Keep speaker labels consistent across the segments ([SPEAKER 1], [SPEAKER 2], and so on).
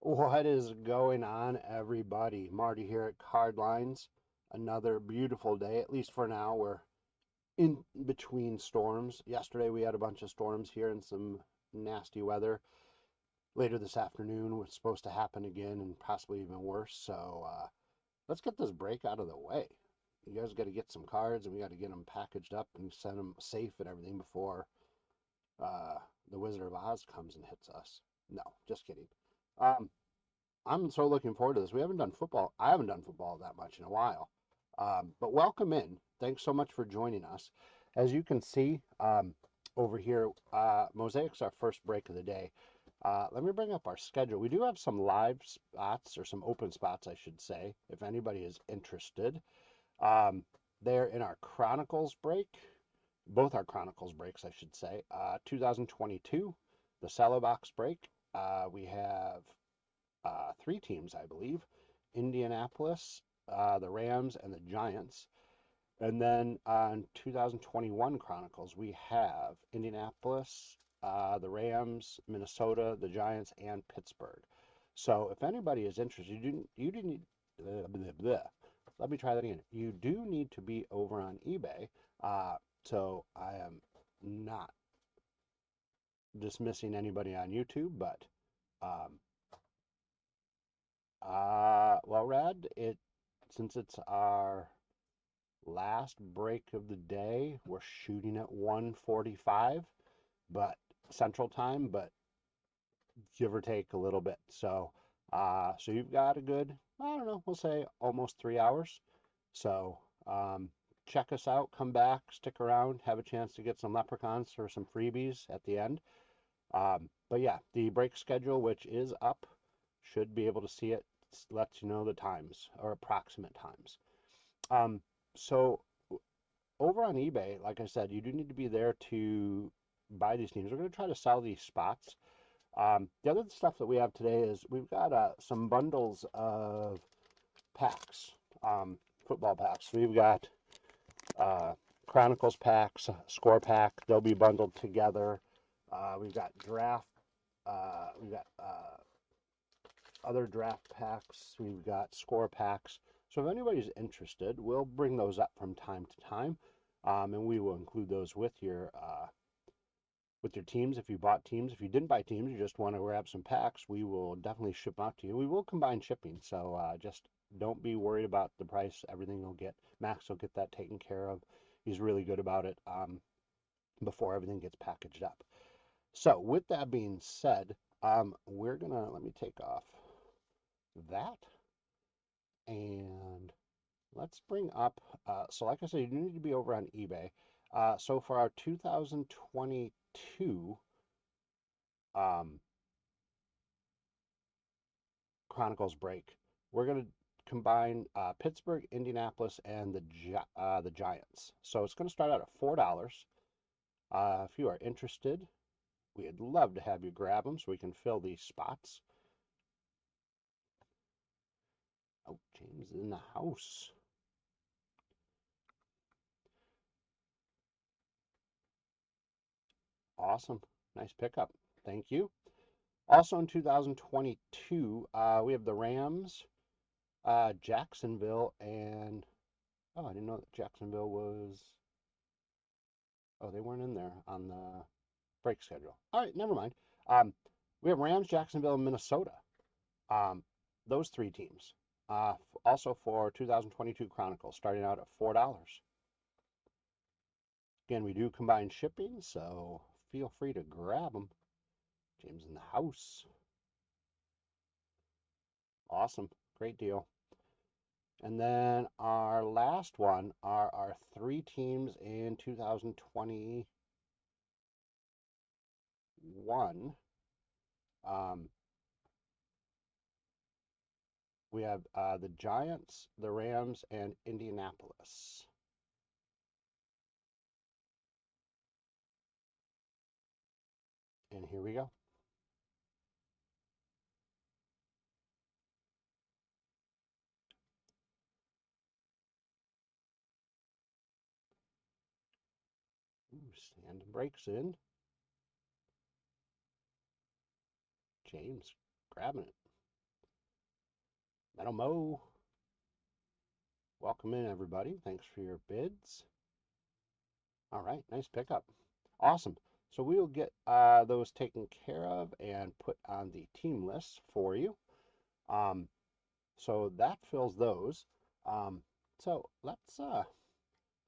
[SPEAKER 1] What is going on, everybody? Marty here at Card Lines. Another beautiful day, at least for now. We're in between storms. Yesterday we had a bunch of storms here and some nasty weather. Later this afternoon was supposed to happen again and possibly even worse. So let's get this break out of the way. You guys got to get some cards and we got to get them packaged up and send them safe and everything before uh, the Wizard of Oz comes and hits us. No, just kidding. Um, I'm so looking forward to this. We haven't done football. I haven't done football that much in a while. But welcome in. Thanks so much for joining us. As you can see over here, Mosaic's our first break of the day. Let me bring up our schedule. We do have some live spots, or some open spots, I should say, if anybody is interested. Um, they're in our Chronicles break, both our Chronicles breaks, I should say. 2022, the Cello box break. We have three teams, I believe: Indianapolis, the Rams, and the Giants. And then on 2021 Chronicles, we have Indianapolis, the Rams, Minnesota, the Giants, and Pittsburgh. So if anybody is interested, you do need. Blah, blah, blah. Let me try that again. You do need to be over on eBay. So I am not dismissing anybody on YouTube, but um, well, Rad, since it's our last break of the day, we're shooting at 1:45, but Central Time, but give or take a little bit. So you've got a good, I don't know, we'll say almost 3 hours. So check us out, come back, stick around, have a chance to get some leprechauns or some freebies at the end. But yeah, the break schedule, which is up, should be able to see it. Lets you know the times or approximate times. Um, so over on eBay, like I said, you do need to be there to buy these teams. We're going to try to sell these spots. The other stuff that we have today is we've got some bundles of packs, football packs. We've got uh, Chronicles packs, score pack. They'll be bundled together. We've got draft. We've got other draft packs. We've got score packs. So if anybody's interested, we'll bring those up from time to time, and we will include those with your teams. If you bought teams, if you didn't buy teams, you just want to grab some packs, we will definitely ship out to you. We will combine shipping, so just don't be worried about the price. Everything will get Max will get that taken care of. He's really good about it before everything gets packaged up. So with that being said, we're gonna let me take off that and let's bring up. So like I said, you need to be over on eBay. So for our 2022 um, Chronicles break, we're going to combine Pittsburgh, Indianapolis, and the Giants. So it's going to start out at $4. If you are interested, we'd love to have you grab them so we can fill these spots. Oh, James is in the house. Awesome. Nice pickup. Thank you. Also in 2022, we have the Rams, Jacksonville, and oh, I didn't know that Jacksonville was. Oh, they weren't in there on the break schedule. All right, never mind. Um, we have Rams, Jacksonville, and Minnesota. Um, those three teams. Also for 2022 Chronicles, starting out at $4. Again, we do combine shipping, so feel free to grab them. James in the house. Awesome. Great deal. And then our last one are our three teams in 2021. Um, we have the Giants, the Rams, and Indianapolis. And here we go. Ooh, Sand breaks in. James grabbing it. Metal Mo. Welcome in, everybody. Thanks for your bids. All right, nice pickup. Awesome. So we will get those taken care of and put on the team list for you. So that fills those. So let's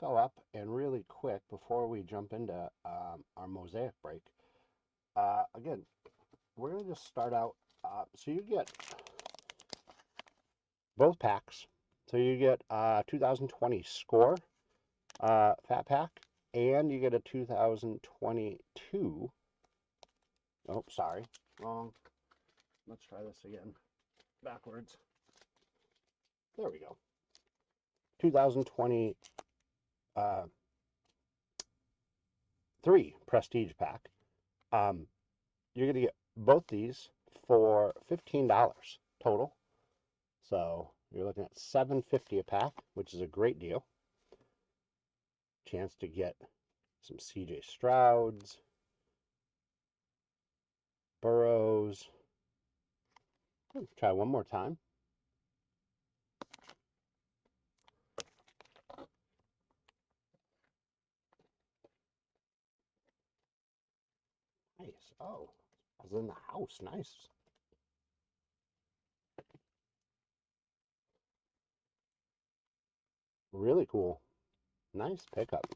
[SPEAKER 1] go up and really quick before we jump into our Mosaic break. Again, we're going to just start out. So you get both packs. So you get 2020 Score Fat Pack, and you get a 2022. Oh, sorry, wrong. Let's try this again. Backwards. There we go. 2023 Prestige Pack. You're going to get both these for $15 total. So you're looking at $7.50 a pack, which is a great deal. Chance to get some CJ Strouds, Burrows. Try one more time. Nice. Oh, I was in the house. Nice. Really cool. Nice pickup.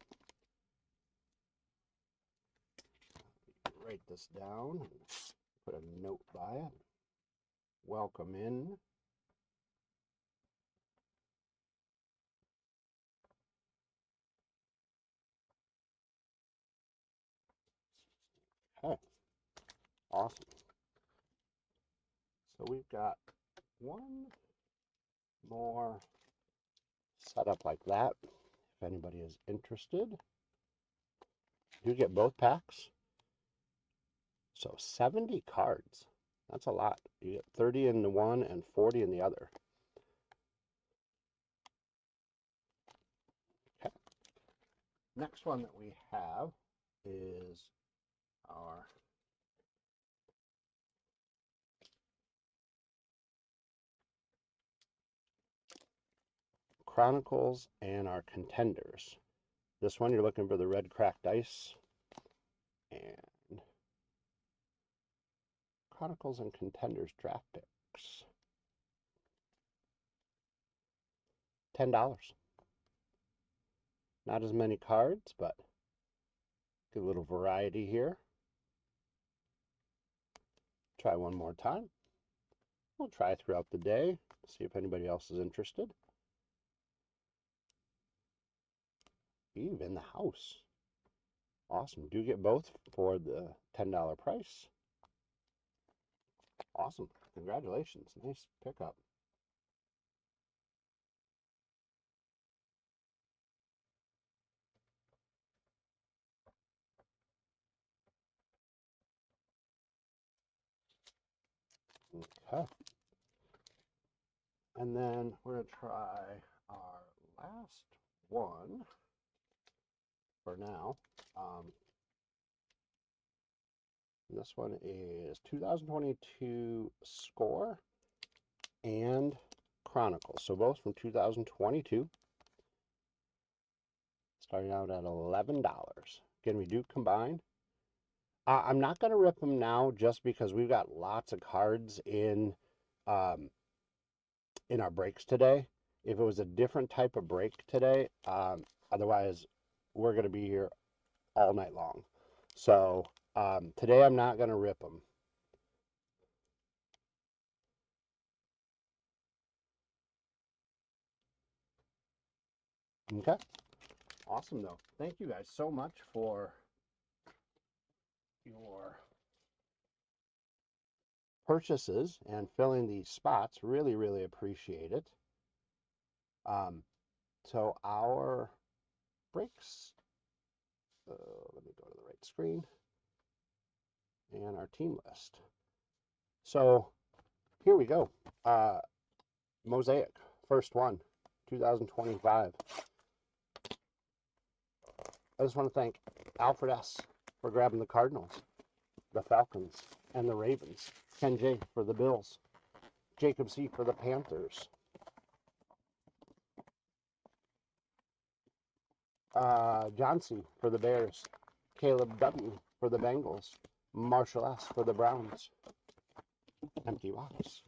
[SPEAKER 1] Write this down and put a note by it. Welcome in. Okay. Awesome. So we've got one more setup like that. If anybody is interested, you get both packs. So 70 cards. That's a lot. You get 30 in the one and 40 in the other. Okay. Next one that we have is our Chronicles and our Contenders. This one you're looking for the red cracked dice, and Chronicles and Contenders draft picks. $10. Not as many cards, but get a little variety here. Try one more time. We'll try throughout the day, see if anybody else is interested. Eve in the house. Awesome. Do get both for the $10 price. Awesome. Congratulations. Nice pickup. Okay. And then we're going to try our last one for now. This one is 2022 Score and Chronicles. So both from 2022. Starting out at $11. Again, we do combine. I'm not going to rip them now just because we've got lots of cards in our breaks today. If it was a different type of break today, otherwise we're going to be here all night long. So today I'm not going to rip them. Okay. Awesome, though. Thank you guys so much for your purchases and filling these spots. Really, really appreciate it. So our breaks, let me go to the right screen, and our team list. So here we go. Mosaic, first one, 2025. I just want to thank Alfred S. for grabbing the Cardinals, the Falcons, and the Ravens. Ken J. for the Bills. Jacob C. for the Panthers. John C. for the Bears. Caleb W. for the Bengals. Marshall S. for the Browns. Empty box.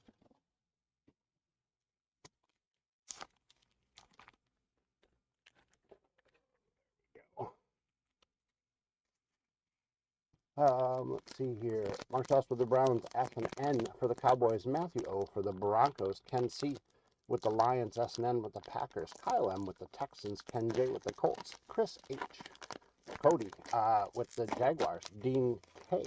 [SPEAKER 1] Let's see here. Marshall S. for the Browns. F and N for the Cowboys. Matthew O. for the Broncos. Ken C. with the Lions. S and N with the Packers. Kyle M. with the Texans. Ken J. with the Colts. Chris H. Cody with the Jaguars. Dean K.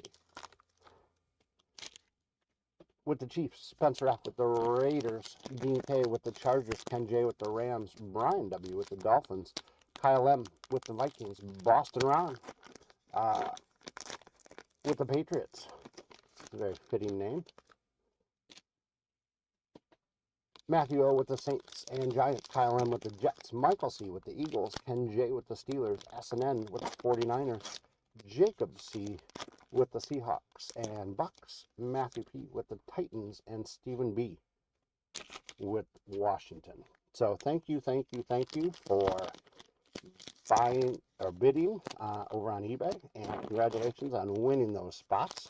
[SPEAKER 1] with the Chiefs. Spencer F. with the Raiders. Dean K. with the Chargers. Ken J. with the Rams. Brian W. with the Dolphins. Kyle M. with the Vikings. Boston Ron with the Patriots. It's a very fitting name. Matthew O. with the Saints and Giants. Kyle M. with the Jets. Michael C. with the Eagles. Ken J. with the Steelers. S&N with the 49ers. Jacob C. with the Seahawks and Bucks. Matthew P. with the Titans. And Stephen B. with Washington. So thank you for buying or bidding over on eBay, and congratulations on winning those spots.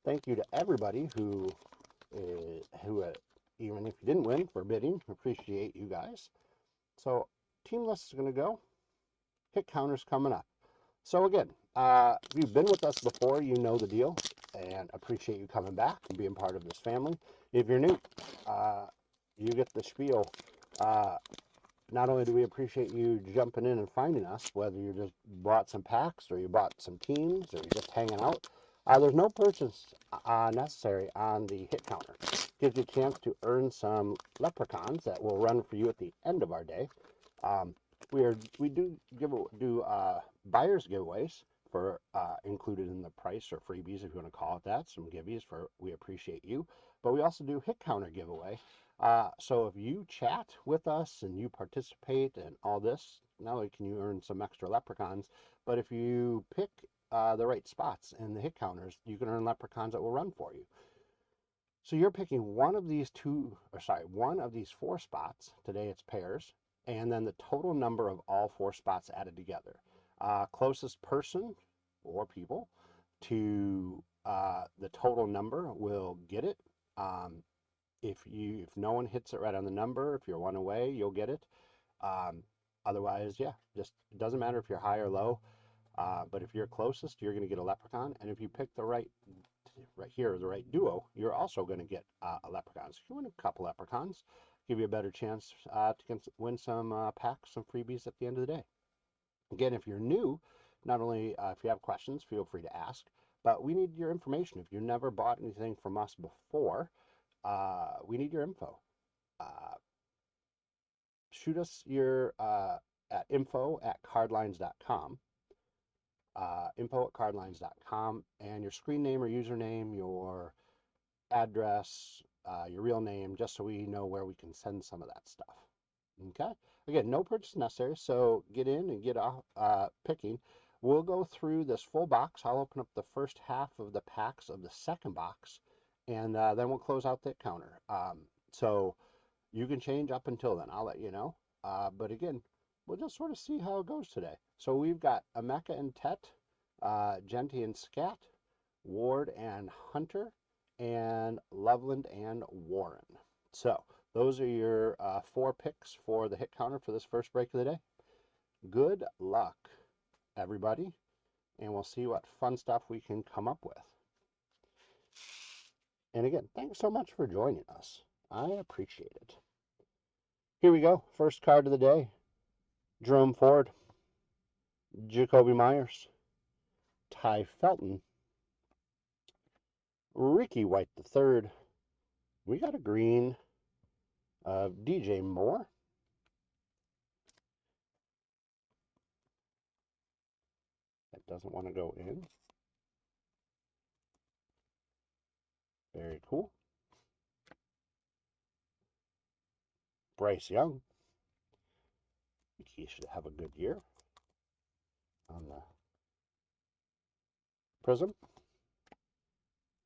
[SPEAKER 1] Thank you to everybody who even if you didn't win, for bidding. Appreciate you guys. So team list is going to go. Hit counters coming up. So again, if you've been with us before, you know the deal, and appreciate you coming back and being part of this family. If you're new, you get the spiel. Not only do we appreciate you jumping in and finding us, whether you just bought some packs or you bought some teams or you're just hanging out, there's no purchase necessary on the hit counter. Gives you a chance to earn some leprechauns that will run for you at the end of our day. We do buyers giveaways for included in the price, or freebies if you want to call it that. Some giveies for we appreciate you. But we also do hit counter giveaway. So if you chat with us and you participate in all this, not only can you earn some extra leprechauns, but if you pick the right spots in the hit counters, you can earn leprechauns that will run for you. So you're picking one of these four spots. Today it's pairs, and then the total number of all four spots added together. Closest person or people to the total number will get it. If no one hits it right on the number, if you're one away, you'll get it. Otherwise, yeah, just it doesn't matter if you're high or low. But if you're closest, you're going to get a leprechaun. And if you pick the right duo, you're also going to get a leprechaun. So if you win a couple leprechauns, give you a better chance to win some packs, some freebies at the end of the day. Again, if you're new, not only if you have questions, feel free to ask, but we need your information. If you've never bought anything from us before, we need your info. Shoot us your at info@cardlines.com. Info@cardlines.com, and your screen name or username, your address, your real name, just so we know where we can send some of that stuff. Okay? Again, no purchase necessary, so get in and get off picking. We'll go through this full box. I'll open up the first half of the packs of the second box, and then we'll close out that counter. So you can change up until then. I'll let you know. But again, we'll just sort of see how it goes today. So we've got Emeka and Tet, Genti and Scat, Ward and Hunter, and Loveland and Warren. So those are your four picks for the hit counter for this first break of the day. Good luck, everybody, and we'll see what fun stuff we can come up with. And again, thanks so much for joining us. I appreciate it. Here we go. First card of the day. Jerome Ford, Jacoby Myers, Ty Felton, Ricky White III. We got a green of DJ Moore. That doesn't want to go in. Very cool. Bryce Young. I think he should have a good year on the Prism.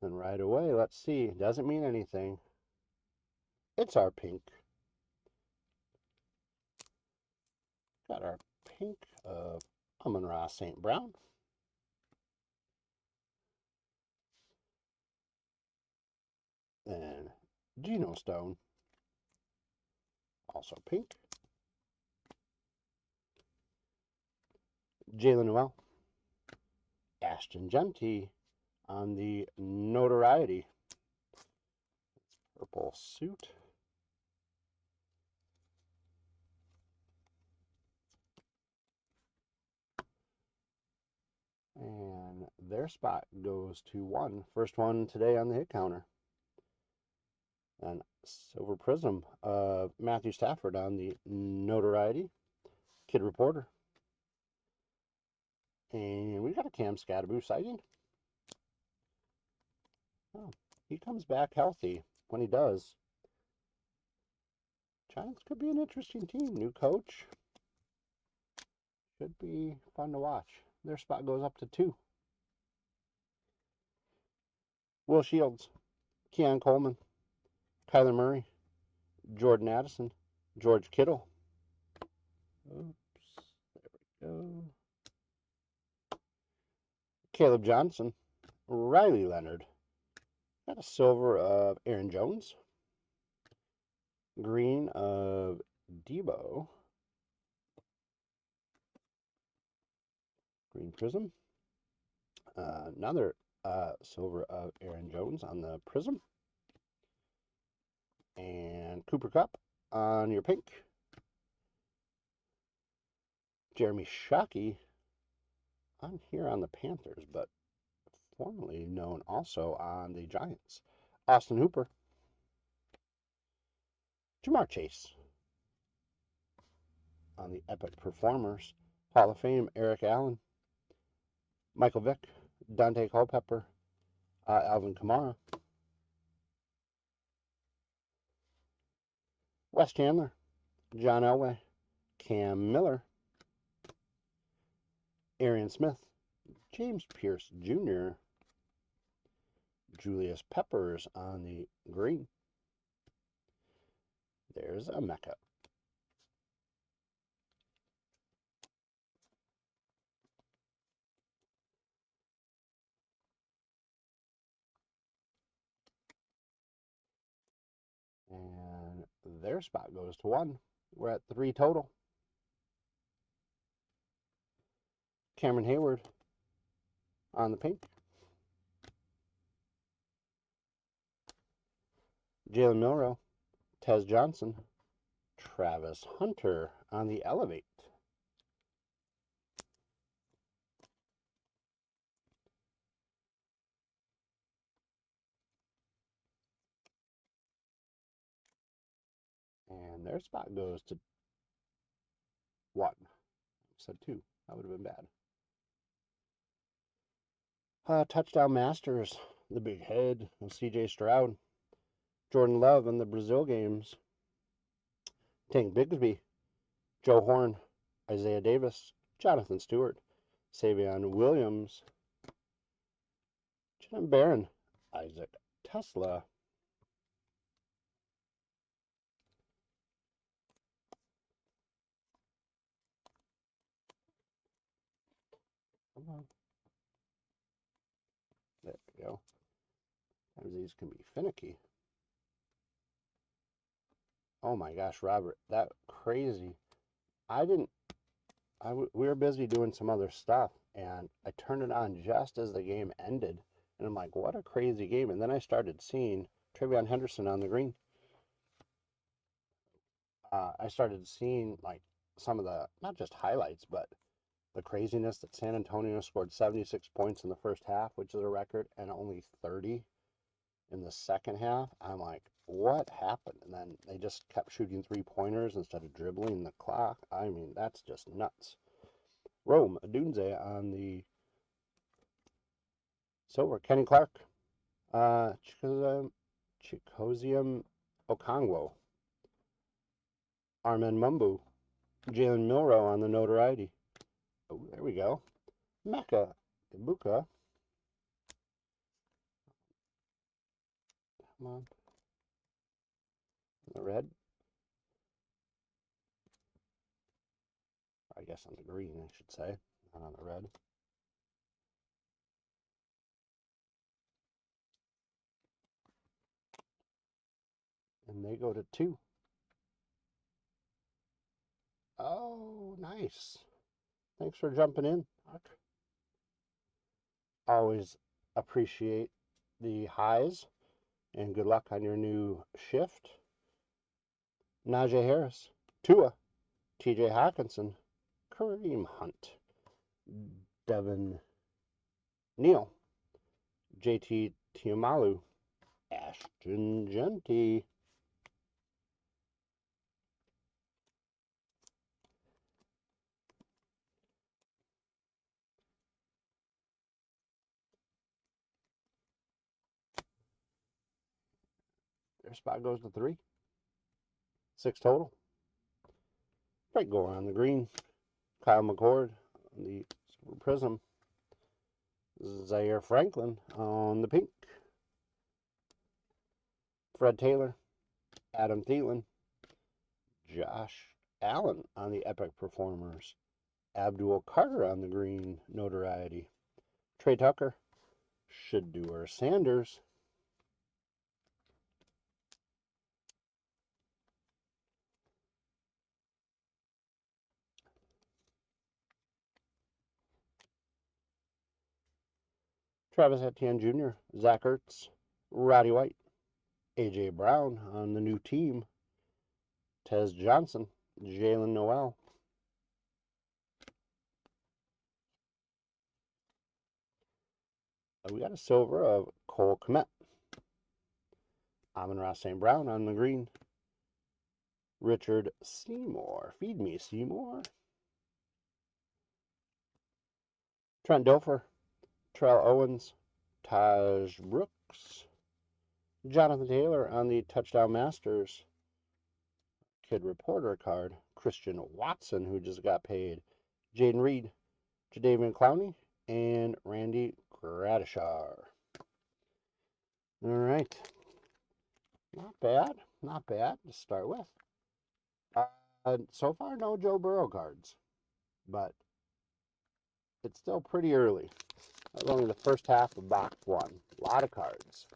[SPEAKER 1] And right away, let's see. Doesn't mean anything. It's our pink. Got our pink of Amon-Ra St. Brown. And Geno Stone, also pink. Jalen Noel. Ashton Genty on the notoriety. Purple suit. And their spot goes to 1. First one today on the hit counter. And Silver Prism of Matthew Stafford on the notoriety. Kid Reporter. And we got a Cam Scatterboo sighting. Oh, he comes back healthy when he does. Giants could be an interesting team. New coach. Should be fun to watch. Their spot goes up to 2. Will Shields, Keon Coleman, Kyler Murray, Jordan Addison, George Kittle. Oops, there we go. Caleb Johnson, Riley Leonard. Got a silver of Aaron Jones. Green of Debo. Green Prism. Another silver of Aaron Jones on the Prism. And Cooper Kupp on your pink. Jeremy Shockey on here on the Panthers, but formerly known also on the Giants. Austin Hooper. Jamar Chase on the Epic Performers. Hall of Fame, Eric Allen. Michael Vick, Dante Culpepper, Alvin Kamara. Wes Chandler, John Elway, Cam Miller, Arian Smith, James Pierce Jr., Julius Peppers on the green. There's a Mecca. And their spot goes to 1. We're at 3 total. Cameron Hayward on the pink. Jalen Milroe, Tez Johnson, Travis Hunter on the Elevate. And their spot goes to 1. Said 2. That would have been bad. Touchdown Masters, the big head of C.J. Stroud. Jordan Love in the Brazil games. Tank Bigsby, Joe Horn, Isaiah Davis, Jonathan Stewart, Savion Williams, Jim Barron, Isaac Tesla. Come on. There we go. Sometimes these can be finicky. Oh my gosh, Robert, that crazy. We were busy doing some other stuff, and I turned it on just as the game ended, and I'm like, what a crazy game. And then I started seeing Trevion Henderson on the green. I started seeing like some of the, not just highlights, but the craziness that San Antonio scored 76 points in the first half, which is a record, and only 30 in the second half. I'm like, what happened? And then they just kept shooting 3-pointers instead of dribbling the clock. I mean, that's just nuts. Rome Odunze on the silver. Kenny Clark. Chikosium Okongwo. Armin Mumbu. Jalen Milroe on the notoriety. Oh, there we go. Mecca Ibuka. Come on. the red. I guess on the green, I should say, not on the red. And they go to 2. Oh, nice. Thanks for jumping in, Mark. Always appreciate the highs, and good luck on your new shift. Najee Harris, Tua, TJ Hawkinson, Kareem Hunt, Devin Neal, JT Tiamalu, Ashton Genty. Their spot goes to 3. 6 total. Right, go on the green. Kyle McCord on the silver prism. Zaire Franklin on the pink. Fred Taylor, Adam Thielen, Josh Allen on the Epic Performers. Abdul Carter on the green notoriety. Trey Tucker, Shedeur Sanders, Travis Etienne Jr., Zach Ertz, Roddy White, A.J. Brown on the new team, Tez Johnson, Jalen Noel. We got a silver of Cole Kmet. Amon-Ra St. Brown on the green. Richard Seymour. Feed me, Seymour. Trent Dilfer. Terrell Owens. Taj Brooks. Jonathan Taylor on the Touchdown Masters Kid Reporter card. Christian Watson, who just got paid. Jaden Reed. Jadeveon Clowney. And Randy Gradishar. All right. Not bad. Not bad to start with. So far, no Joe Burrow cards, but it's still pretty early. That was only the first half of box 1. A lot of cards.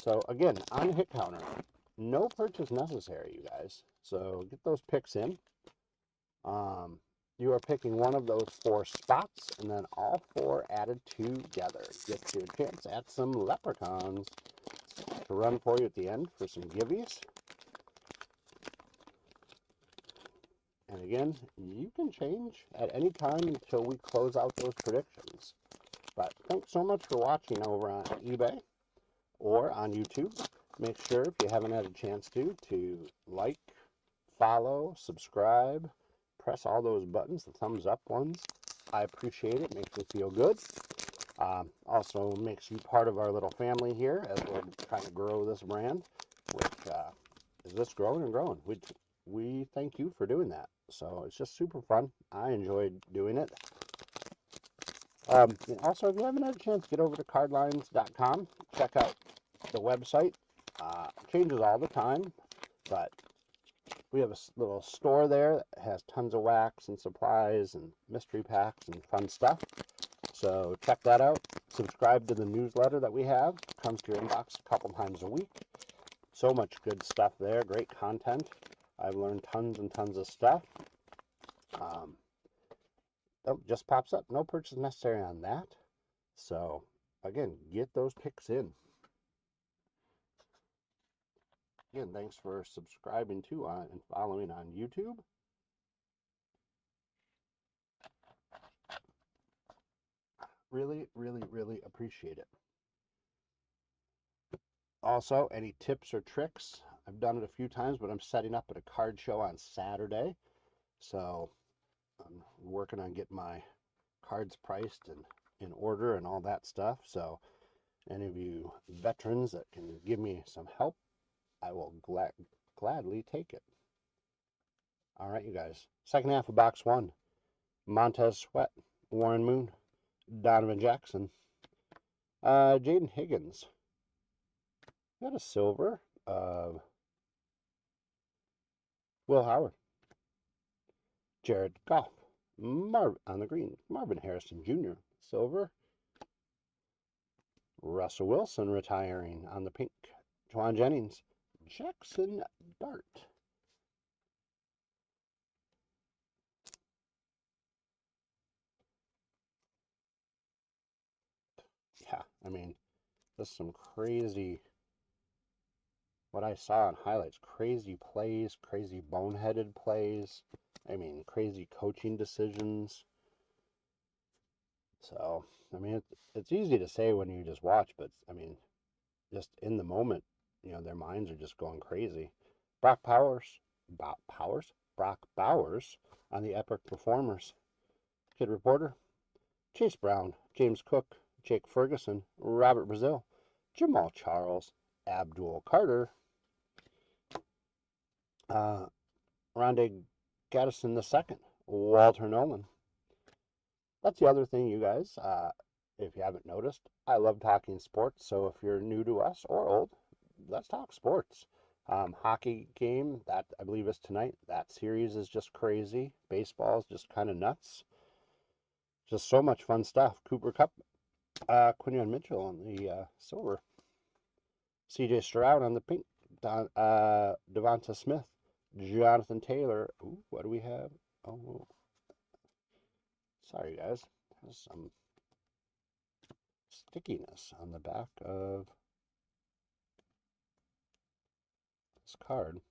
[SPEAKER 1] So again, on the hit counter, no purchase necessary, you guys. So get those picks in. You are picking one of those 4 spots, and then all 4 added together. Get your chance at some leprechauns to run for you at the end for some giveies. And again, you can change at any time until we close out those predictions. But thanks so much for watching over on eBay or on YouTube. Make sure, if you haven't had a chance to like, follow, subscribe, press all those buttons, the thumbs up ones. I appreciate it. Makes me feel good. Also makes you part of our little family here as we're trying to grow this brand, which is just growing and growing. We thank you for doing that. So it's just super fun. I enjoyed doing it. Also, if you haven't had a chance, get over to cardlines.com. Check out the website. Changes all the time, but we have a little store there that has tons of wax and supplies and mystery packs and fun stuff. So check that out. Subscribe to the newsletter that we have. Comes to your inbox a couple times a week. So much good stuff there. Great content. I've learned tons and tons of stuff. Oh, just pops up. No purchase necessary on that. So, again, get those picks in. Again, thanks for subscribing to and following on YouTube. Really, really, really appreciate it. Also, any tips or tricks? I've done it a few times, but I'm setting up at a card show on Saturday. So, I'm working on getting my cards priced and in order and all that stuff. So, any of you veterans that can give me some help, I will gladly take it. All right, you guys. Second half of box 1. Montez Sweat, Warren Moon, Donovan Jackson, Jaden Higgins. Got a silver of Will Howard, Jared Goff, on the green, Marvin Harrison Jr., silver, Russell Wilson retiring on the pink, Juwan Jennings, Jackson Dart. Yeah, I mean, this is some crazy, what I saw in highlights, crazy plays, crazy boneheaded plays. I mean, crazy coaching decisions. So, I mean, it's easy to say when you just watch, but I mean, just in the moment, their minds are just going crazy. Brock Bowers on the Epic Performers. Kid Reporter, Chase Brown, James Cook, Jake Ferguson, Robert Brazil, Jamal Charles, Abdul Carter, Rondé Gaddison II, Walter Nolan. That's the other thing, you guys. If you haven't noticed, I love talking sports. So if you're new to us or old, let's talk sports. Hockey game, that I believe is tonight. That series is just crazy. Baseball is just kind of nuts. Just so much fun stuff. Cooper Cup, Quinion Mitchell on the silver. CJ Stroud on the pink. Devonta Smith, Jonathan Taylor. Ooh, what do we have? Oh, sorry guys. There's some stickiness on the back of this card.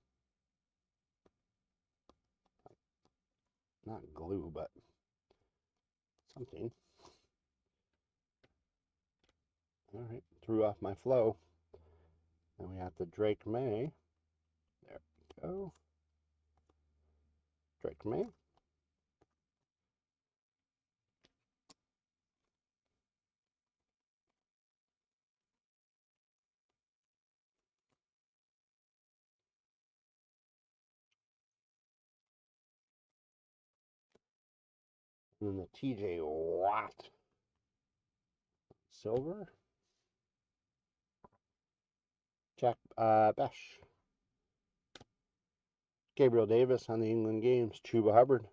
[SPEAKER 1] Not glue, but something. All right, threw off my flow. Then we have the Drake May. There we go. Drake May. And then the TJ Watt. Silver. Jack Besh. Gabriel Davis on the England games. Chuba Hubbard.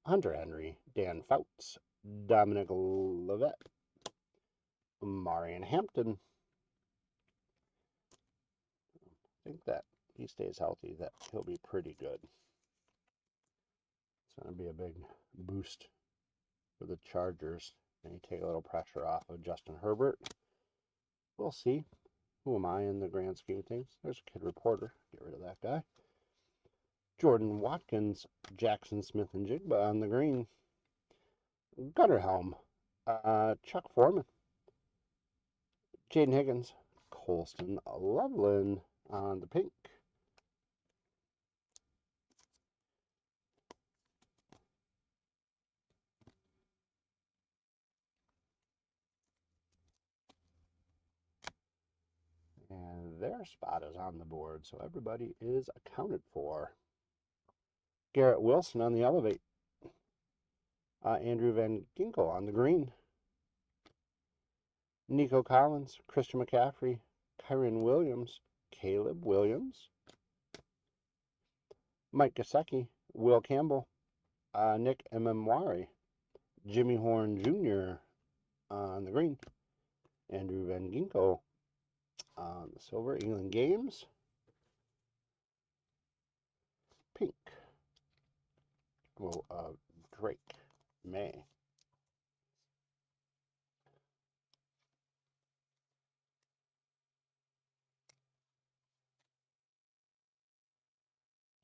[SPEAKER 1] Hunter Henry. Dan Fouts. Dominic Levitt. Marion Hampton. I think that he stays healthy, that he'll be pretty good. It's going to be a big boost for the Chargers. And you take a little pressure off of Justin Herbert. We'll see. Who am I in the grand scheme of things? There's a Kid Reporter. Get rid of that guy. Jordan Watkins, Jackson Smith and Jigba on the green. Gunnar Helm, Chuck Foreman, Jaden Higgins, Colston Loveland on the pink. And their spot is on the board, so everybody is accounted for. Garrett Wilson on the elevate. Andrew Van Ginkel on the green. Nico Collins, Christian McCaffrey, Kyron Williams, Caleb Williams, Mike Gesicki, Will Campbell, Nick Ememwari, Jimmy Horn Jr. on the green, Andrew Van Ginkel on the silver, England Games, pink, Drake May.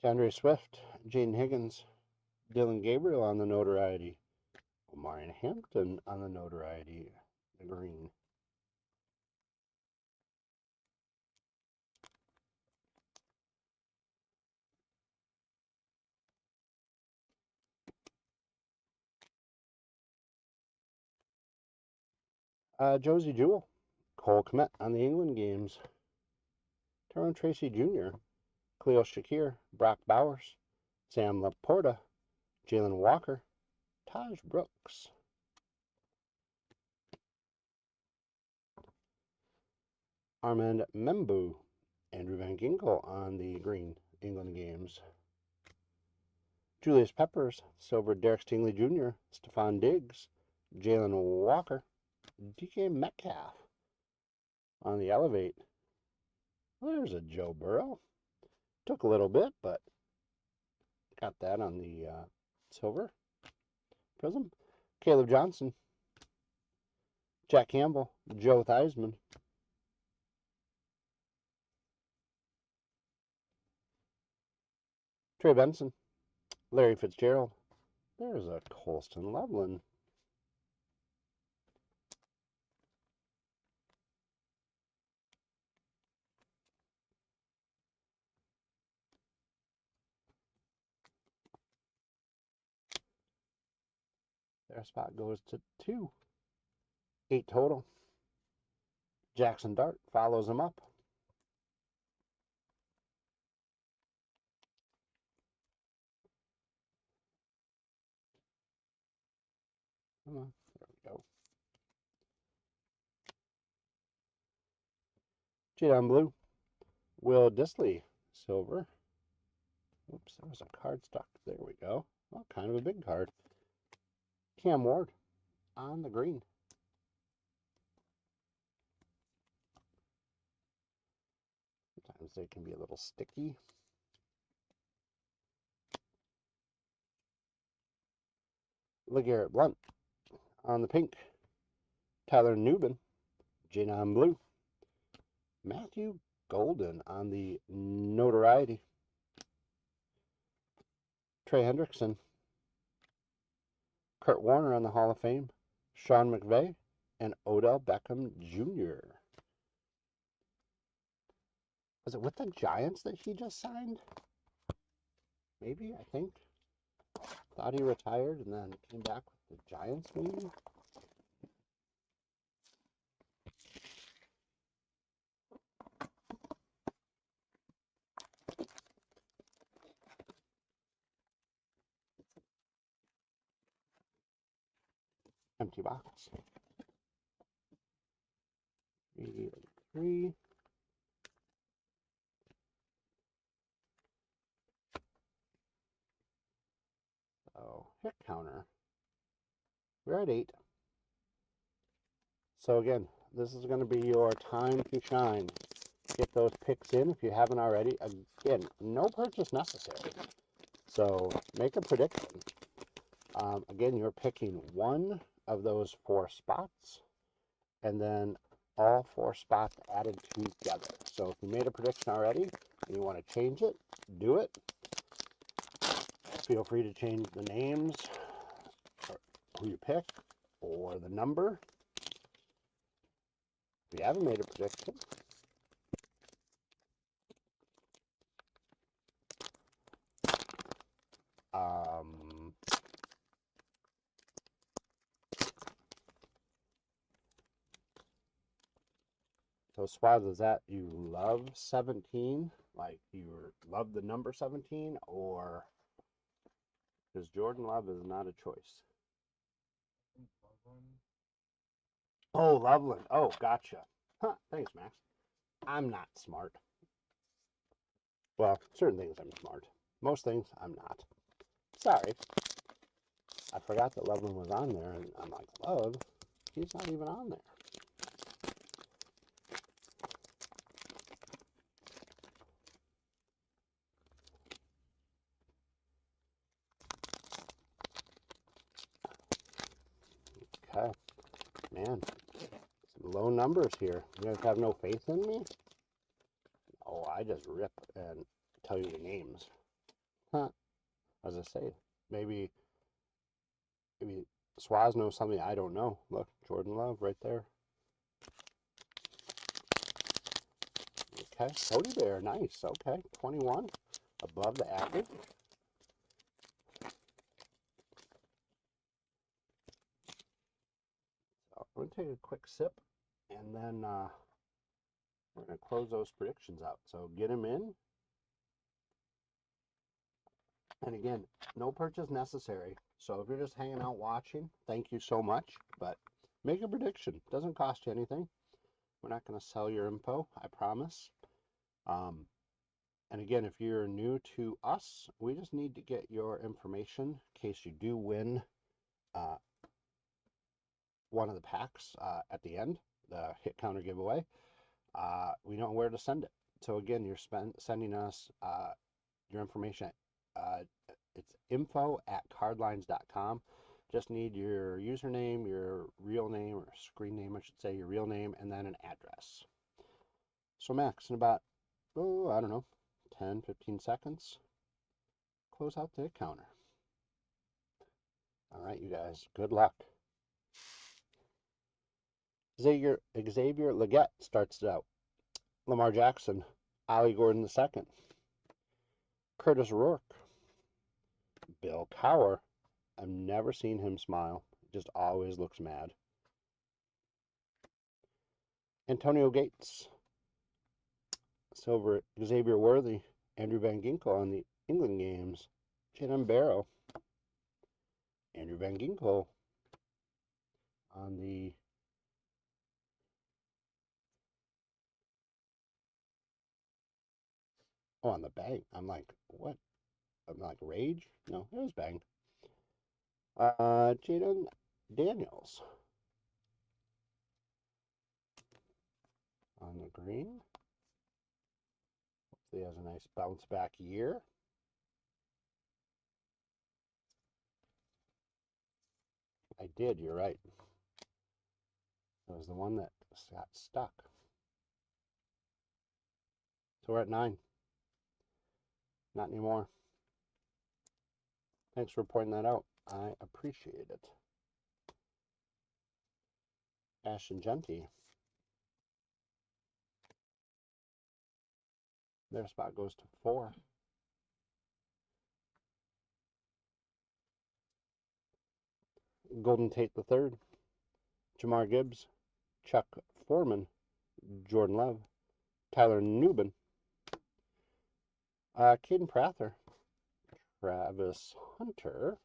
[SPEAKER 1] DeAndre Swift, Jaden Higgins, Dylan Gabriel on the notoriety, Marion Hampton on the notoriety, the green. Josie Jewell, Cole Kmet on the England Games, Tyrone Tracy Jr., Cleo Shakir, Brock Bowers, Sam Laporta, Jalen Walker, Taj Brooks. Armand Membu, Andrew Van Ginkel on the green, England games. Julius Peppers, silver, Derek Stingley Jr., Stephon Diggs, Jalen Walker, DK Metcalf on the elevate. Well, there's a Joe Burrow. Took a little bit, but got that on the silver prism. Caleb Johnson, Jack Campbell, Joe Theismann, Trey Benson, Larry Fitzgerald. There's a Colston Loveland. Their spot goes to 2. 8 total. Jackson Dart follows him up. Come on, there we go. Jadon Blue, Will Disley, silver. Oops, there was a card stuck. There we go. Well, kind of a big card. Cam Ward on the green. Sometimes they can be a little sticky. LeGarrette Blount on the pink. Tyler Nubin, Jadon Blue. Matthew Golden on the notoriety. Trey Hendrickson. Kurt Warner on the Hall of Fame. Sean McVay and Odell Beckham Jr. Was it with the Giants that he just signed? Maybe, I think. Thought he retired and then came back with the Giants, maybe? Empty box. 3. So, hit counter. We're at 8. So again, this is going to be your time to shine. Get those picks in if you haven't already. Again, no purchase necessary. So make a prediction. Again, you're picking one of those 4 spots, and then all 4 spots added together. So if you made a prediction already and you want to change it, do it. Feel free to change the names, or who you pick, or the number. If you haven't made a prediction, so Swaz, is that you love 17? Like you love the number 17? Or because Jordan Love is not a choice? Oh, Loveland. Oh, gotcha. Huh, thanks, Max. I'm not smart. Well, certain things I'm smart. Most things I'm not. Sorry. I forgot that Loveland was on there, and I'm like, Love? He's not even on there. Okay. Man, some low numbers here. You guys have no faith in me? Oh, I just rip and tell you the names. Huh. As I say, maybe Swaz knows something I don't know. Look, Jordan Love right there. Okay, Cody Bear, nice. Okay, 21, above the average. So I'm going to take a quick sip, and then we're going to close those predictions out. So get them in. And again, no purchase necessary. So if you're just hanging out watching, thank you so much. But make a prediction. It doesn't cost you anything. We're not going to sell your info, I promise. And again, if you're new to us, we just need to get your information in case you do win one of the packs at the end, the hit counter giveaway. We know where to send it. So again, you're sending us your information. It's info@cardlines.com. Just need your username, your real name, or screen name, I should say, your real name, and then an address. So Max, in about, I don't know, 10, 15 seconds, close out the counter. All right, you guys, good luck. Xavier Legette starts it out. Lamar Jackson, Ollie Gordon II, Curtis Rourke, Bill Cowher. I've never seen him smile. Just always looks mad. Antonio Gates, silver Xavier Worthy, Andrew Van Ginkel on the England games, Jalen Barrow, Andrew Van Ginkel on the on the bang. I'm like, what? I'm like, rage? No, it was bang. Jaden Daniels on the green. Hopefully he has a nice bounce back year. I did, you're right. It was the one that got stuck. So we're at 9. Not anymore. Thanks for pointing that out. I appreciate it. Ashton Genty. Their spot goes to 4. Golden Tate III. Jamar Gibbs. Chuck Foreman. Jordan Love. Tyler Newbin. Caden Prather. Travis Hunter.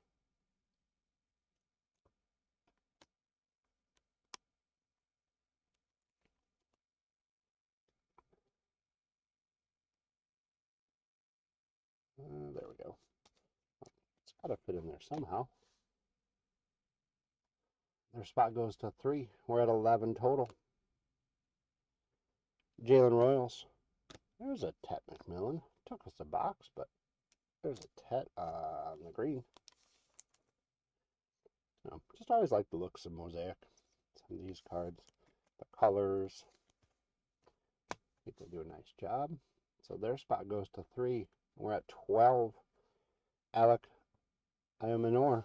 [SPEAKER 1] There we go. It's got to fit in there somehow. Their spot goes to 3. We're at 11 total. Jalen Royals. There's a Tet McMillan. Took us a box, but there's a Tet on the green. Just always like the looks of Mosaic. Some of these cards, the colors. I think they do a nice job. So their spot goes to 3. We're at 12. Alec Ayamanor.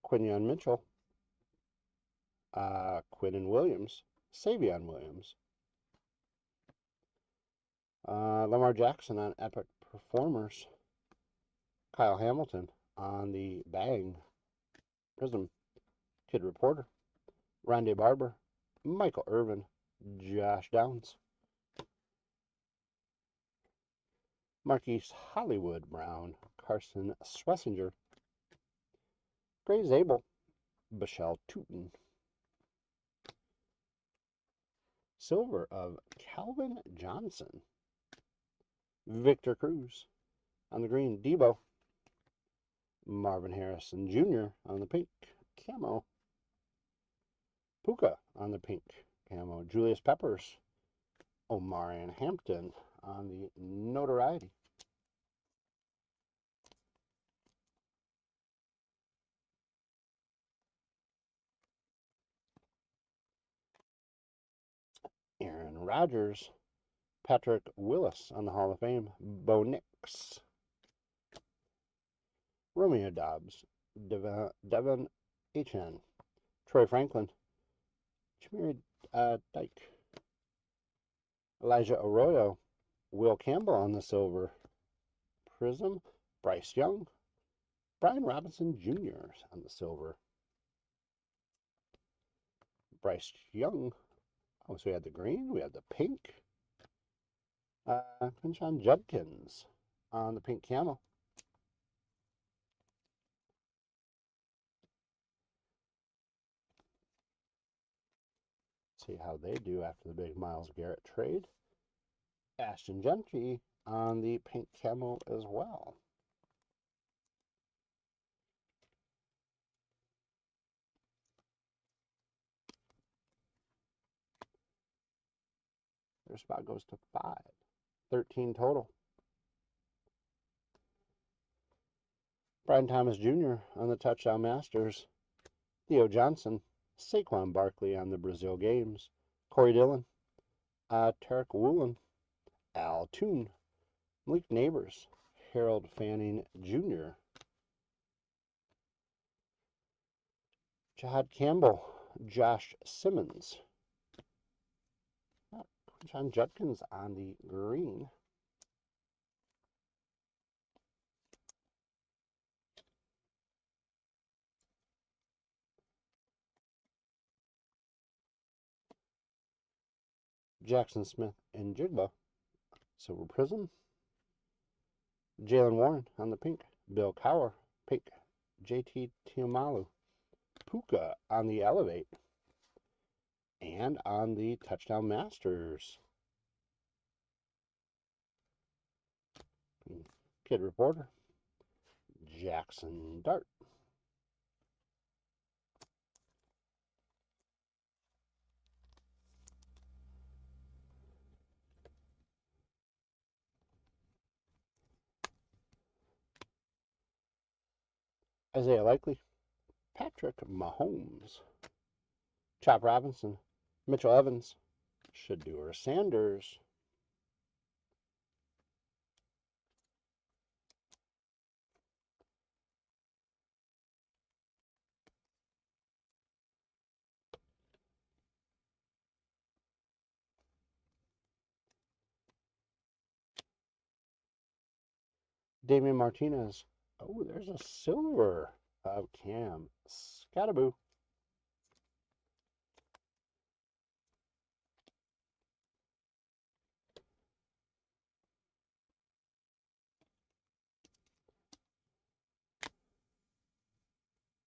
[SPEAKER 1] Quinion Mitchell. Quinnen Williams. Savion Williams. Lamar Jackson on Epic Performers. Kyle Hamilton on the Bang Prism. Kid Reporter. Rondé Barber. Michael Irvin. Josh Downs. Marquise Hollywood Brown. Carson Schlesinger. Gray Zabel. Bichelle Tootin. Silver of Calvin Johnson. Victor Cruz on the green. Debo. Marvin Harrison Jr. on the pink camo. Puka on the pink camo. Julius Peppers. Omarion Hampton on the notoriety. Aaron Rodgers. Patrick Willis on the Hall of Fame. Bo Nix. Romeo Dobbs. Devin H.N. Troy Franklin. Chimere Dyke. Elijah Arroyo. Will Campbell on the silver. Prism. Bryce Young. Brian Robinson Jr. on the silver. Bryce Young. Oh, so we had the green. We had the pink. Quinshon Judkins on the pink camo. see how they do after the big Myles Garrett trade. Ashton Gentry on the pink camo as well. Their spot goes to 5. 13 total. Brian Thomas Jr. on the Touchdown Masters. Theo Johnson. Saquon Barkley on the Brazil Games. Corey Dillon. Tarek Woolen. Al Toon. Malik Neighbors. Harold Fanning Jr. Jahad Campbell. Josh Simmons. John Judkins on the green. Jackson Smith and Jigba. Silver Prism. Jalen Warren on the pink. Bill Cowher, pink. JT Tiamalu. Puka on the Elevate. And on the Touchdown Masters. Kid Reporter. Jackson Dart. Isaiah Likely. Patrick Mahomes. Chop Robinson. Mitchell Evans. Shedeur Sanders. Damian Martinez. Oh, there's a silver of Cam Skattebo.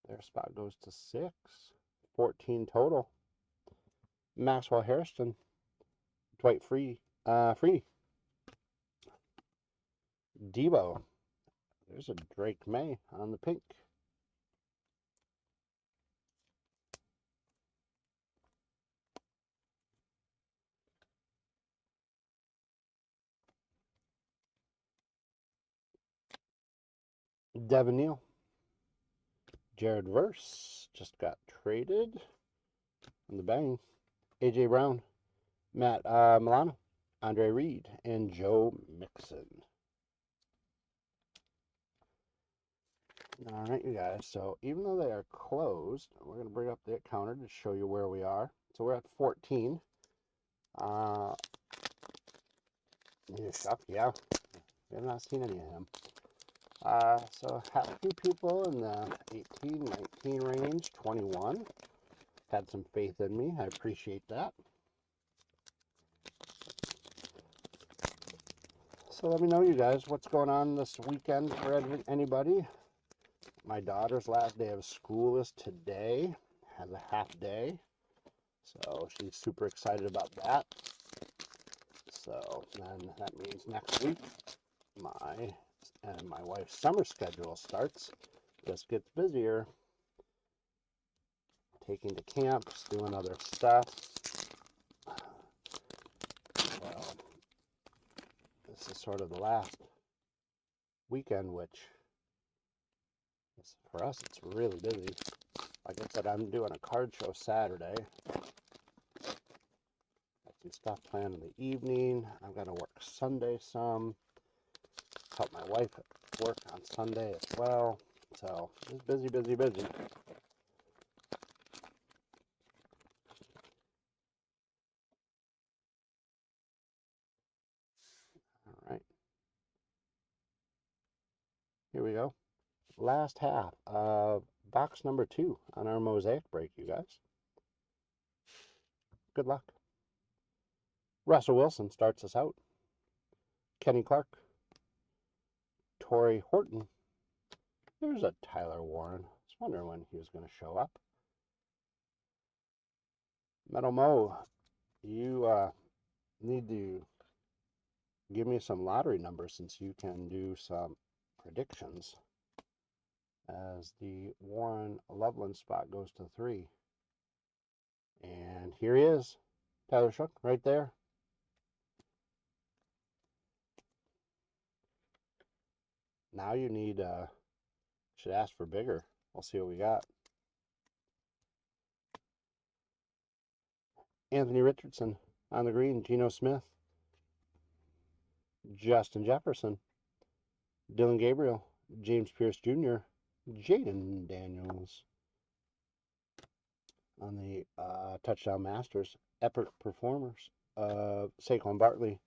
[SPEAKER 1] Their spot goes to 6. 14 total. Maxwell Harrison. Dwight Free. Debo. There's a Drake May on the pink. Devin Neal. Jared Verse just got traded on the bang. AJ Brown. Matt Milano. Andre Reed. And Joe Mixon. All right, you guys. So even though they are closed, we're going to bring up the counter to show you where we are. So we're at 14. Yeah. We have not seen any of him. So had a few people in the 18, 19 range, 21. Had some faith in me. I appreciate that. So let me know, you guys, what's going on this weekend for anybody. My daughter's last day of school is today. Has a half day. So she's super excited about that. So then that means next week my wife's summer schedule starts. Just gets busier. Taking to camps, doing other stuff. So this is sort of the last weekend, which is, for us, it's really busy. Like I said, I'm doing a card show Saturday. Got some stuff planned in the evening. I've got to work Sunday some. Help my wife work on Sunday as well. So it's busy, busy, busy. All right. Here we go. Last half of box number 2 on our Mosaic break, you guys. Good luck. Russell Wilson starts us out. Kenny Clark. Torrey Horton. There's a Tyler Warren. I was wondering when he was going to show up. Metal Mo, you need to give me some lottery numbers since you can do some predictions. As the Warren Loveland spot goes to 3. And here he is, Tyler Shook, right there. Now you need, should ask for bigger. We'll see what we got. Anthony Richardson on the green, Geno Smith, Justin Jefferson, Dylan Gabriel, James Pierce Jr., Jaden Daniels. On the touchdown masters, epic performers, Saquon Barkley,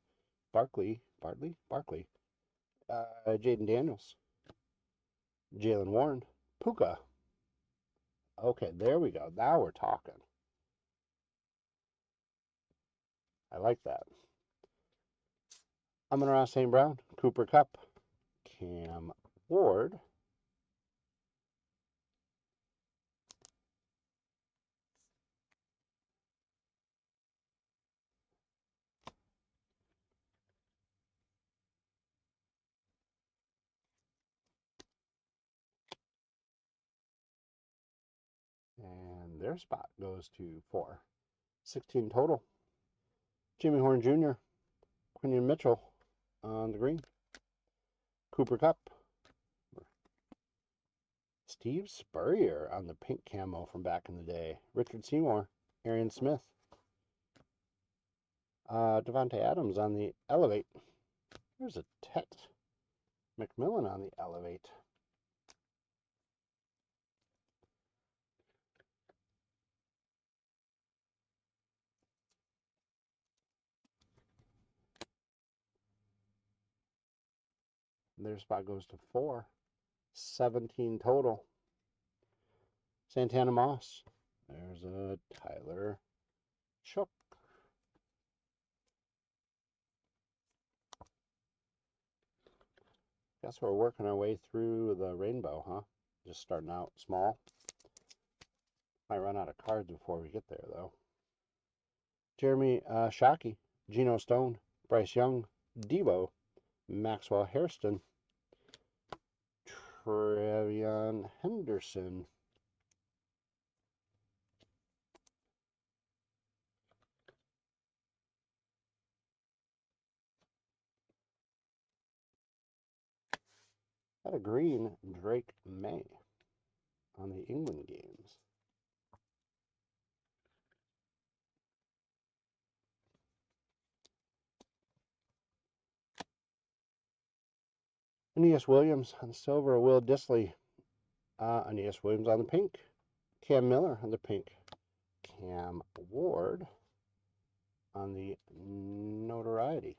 [SPEAKER 1] Jaden Daniels, Jalen Warren, Puka. Okay, there we go. Now we're talking. I like that. Amon-Ra St. Brown, Cooper Kupp, Cam Ward, and their spot goes to 4. 16 total. Jimmy Horn Jr., Quinion Mitchell on the green, Cooper Kupp, Steve Spurrier on the pink camo from back in the day, Richard Seymour, Arian Smith, Devontae Adams on the elevate. There's a Tet McMillan on the elevate. Their spot goes to 4. 17 total. Santana Moss. There's a Tyler Shook. Guess we're working our way through the rainbow, huh? Just starting out small. Might run out of cards before we get there, though. Jeremy Shockey, Geno Stone, Bryce Young, Debo, Maxwell Hairston, Trevion Henderson, got a green Drake May on the England games. Aeneas Williams on the silver, Will Dissly, Aeneas Williams on the pink, Cam Miller on the pink, Cam Ward on the notoriety.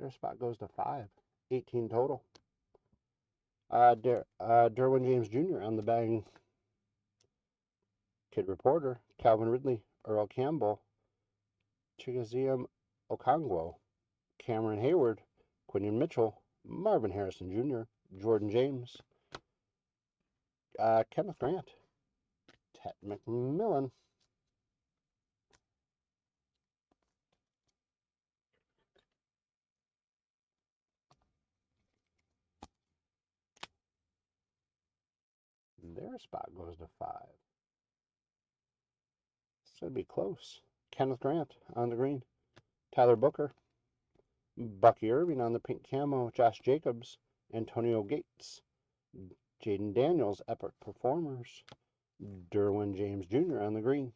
[SPEAKER 1] Their spot goes to 5. 18 total. Derwin James Jr. on the bang. Kid Reporter, Calvin Ridley, Earl Campbell, Chigazium Okongwo, Cameron Hayward, Quinion Mitchell, Marvin Harrison Jr., Jordan James, Kenneth Grant, Tet McMillan. Their spot goes to 5. This would be close. Kenneth Grant on the green. Tyler Booker. Bucky Irving on the pink camo. Josh Jacobs. Antonio Gates. Jaden Daniels, epic performers. Derwin James Jr. on the green.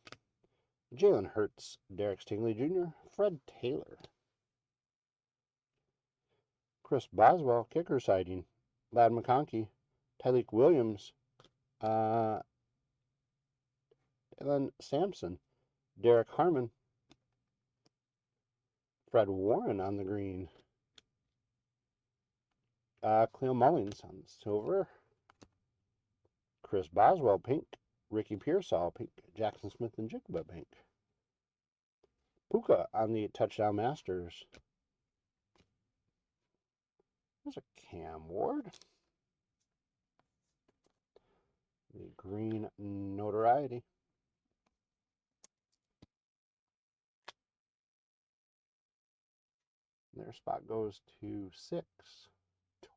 [SPEAKER 1] Jalen Hurts. Derek Stingley Jr. Fred Taylor. Chris Boswell, kicker sighting. Ladd McConkey. Tyleek Williams. Dylan Sampson. Derek Harmon. Fred Warren on the green. Cleo Mullins on the silver. Chris Boswell, pink. Ricky Pearsall, pink. Jackson Smith and Jigba, pink. Puka on the touchdown masters. There's a Cam Ward. The green notoriety. Their spot goes to 6.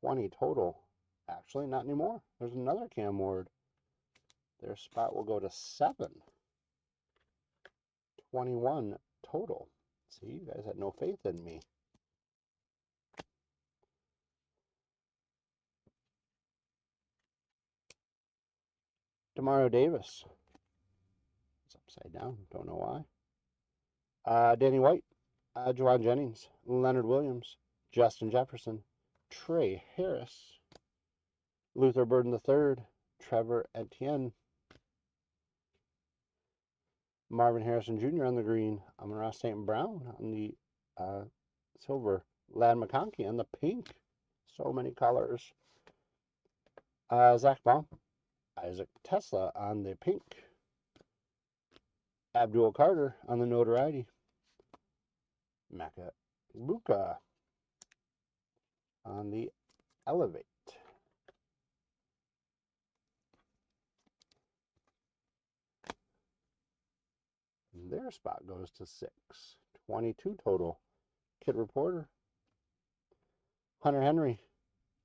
[SPEAKER 1] 20 total. Actually, not anymore. There's another Cam Ward. Their spot will go to 7. 21 total. See, you guys had no faith in me. Demario Davis. It's upside down. Don't know why. Danny White. Juwan Jennings. Leonard Williams. Justin Jefferson. Trey Harris. Luther Burden III. Trevor Etienne. Marvin Harrison Jr. on the green. Amon-Ra St. Brown on the silver. Ladd McConkey on the pink. So many colors. Zach Baum. Isaac Tesla on the pink. Abdul Carter on the notoriety. Maka Buka on the elevate. Their spot goes to 6. 22 total. Kid Reporter. Hunter Henry.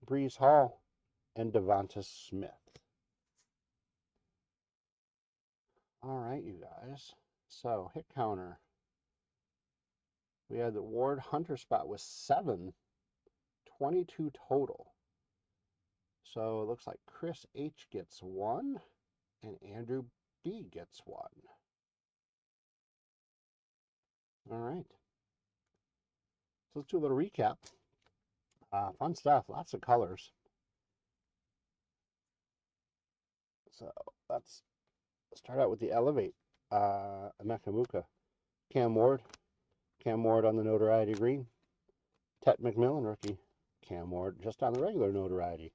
[SPEAKER 1] Breeze Hall. And Devonta Smith. All right, you guys. So, hit counter. We had the Ward Hunter spot with 7. 22 total. So, it looks like Chris H gets 1. And Andrew B gets 1. All right. So let's do a little recap. Fun stuff. Lots of colors. So let's start out with the Elevate. Emeka Cam Ward. Cam Ward on the notoriety green. Tet McMillan rookie. Cam Ward just on the regular notoriety.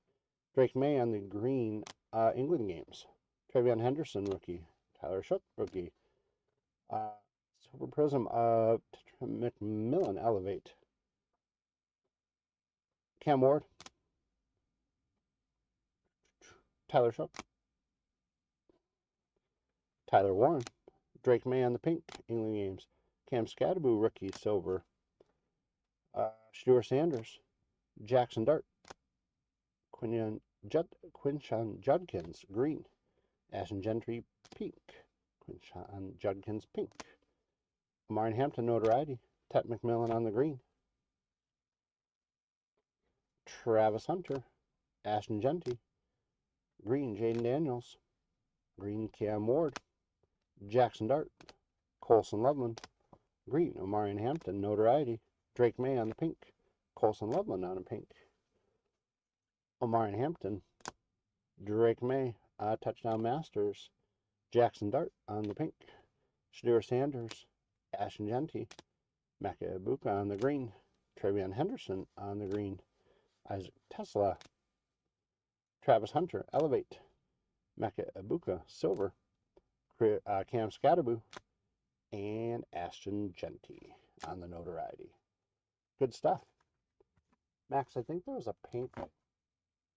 [SPEAKER 1] Drake May on the green England games. Travion Henderson rookie. Tyler Shook rookie. Silver Prism of McMillan Elevate. Cam Ward. Tyler Shook. Tyler Warren. Drake May on the pink England games. Cam Scadaboo rookie silver. Shedeur Sanders. Jackson Dart. Quinshon Judkins green. Ashton Gentry pink. Quinshon Judkins pink. Amari Hampton notoriety. Tet McMillan on the green. Travis Hunter. Ashton Gentry. Green Jaden Daniels. Green Cam Ward. Jackson Dart. Colson Loveland. Green Omarion Hampton notoriety. Drake May on the pink. Colson Loveland on the pink. Omarion Hampton. Drake May. Touchdown Masters. Jackson Dart on the pink. Shedeur Sanders. Ashton Gentry. Maka Ibuka on the green. Travion Henderson on the green. Isaac Tesla. Travis Hunter Elevate. Maka Ibuka silver. Cam Scadaboo. And Ashton Gentry on the notoriety. Good stuff. Max, I think there was a pink,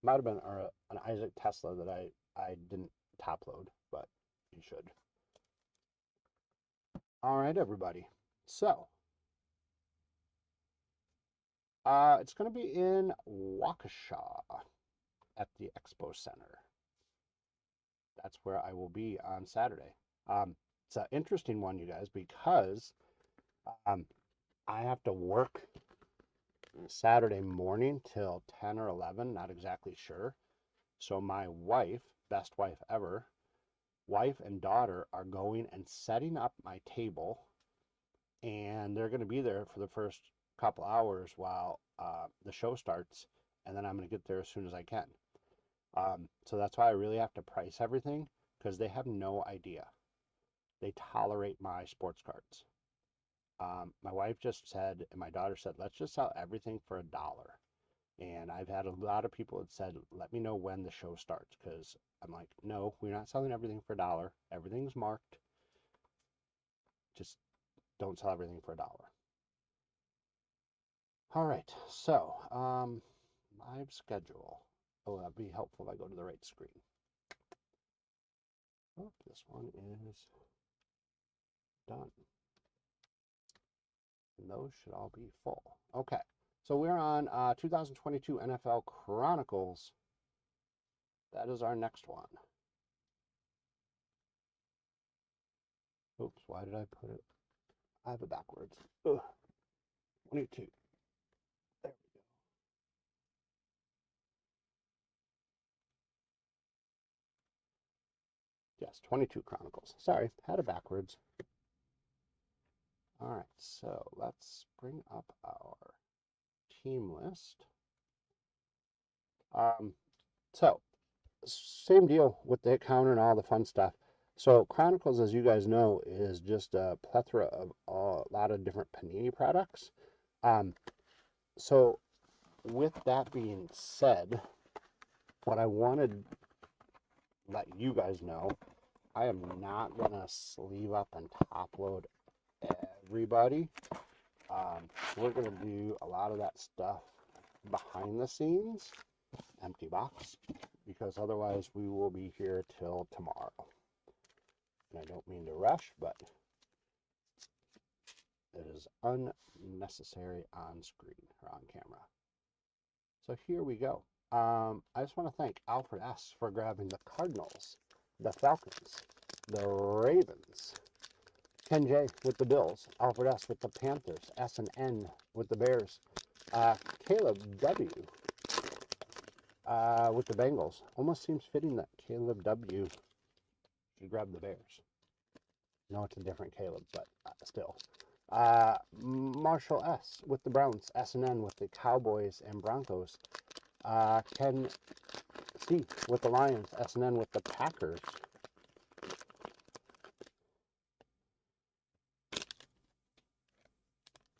[SPEAKER 1] might have been an Isaac Tesla that I didn't top load, but you should. All right, everybody. So, it's going to be in Waukesha at the Expo Center. That's where I will be on Saturday. It's an interesting one, you guys, because I have to work Saturday morning till 10 or 11, not exactly sure. So my wife, best wife ever, wife and daughter are going and setting up my table, and they're going to be there for the first couple hours while the show starts, and then I'm going to get there as soon as I can. So that's why I really have to price everything, because they have no idea. They tolerate my sports cards. My wife just said, and my daughter said, let's just sell everything for $1. And I've had a lot of people that said, let me know when the show starts, because I'm like, no, we're not selling everything for $1. Everything's marked. Just don't sell everything for $1. All right, so a live schedule. Oh, that'd be helpful if I go to the right screen. Oh, this one is done. And those should all be full. Okay, so we're on 2022 NFL Chronicles. That is our next one. Oops, why did I put it? I have it backwards. Ugh. 22. There we go. Yes, 22 Chronicles. Sorry, had it backwards. All right, so let's bring up our team list. So same deal with the hit counter and all the fun stuff. So Chronicles, as you guys know, is just a plethora of a lot of different Panini products. So with that being said, what I wanted to let you guys know, I am not going to sleeve up and top load everybody. We're going to do a lot of that stuff behind the scenes, empty box, because otherwise we will be here till tomorrow. And I don't mean to rush, but it is unnecessary on screen or on camera. So here we go. I just want to thank Alfred S. for grabbing the Cardinals, the Falcons, the Ravens, Ken J. with the Bills, Alfred S. with the Panthers, S and N with the Bears, Caleb W. With the Bengals. Almost seems fitting that Caleb W. should grab the Bears. No, it's a different Caleb, but still. Marshall S. with the Browns, S and N with the Cowboys and Broncos, Ken C. with the Lions, S and N with the Packers,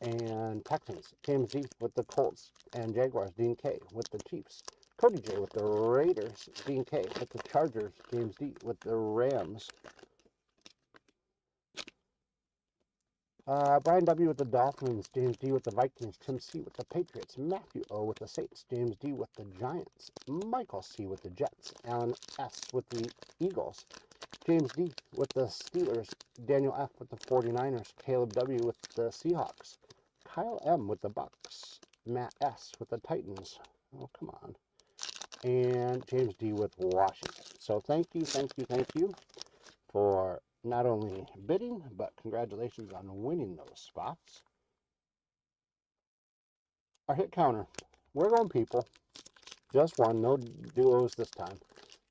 [SPEAKER 1] and Texans, James D. with the Colts and Jaguars, Dean K. with the Chiefs, Cody J. with the Raiders, Dean K. with the Chargers, James D. with the Rams, Brian W. with the Dolphins, James D. with the Vikings, Tim C. with the Patriots, Matthew O. with the Saints, James D. with the Giants, Michael C. with the Jets, Alan S. with the Eagles, James D. with the Steelers, Daniel F. with the 49ers, Caleb W. with the Seahawks, Kyle M. with the Bucks, Matt S. with the Titans, oh come on, and James D. with Washington. So thank you for not only bidding, but congratulations on winning those spots. Our hit counter, we're going people, just one, no duos this time.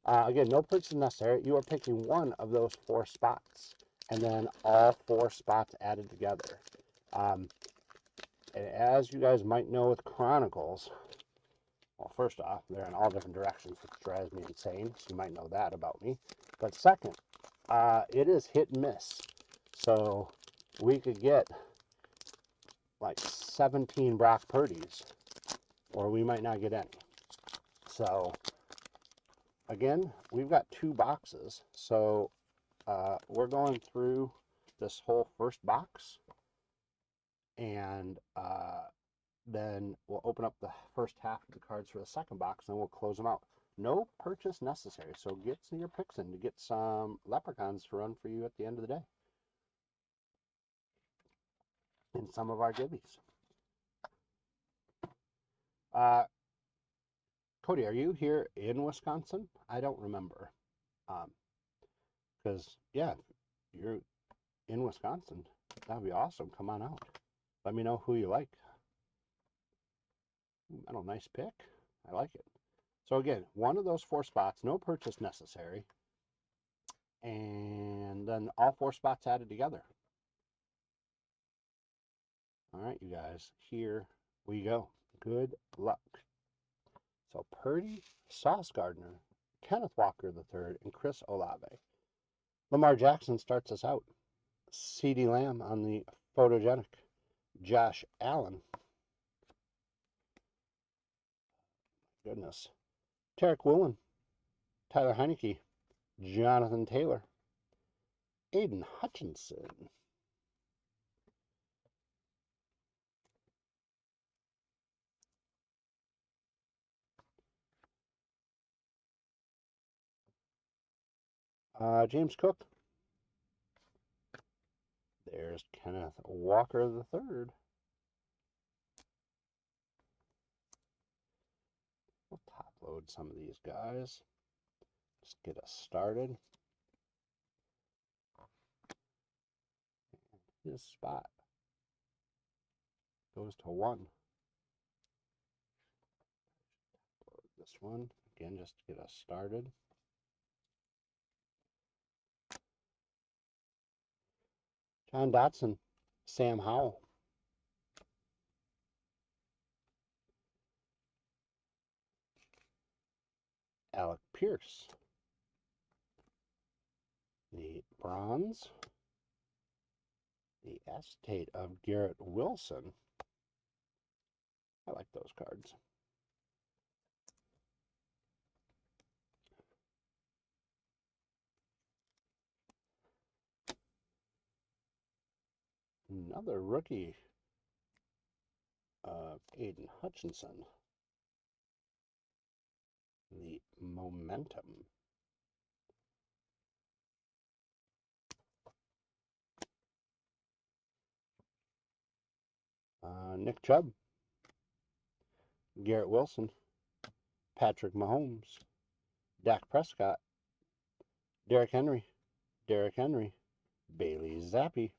[SPEAKER 1] Again, no purchase necessary. You are picking one of those 4 spots, and then all 4 spots added together. And as you guys might know with Chronicles, well, first off, they're in all different directions, which drives me insane, so you might know that about me. But second, it is hit and miss. So we could get like 17 Brock Purdy's, or we might not get any. So again, we've got 2 boxes, so we're going through this whole first box, and then we'll open up the first half of the cards for the second box, and then we'll close them out. No purchase necessary, so get your picks in to get some leprechauns to run for you at the end of the day in some of our gibbies. Cody, are you here in Wisconsin? I don't remember. Because, yeah, you're in Wisconsin. That'd be awesome. Come on out. Let me know who you like. Oh, nice pick. I like it. So again, one of those 4 spots, no purchase necessary. And then all 4 spots added together. All right, you guys, here we go. Good luck. So Purdy, Sauce Gardner, Kenneth Walker III, and Chris Olave. Lamar Jackson starts us out. CeeDee Lamb on the photogenic. Josh Allen. Goodness. Tarek Woolen. Tyler Heineke. Jonathan Taylor. Aiden Hutchinson. James Cook. There's Kenneth Walker III. We'll top load some of these guys. Just get us started. His spot goes to 1. Load this one again just to get us started. John Dotson, Sam Howell. Alec Pierce. The bronze. The acetate of Garrett Wilson. I like those cards. Another rookie of Aiden Hutchinson. The momentum. Nick Chubb. Garrett Wilson. Patrick Mahomes. Dak Prescott. Derrick Henry. Bailey Zappi.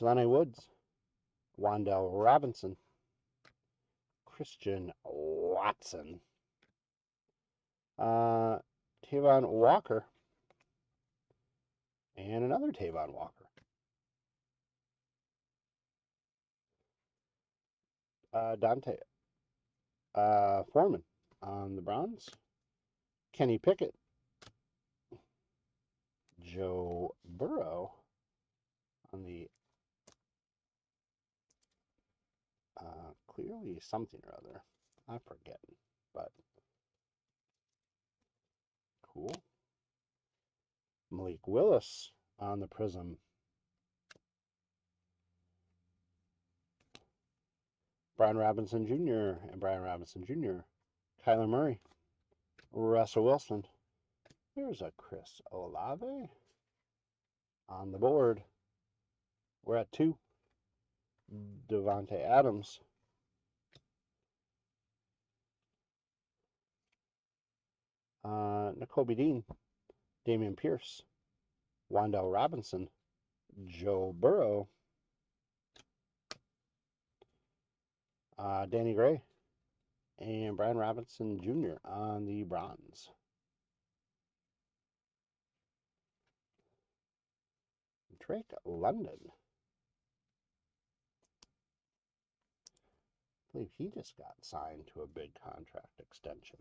[SPEAKER 1] Jelani Woods. Wan'Dale Robinson. Christian Watson. Tavon Walker. And another Tavon Walker. Dante Foreman on the Browns. Kenny Pickett. Joe Burrow on the clearly something or other. I forget, but cool. Malik Willis on the Prism. Brian Robinson Jr. and Brian Robinson Jr. Kyler Murray. Russell Wilson. There's a Chris Olave on the board. We're at 2. Devontae Adams. N'Kobe Dean. Damian Pierce. Wan'Dale Robinson. Joe Burrow. Danny Gray. And Brian Robinson Jr. on the bronze. Drake London. I believe he just got signed to a big contract extension.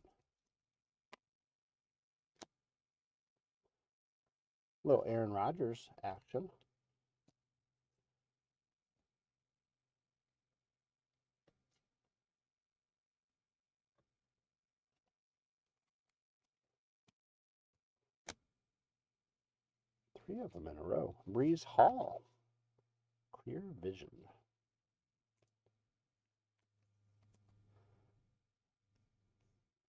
[SPEAKER 1] A little Aaron Rodgers action. Three of them in a row. Breeze Hall. Clear Vision.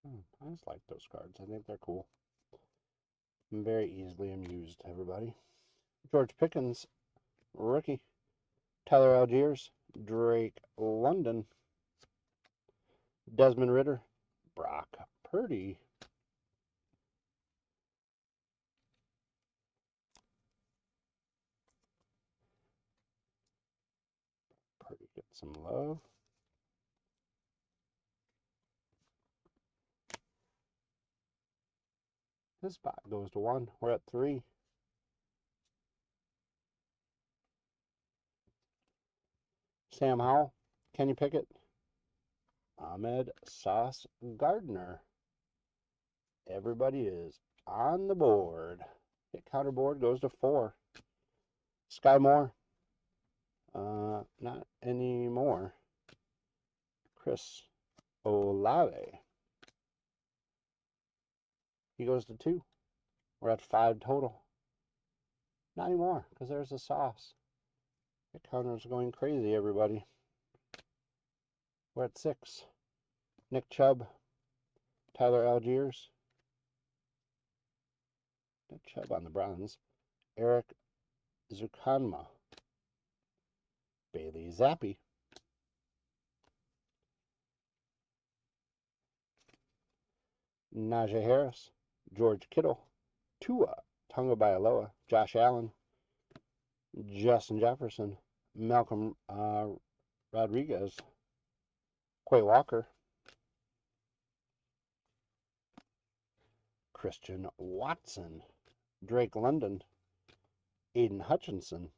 [SPEAKER 1] I just like those cards. I think they're cool. I'm very easily amused, everybody. George Pickens, rookie. Tyler Algiers, Drake London. Desmond Ridder, Brock Purdy. Purdy gets some love. This spot goes to 1. We're at 3. Sam Howell, Kenny Pickett, Ahmed Sauce Gardner. Everybody is on the board. Hit counter board goes to 4. Sky Moore, not anymore. Chris Olave. He goes to 2. We're at 5 total. Not anymore, because there's the sauce. The counter's going crazy, everybody. We're at 6. Nick Chubb, Tyler Algiers, Nick Chubb on the bronze. Eric Zukanma. Bailey Zappi. Najee Harris. George Kittle. Tua Tagovailoa. Josh Allen. Justin Jefferson. Malcolm Rodriguez. Quay Walker. Christian Watson. Drake London. Aiden Hutchinson.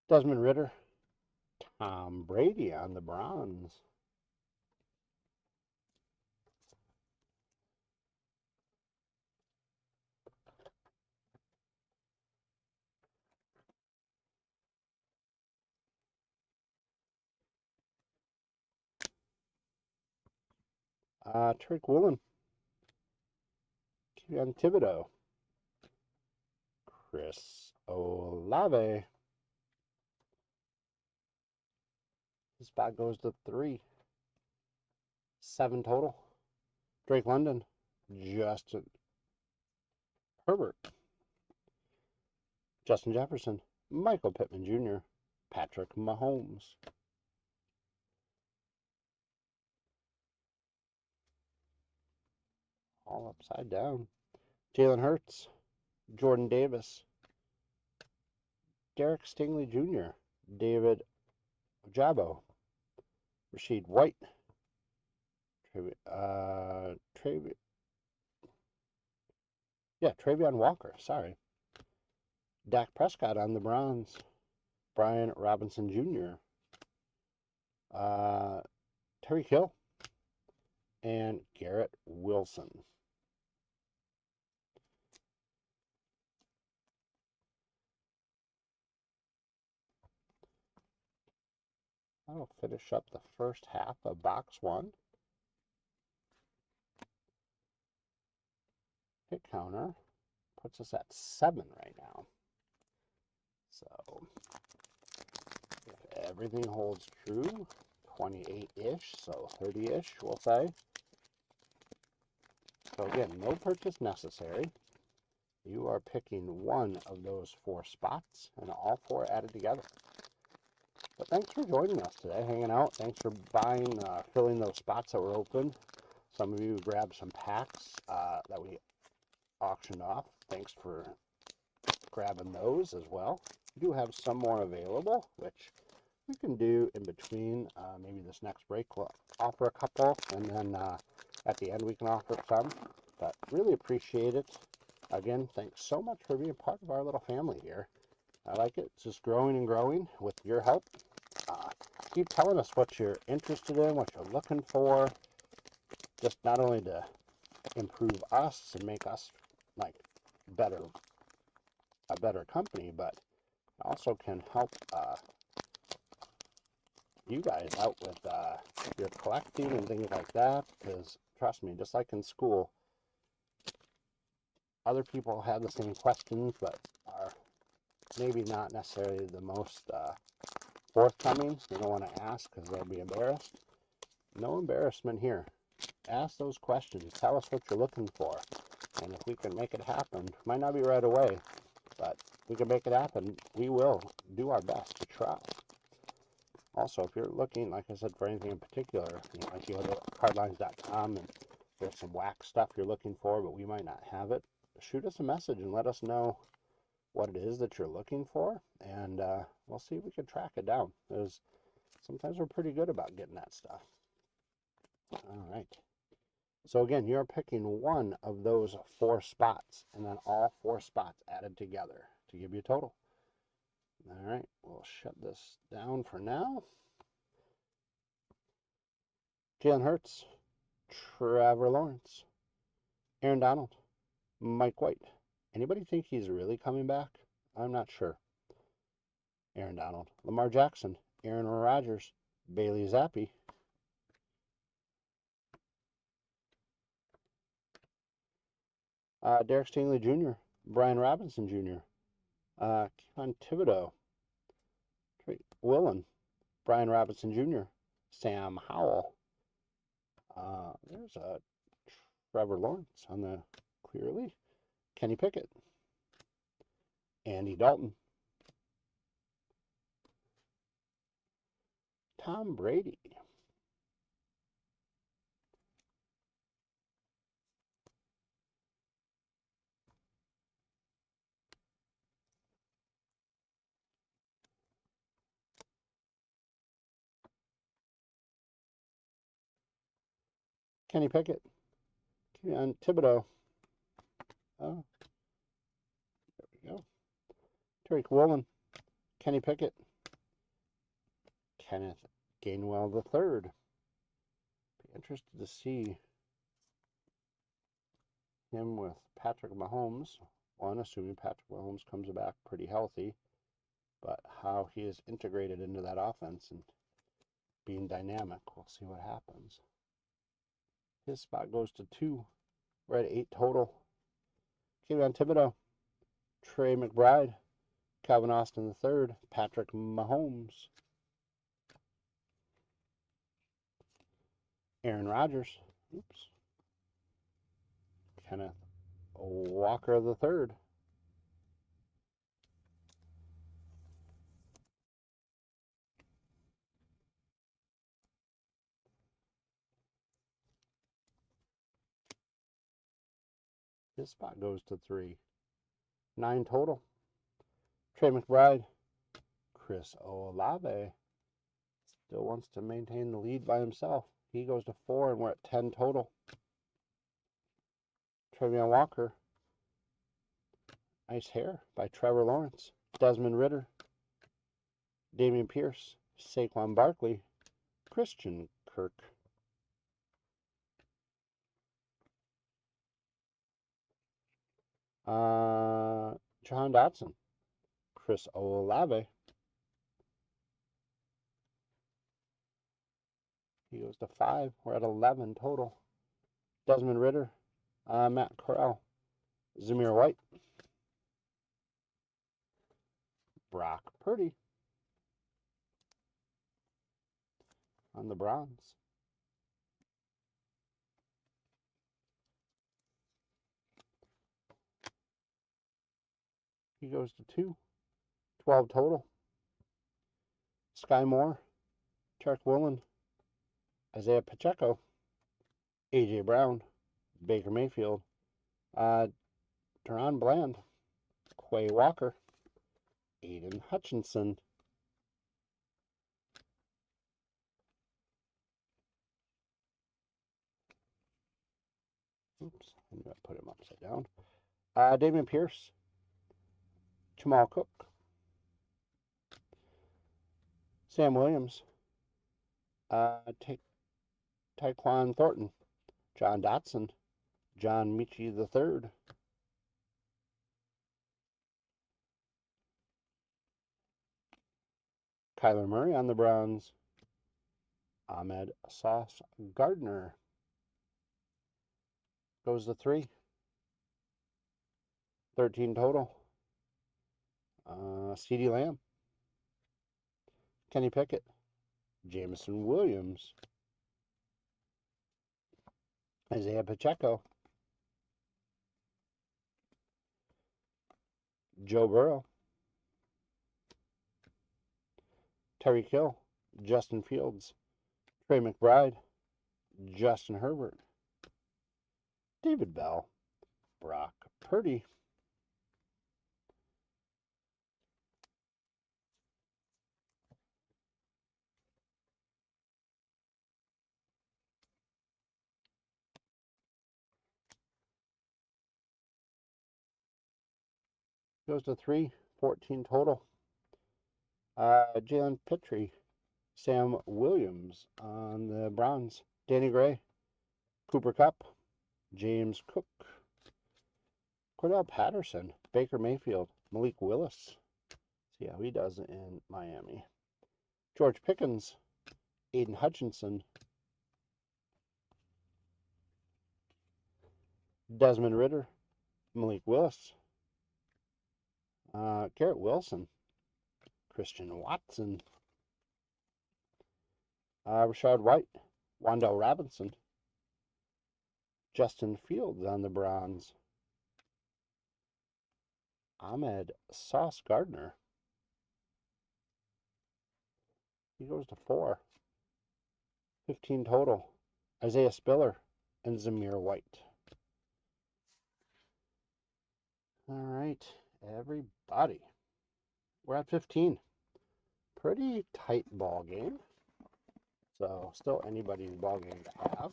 [SPEAKER 1] Desmond Ridder. Tom Brady on the bronze. Tariq Woolen. Kevin Thibodeau. Chris Olave. His spot goes to 3. 7 total. Drake London. Justin Herbert. Justin Jefferson. Michael Pittman Jr. Patrick Mahomes. All upside down. Jalen Hurts. Jordan Davis. Derek Stingley Jr. David Ojabo. Rashid White. Travion Walker, sorry. Dak Prescott on the bronze. Brian Robinson Jr. Tyreek Hill. And Garrett Wilson. That'll finish up the first half of box 1. Hit counter puts us at 7 right now. So if everything holds true, 28-ish, so 30-ish, we'll say. So again, no purchase necessary. You are picking one of those 4 spots, and all 4 added together. But thanks for joining us today, hanging out. Thanks for buying, filling those spots that were open. Some of you grabbed some packs that we auctioned off. Thanks for grabbing those as well. We do have some more available, which we can do in between. Maybe this next break we'll offer a couple, and then at the end we can offer some. But really appreciate it. Again, thanks so much for being part of our little family here. I like it. It's just growing and growing with your help. Keep telling us what you're interested in, what you're looking for. Just not only to improve us and make us like a better company, but also can help you guys out with your collecting and things like that. Because trust me, just like in school, other people have the same questions, but are maybe not necessarily the most forthcoming. They don't want to ask because they'll be embarrassed. No embarrassment here. Ask those questions. Tell us what you're looking for. And if we can make it happen, might not be right away, but if we can make it happen, we will do our best to try. Also, if you're looking, like I said, for anything in particular, like you go to cardlines.com and there's some wax stuff you're looking for, but we might not have it, shoot us a message and let us know what it is that you're looking for, and we'll see if we can track it down. Because sometimes we're pretty good about getting that stuff. All right. So again, you're picking one of those 4 spots, and then all 4 spots added together to give you a total. All right, we'll shut this down for now. Jalen Hurts, Trevor Lawrence, Aaron Donald, Mike White. Anybody think he's really coming back? I'm not sure. Aaron Donald, Lamar Jackson, Aaron Rodgers, Bailey Zappi, Derek Stingley Jr., Brian Robinson Jr., Kevin Thibodeau, Willen, Brian Robinson Jr., Sam Howell. There's a Trevor Lawrence on the clearly. Kenny Pickett, Andy Dalton, Tom Brady, Kenny Pickett, Kevin Thibodeau. Oh, there we go. Tariq Woolen, Kenny Pickett, Kenneth Gainwell III. Be interested to see him with Patrick Mahomes. One, assuming Patrick Mahomes comes back pretty healthy, but how he is integrated into that offense and being dynamic. We'll see what happens. His spot goes to 2. We're at 8 total. Kevin Thibodeau, Trey McBride, Calvin Austin III, Patrick Mahomes, Aaron Rodgers, Kenneth Walker III, his spot goes to 3. 9 total. Trey McBride, Chris Olave still wants to maintain the lead by himself. He goes to 4, and we're at 10 total. Travion Walker, Nice Hair by Trevor Lawrence, Desmond Ridder, Dameon Pierce, Saquon Barkley, Christian Kirk, John Dotson, Chris Olave. He goes to 5. We're at 11 total. Desmond Ridder, Matt Corral, Zamir White, Brock Purdy on the Browns. He goes to 2. 12 total. Sky Moore, Tarek Woolen, Isaiah Pacheco, A.J. Brown, Baker Mayfield, Deron Bland, Quay Walker, Aiden Hutchinson, oops, I knew I put him upside down, Dameon Pierce, Jamal Cook, Sam Williams, Tyquan Thornton, John Dotson, John Michie III, Kyler Murray on the Browns, Ahmed Sauce Gardner goes to 3. 13 total. CeeDee Lamb, Kenny Pickett, Jameson Williams, Isaiah Pacheco, Joe Burrow, Tyreek Hill, Justin Fields, Trey McBride, Justin Herbert, David Bell, Brock Purdy, goes to 3. 14 total. Jalen Pitre, Sam Williams on the Browns, Danny Gray, Cooper Kupp, James Cook, Cordell Patterson, Baker Mayfield, Malik Willis. See how he does in Miami. George Pickens, Aiden Hutchinson, Desmond Ridder, Malik Willis, Garrett Wilson, Christian Watson, Rashard White, Wandell Robinson, Justin Fields on the bronze, Ahmed Sauce Gardner. He goes to 4. 15 total. Isaiah Spiller and Zamir White. All right, everybody. We're at 15. Pretty tight ball game. So still anybody's ball game to have.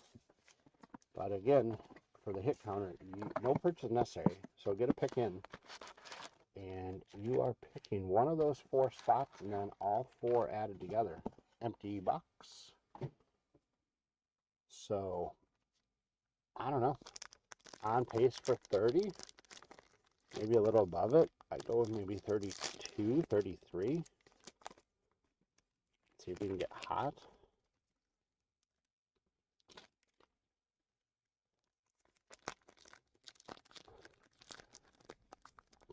[SPEAKER 1] But again, for the hit counter, no purchase necessary. So get a pick in. And you are picking one of those 4 spots and then all 4 added together. Empty box. So, I don't know. On pace for 30. Maybe a little above it. I'd go with maybe 32, 33. See if we can get hot.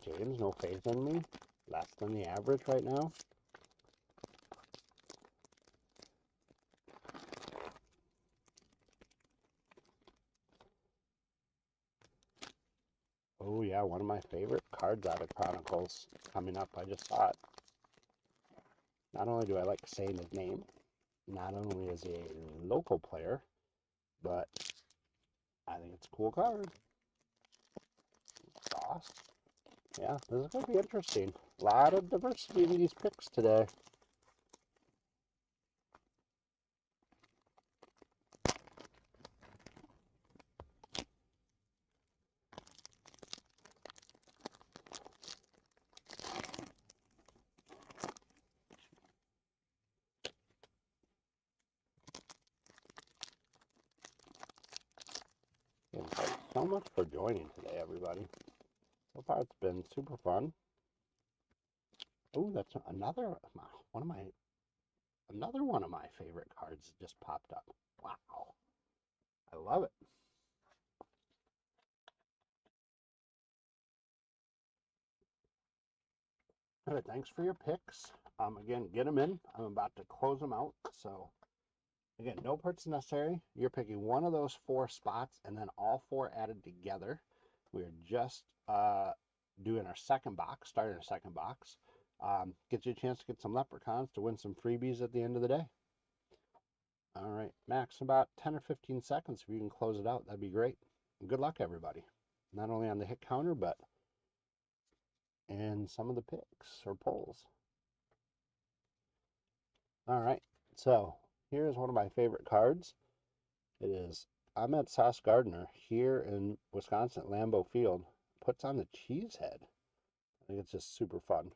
[SPEAKER 1] James, no faith in me. Less than the average right now. Oh yeah, one of my favorite cards out of Chronicles coming up. I just saw it. Not only do I like saying his name, not only is he a local player, but I think it's a cool card. Sauce. Yeah, this is going to be interesting. A lot of diversity in these picks today. And thanks so much for joining today, everybody. So far, it's been super fun. Oh, that's another one of my favorite cards just popped up. Wow, I love it. All right, thanks for your picks. Again, get them in. I'm about to close them out. So, again, no purchase necessary. You're picking one of those 4 spots and then all 4 added together. We're just doing our second box, starting our second box. Get you a chance to get some leprechauns to win some freebies at the end of the day. All right, max about 10 or 15 seconds. If you can close it out, that'd be great. And good luck, everybody. Not only on the hit counter, but in some of the picks or pulls. All right, so here's one of my favorite cards. It is Ahmed Sauce Gardner here in Wisconsin at Lambeau Field. Puts on the cheese head. I think it's just super fun.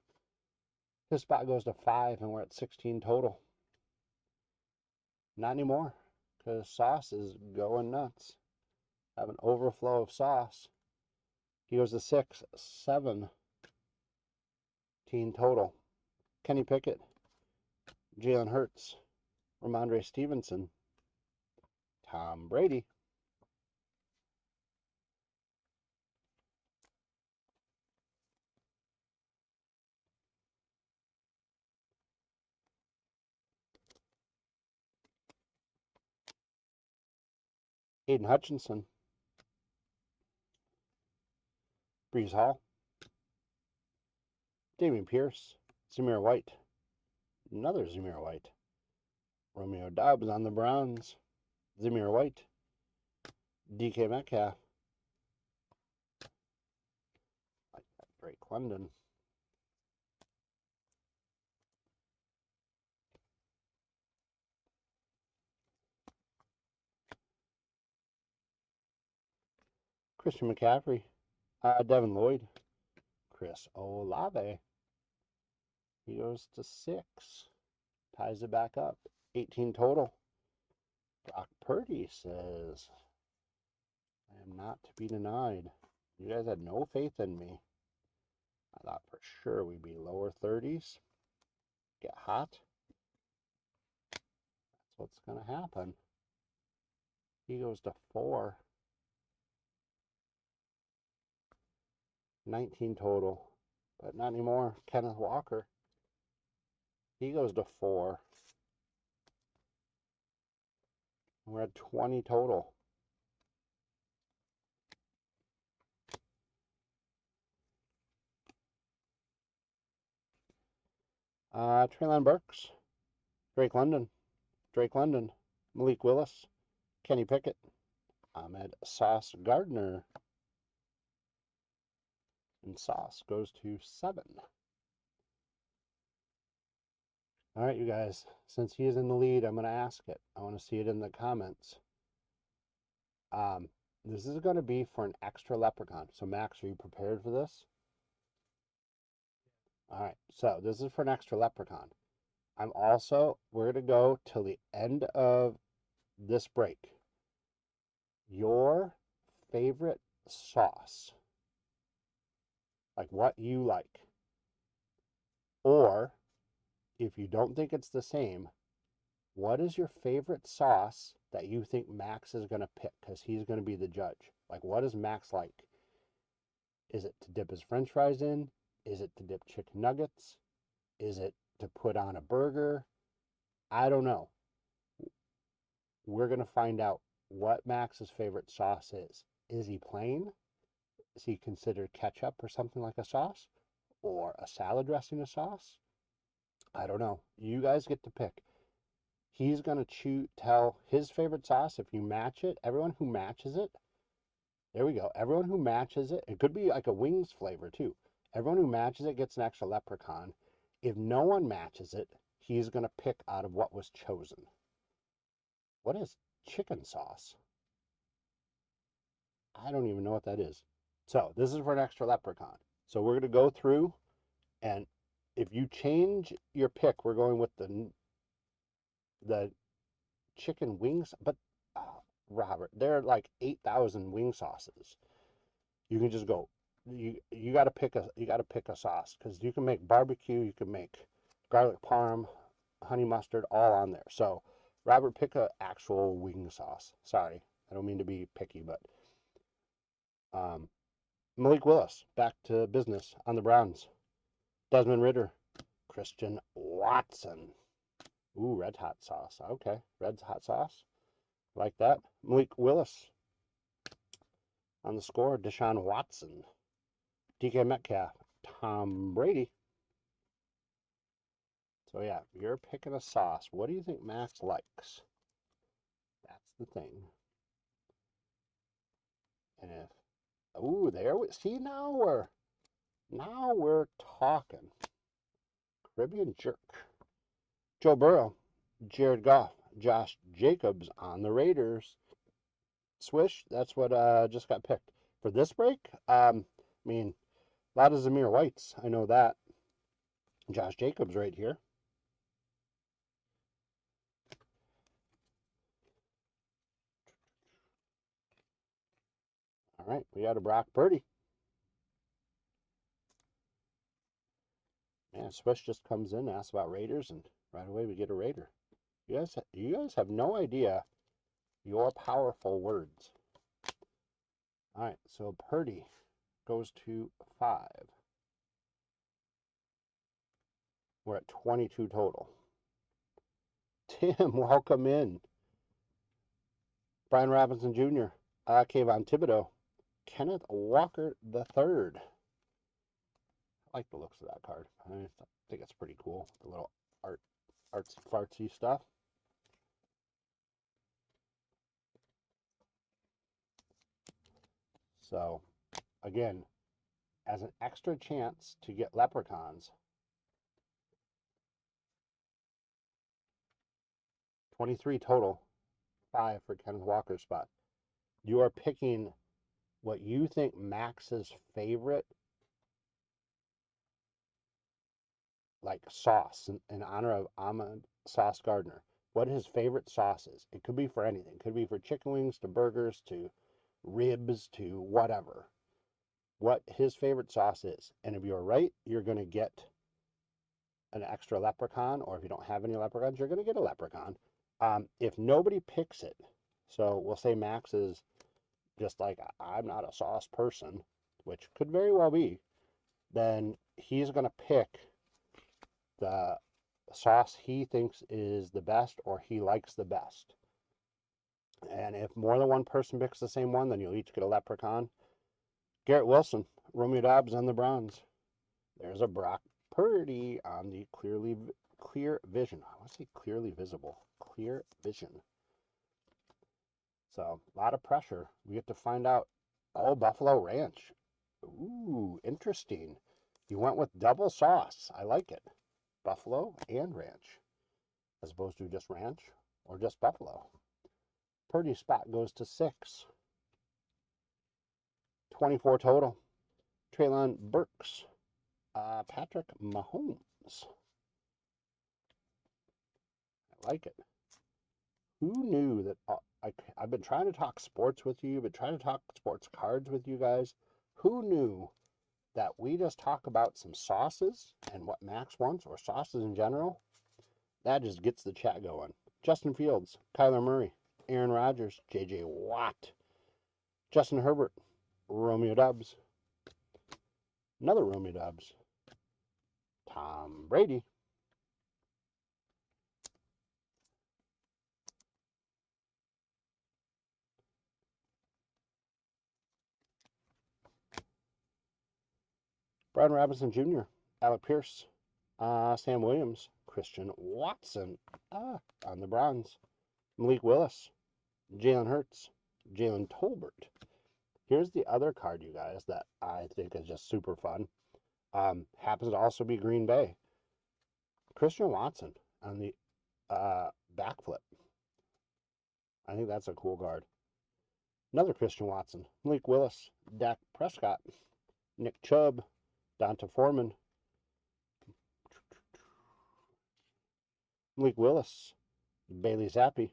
[SPEAKER 1] This spot goes to 5, and we're at 16 total. Not anymore, because Sauce is going nuts. Have an overflow of sauce. He goes to 6, 17 total. Kenny Pickett, Jalen Hurts, Ramondre Stevenson, Tom Brady, Aiden Hutchinson, Brees Hall, Damian Pierce, Zamir White, another Zamir White, Romeo Doubs on the Browns, Zamir White, DK Metcalf, Drake London, Christian McCaffrey, Devin Lloyd, Chris Olave. He goes to 6, ties it back up, 18 total. Brock Purdy says, I am not to be denied. You guys had no faith in me. I thought for sure we'd be lower 30s. Get hot. That's what's going to happen. He goes to 4. 19 total. but not anymore. Kenneth Walker, he goes to 4. We're at 20 total. Traylon Burks, Drake London, Malik Willis, Kenny Pickett, Ahmed Sauce Gardner, and Sauce goes to 7. All right, you guys, since he is in the lead, I'm going to ask it. I want to see it in the comments. This is going to be for an extra leprechaun. So, Max, are you prepared for this? All right, so this is for an extra leprechaun. We're going to go till the end of this break. Your favorite sauce, like what you like, or if you don't think it's the same, what is your favorite sauce that you think Max is going to pick? Because he's going to be the judge. Like, what does Max like? Is it to dip his french fries in? Is it to dip chicken nuggets? Is it to put on a burger? I don't know. We're going to find out what Max's favorite sauce is. Is he plain? Is he considered ketchup or something like a sauce? Or a salad dressing a sauce? I don't know. You guys get to pick. He's going to tell his favorite sauce. If you match it, everyone who matches it, there we go. Everyone who matches it, it could be like a wings flavor too. Everyone who matches it gets an extra leprechaun. If no one matches it, he's going to pick out of what was chosen. What is chicken sauce? I don't even know what that is. So this is for an extra leprechaun. So we're going to go through, and if you change your pick, we're going with the chicken wings, but Robert, there are like 8,000 wing sauces. You can just go. You got to pick a sauce, because you can make barbecue, you can make garlic parm, honey mustard, all on there. So Robert, pick a actual wing sauce. Sorry, I don't mean to be picky, but Malik Willis back to business on the Browns. Desmond Ridder, Christian Watson. Ooh, red hot sauce. Okay, red hot sauce. Like that. Malik Willis on the score. Deshaun Watson. DK Metcalf. Tom Brady. So yeah, you're picking a sauce. What do you think Max likes? That's the thing. And if, ooh, there we see, now we're talking. Caribbean jerk. Joe Burrow, Jared Goff, Josh Jacobs on the Raiders. Swish, that's what just got picked. For this break, I mean, a lot of Zamir Whites, I know that. Josh Jacobs right here. All right, we got a Brock Purdy. Man, Swish just comes in, asks about Raiders, and right away we get a Raider. You guys have no idea your powerful words. All right, so Purdy goes to 5. We're at 22 total. Tim, welcome in. Brian Robinson Jr., Kayvon Thibodeau, Kenneth Walker III. I like the looks of that card. I think it's pretty cool. The little artsy fartsy stuff. So, again, as an extra chance to get leprechauns, 23 total, 5 for Kenneth Walker's spot. You are picking what you think Max's favorite, like, sauce in honor of Ahmed Sauce Gardner. What his favorite sauce is. It could be for anything. It could be for chicken wings, to burgers, to ribs, to whatever. What his favorite sauce is. And if you're right, you're going to get an extra leprechaun, or if you don't have any leprechauns, you're going to get a leprechaun. If nobody picks it, so we'll say Max is just like, I'm not a sauce person, which could very well be, then he's going to pick the sauce he thinks is the best or he likes the best. And if more than one person picks the same one, then you'll each get a leprechaun. Garrett Wilson, Romeo Dobbs on the bronze. There's a Brock Purdy on the clear vision. I want to say clearly visible. Clear vision. So, a lot of pressure. We get to find out. Oh, Buffalo Ranch. Ooh, interesting. You went with double sauce. I like it. Buffalo and ranch. As opposed to just ranch or just buffalo. Purdy spot goes to 6. 24 total. Traylon Burks. Patrick Mahomes. I like it. Who knew that? I've been trying to talk sports with you, been trying to talk sports cards with you guys. Who knew that we just talk about some sauces and what Max wants, or sauces in general? That just gets the chat going. Justin Fields, Kyler Murray, Aaron Rodgers, J.J. Watt, Justin Herbert, Romeo Dobbs, another Romeo Dobbs, Tom Brady, Brian Robinson Jr., Alec Pierce, Sam Williams, Christian Watson on the bronze, Malik Willis, Jalen Hurts, Jalen Tolbert. Here's the other card, you guys, that I think is just super fun. Happens to also be Green Bay. Christian Watson on the backflip. I think that's a cool card. Another Christian Watson, Malik Willis, Dak Prescott, Nick Chubb, Donta Foreman, Malik Willis, Bailey Zappi,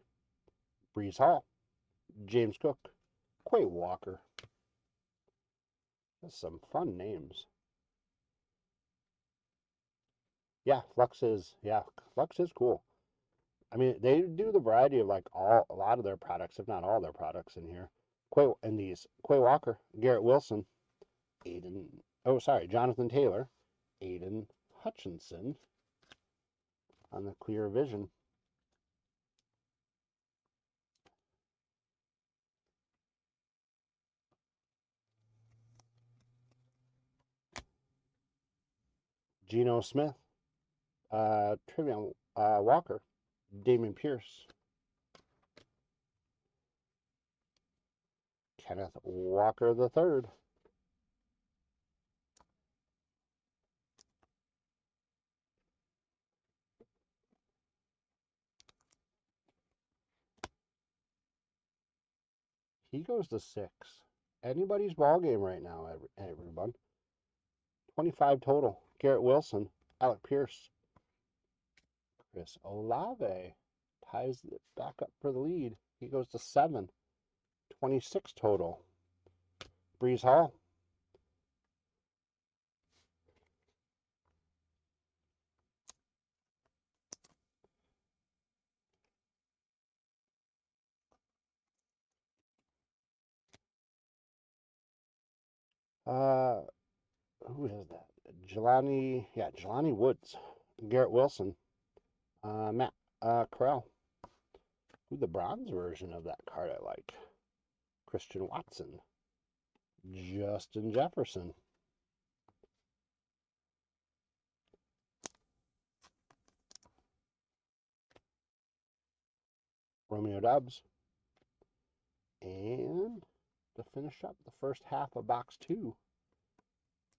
[SPEAKER 1] Brees Hall, James Cook, Quay Walker. That's some fun names. Yeah, Flux is cool. I mean, they do the variety of like a lot of their products, if not all their products in here. Quay Walker, Garrett Wilson, Jonathan Taylor, Aiden Hutchinson on the clear vision. Geno Smith, Trivian Walker, Damon Pierce, Kenneth Walker III, he goes to 6. Anybody's ball game right now, everyone. 25 total. Garrett Wilson, Alec Pierce, Chris Olave ties it back up for the lead. He goes to 7. 26 total. Brees Hall. Who is that? Jelani Woods. Garrett Wilson. Matt Corral. Ooh, the bronze version of that card I like. Christian Watson. Justin Jefferson. Romeo Dobbs. And to finish up the first half of box 2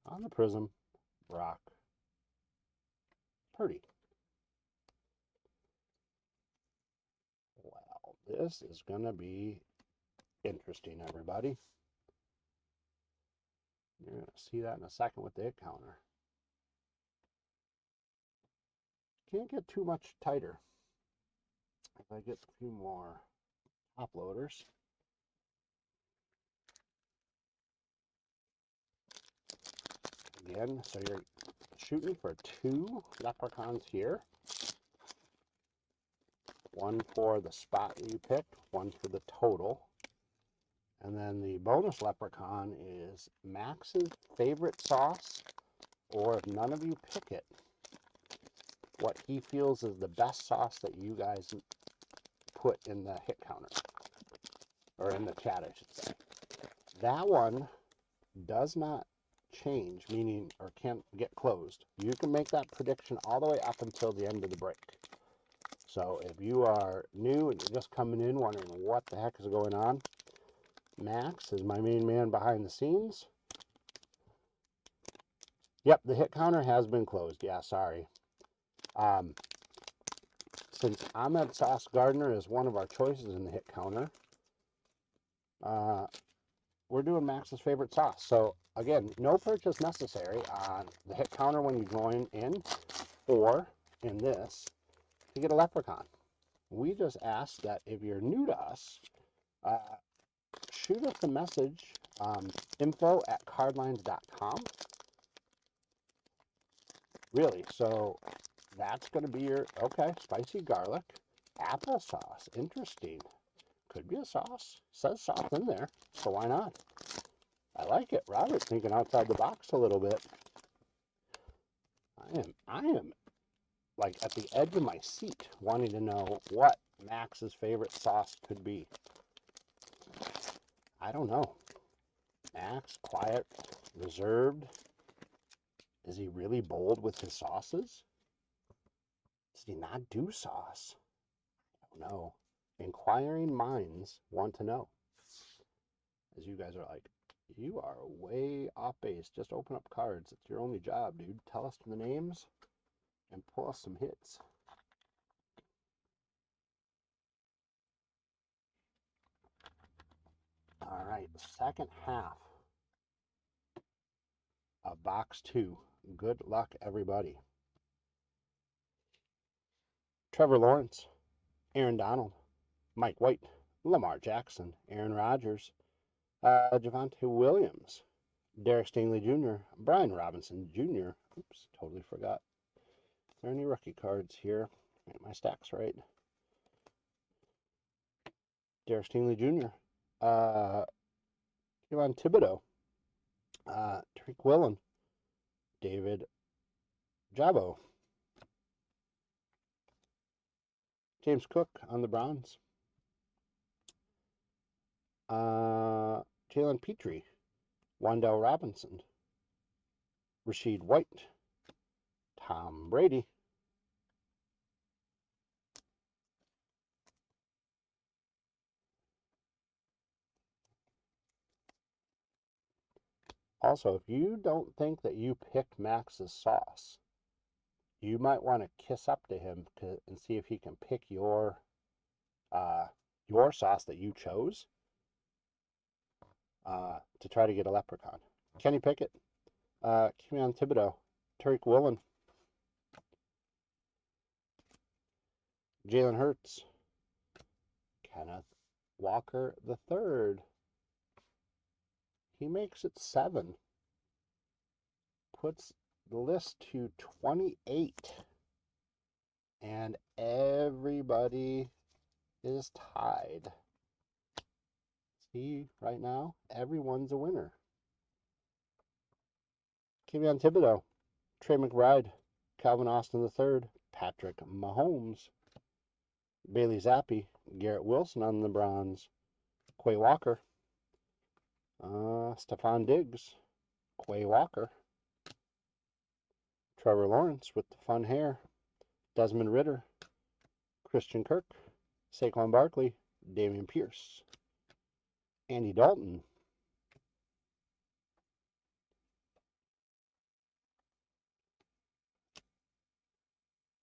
[SPEAKER 1] on the Prism, Brock Purdy. Well, this is going to be interesting, everybody. You're going to see that in a second with the hit counter. Can't get too much tighter. If I get a few more top loaders. Again, so you're shooting for 2 leprechauns here. 1 for the spot that you picked, 1 for the total. And then the bonus leprechaun is Max's favorite sauce or if none of you pick it, what he feels is the best sauce that you guys put in the hit counter, or in the chat, I should say. That one does not change, meaning, or can't get closed. You can make that prediction all the way up until the end of the break. So if you are new and you're just coming in wondering what the heck is going on, Max is my main man behind the scenes. Yep, the hit counter has been closed. Yeah, sorry. Since Ahmed Sauce Gardner is one of our choices in the hit counter, we're doing Max's favorite sauce. So again, no purchase necessary on the hit counter when you join in, or in this, to get a leprechaun. We just ask that if you're new to us, shoot us a message, info@cardlines.com. Really, so that's going to be your, okay, spicy garlic, applesauce, interesting. Could be a sauce. Says sauce in there, so why not? I like it. Robert's thinking outside the box a little bit. I am like at the edge of my seat wanting to know what Max's favorite sauce could be. I don't know. Max, quiet, reserved. Is he really bold with his sauces? Does he not do sauce? I don't know. Inquiring minds want to know. As you guys are like, you are way off base. Just open up cards. It's your only job, dude. Tell us the names and pull us some hits. All right, second half of box 2. Good luck, everybody. Trevor Lawrence, Aaron Donald, Mike White, Lamar Jackson, Aaron Rodgers, Javonte Williams, Derek Stingley Jr., Brian Robinson Jr. Oops, totally forgot. Are there any rookie cards here? Get my stacks right. Derek Stingley Jr., Kevon Thibodeau, Tariq Woolen, David Jabo, James Cook on the Browns, Jalen Petrie, Wan'Dale Robinson, Rashid White, Tom Brady, also, if you don't think that you picked Max's sauce, you might want to kiss up to him and see if he can pick your sauce that you chose to try to get a leprechaun. Kenny Pickett, Kevon Thibodeau, Tariq Woolen, Jalen Hurts, Kenneth Walker III. He makes it 7. Puts the list to 28. And everybody is tied. See, right now, everyone's a winner. Kevon Thibodeau, Trey McBride, Calvin Austin III, Patrick Mahomes, Bailey Zappi, Garrett Wilson on the Browns, Quay Walker, Stephon Diggs, Quay Walker, Trevor Lawrence with the fun hair, Desmond Ridder, Christian Kirk, Saquon Barkley, Dameon Pierce, Andy Dalton,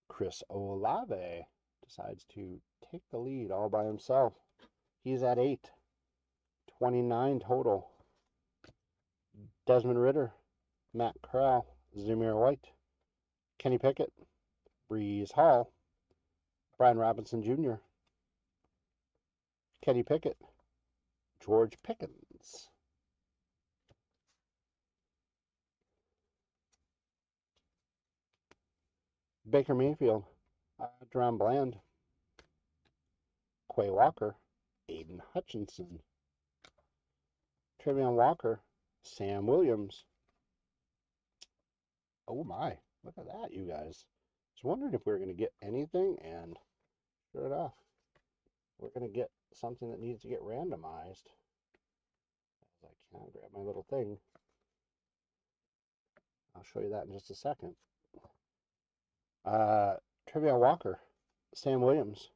[SPEAKER 1] Chris Olave decides to take the lead all by himself. He's at 8. 29 total. Desmond Ridder, Matt Corral, Zamir White, Kenny Pickett, Breeze Hall, Brian Robinson Jr., Kenny Pickett, George Pickens, Baker Mayfield, Deron Bland, Quay Walker, Aiden Hutchinson, Trevion Walker, Sam Williams, Oh my, look at that, you guys. I was wondering if we were going to get anything, and sure enough, we're going to get something that needs to get randomized. As I can grab my little thing. I'll show you that in just a second. Trivia Walker, Sam Williams.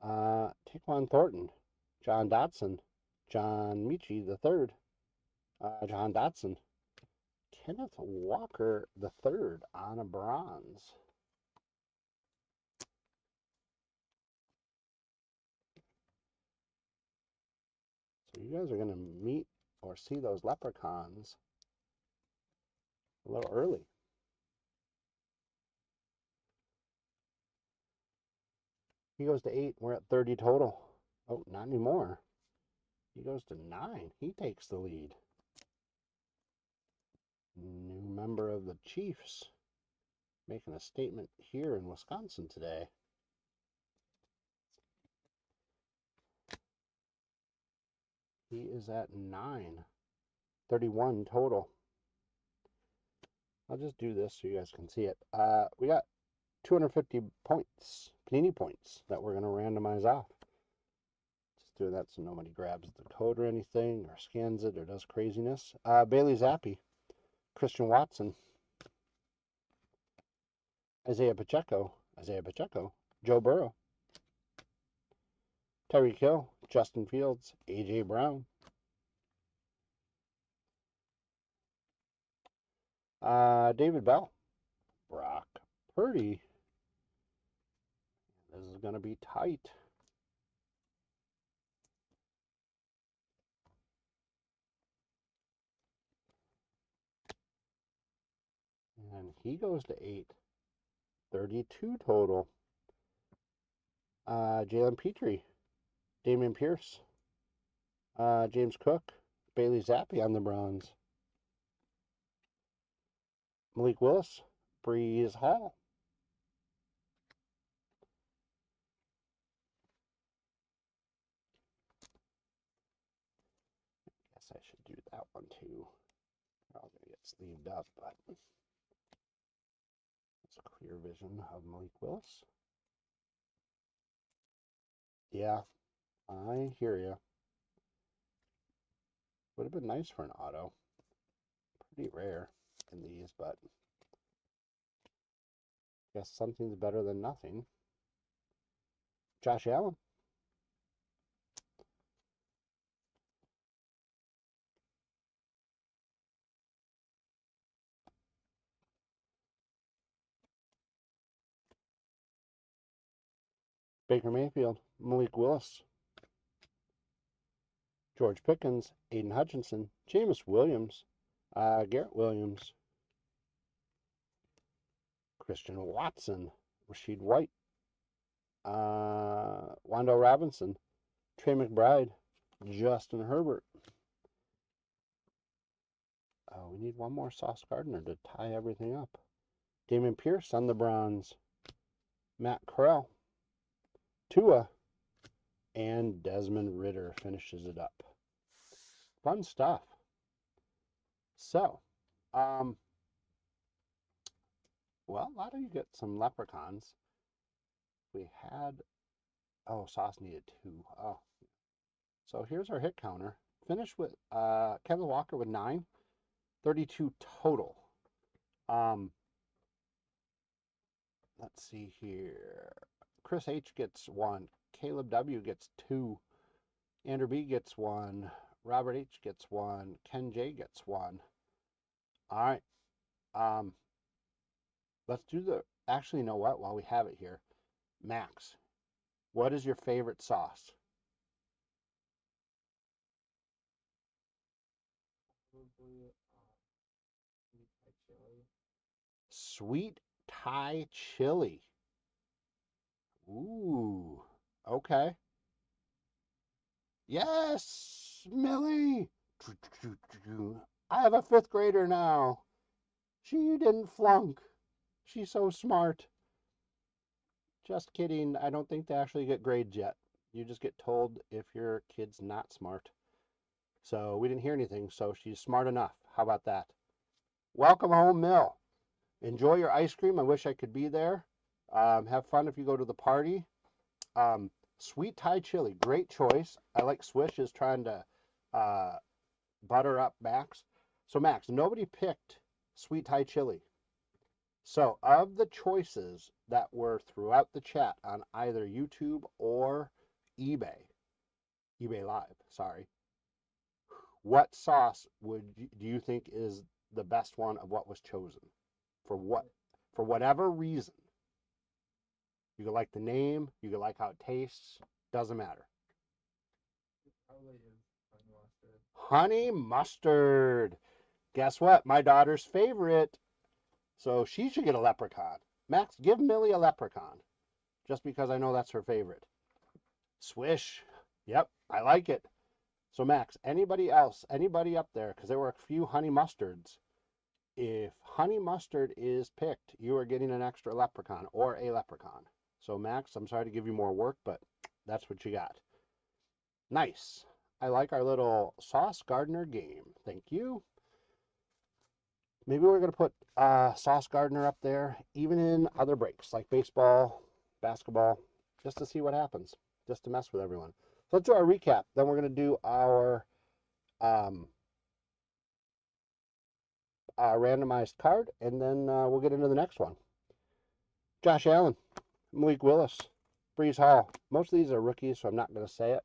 [SPEAKER 1] Taquan Thornton, John Dotson, John Michie III, John Dotson, Kenneth Walker III on a bronze. So you guys are going to meet or see those leprechauns a little early. He goes to 8. We're at 30 total. Oh, not anymore. He goes to 9. He takes the lead. New member of the Chiefs making a statement here in Wisconsin today. He is at 9. 31 total. I'll just do this so you guys can see it. We got 250 points, Panini points, that we're going to randomize off. Just doing that so nobody grabs the code or anything, or scans it, or does craziness. Bailey Zappi, Christian Watson, Isaiah Pacheco, Joe Burrow, Tyreek Hill, Justin Fields, A.J. Brown, David Bell, Brock Purdy. This is going to be tight. And he goes to 8. 32 total. Jalen Petrie, Damian Pierce, James Cook, Bailey Zappi on the bronze, Malik Willis, Breeze Hall. Guess I should do that one too. I'm going to get sleeved up, but it's a clear vision of Malik Willis. Yeah, I hear you. Would have been nice for an auto. Pretty rare in these, but I guess something's better than nothing. Josh Allen. Baker Mayfield, Malik Willis, George Pickens, Aiden Hutchinson, Jameis Williams, Garrett Williams, Christian Watson, Rashid White, Wando Robinson, Trey McBride, Justin Herbert. We need one more Sauce Gardner to tie everything up. Damian Pierce on the bronze, Matt Corral, Tua, and Desmond Ridder finishes it up. Fun stuff. So, well, a lot of you get some leprechauns. We had, oh, Sauce needed 2. Oh, so here's our hit counter. Finished with Kevin Walker with 9, 32 total. Let's see here. Chris H gets 1. Caleb W gets 2. Andrew B gets 1. Robert H gets 1. Ken J gets 1. All right. Let's do the, actually, you know what? While we have it here, Max, what is your favorite sauce? Sweet Thai chili. Ooh, okay. Yes, Millie. I have a 5th grader now. She didn't flunk. She's so smart. Just kidding. I don't think they actually get grades yet. You just get told if your kid's not smart. So we didn't hear anything, so she's smart enough. How about that? Welcome home, Mill. Enjoy your ice cream. I wish I could be there. Have fun if you go to the party. Um, Sweet Thai chili, great choice. I like Swish is trying to uh, butter up Max. So Max, nobody picked Sweet Thai chili. So of the choices that were throughout the chat on either YouTube or eBay, eBay Live, sorry, what sauce do you think is the best one of what was chosen? For whatever reason. You could like the name, you could like how it tastes, doesn't matter. Honey mustard. Guess what? My daughter's favorite. So she should get a leprechaun. Max, give Millie a leprechaun. Just because I know that's her favorite. Swish. Yep, I like it. So Max, anybody else, anybody up there, because there were a few honey mustards. If honey mustard is picked, you are getting an extra leprechaun or a leprechaun. So Max, I'm sorry to give you more work, but that's what you got. Nice. I like our little Sauce Gardener game. Thank you. Maybe we're going to put Sauce Gardener up there, even in other breaks, like baseball, basketball, just to see what happens, just to mess with everyone. So let's do our recap. Then we're going to do our randomized card, and then we'll get into the next one. Josh Allen, Malik Willis, Breeze Hall. Most of these are rookies, so I'm not going to say it.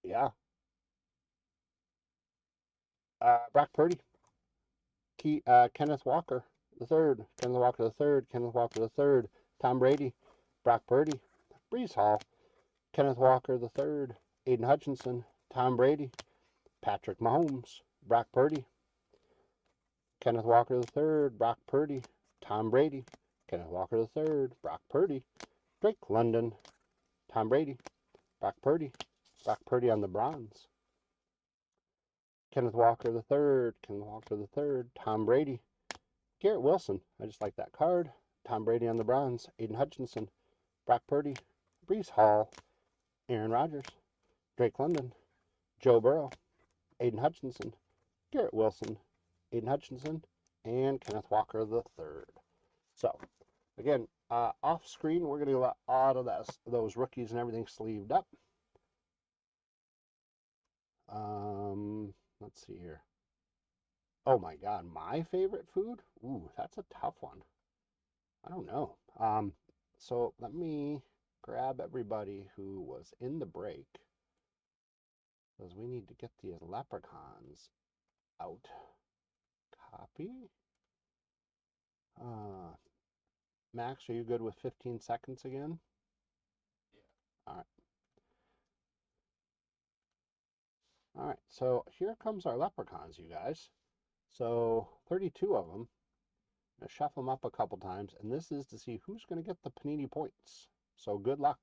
[SPEAKER 1] Yeah. Brock Purdy, Kenneth Walker the third, Kenneth Walker the third, Kenneth Walker the third, Tom Brady, Brock Purdy, Breeze Hall, Kenneth Walker the third, Aiden Hutchinson, Tom Brady, Patrick Mahomes, Brock Purdy, Kenneth Walker the third, Brock Purdy, Tom Brady, Kenneth Walker the third, Brock Purdy, Drake London, Tom Brady, Brock Purdy on the bronze, Kenneth Walker the third, Kenneth Walker the third, Tom Brady, Garrett Wilson, I just like that card, Tom Brady on the bronze, Aiden Hutchinson, Brock Purdy, Breece Hall, Aaron Rodgers, Drake London, Joe Burrow, Aiden Hutchinson, Garrett Wilson, Aiden Hutchinson, and Kenneth Walker the third. So, again, off screen, we're going to get all of those rookies and everything sleeved up. Let's see here. Oh my God, my favorite food? Ooh, that's a tough one. I don't know. So let me grab everybody who was in the break, because we need to get these leprechauns out. Copy. Max, are you good with 15 seconds again? Yeah. All right. All right, so here comes our leprechauns, you guys. So 32 of them. I'm going to shuffle them up a couple times, and this is to see who's going to get the panini points. So good luck.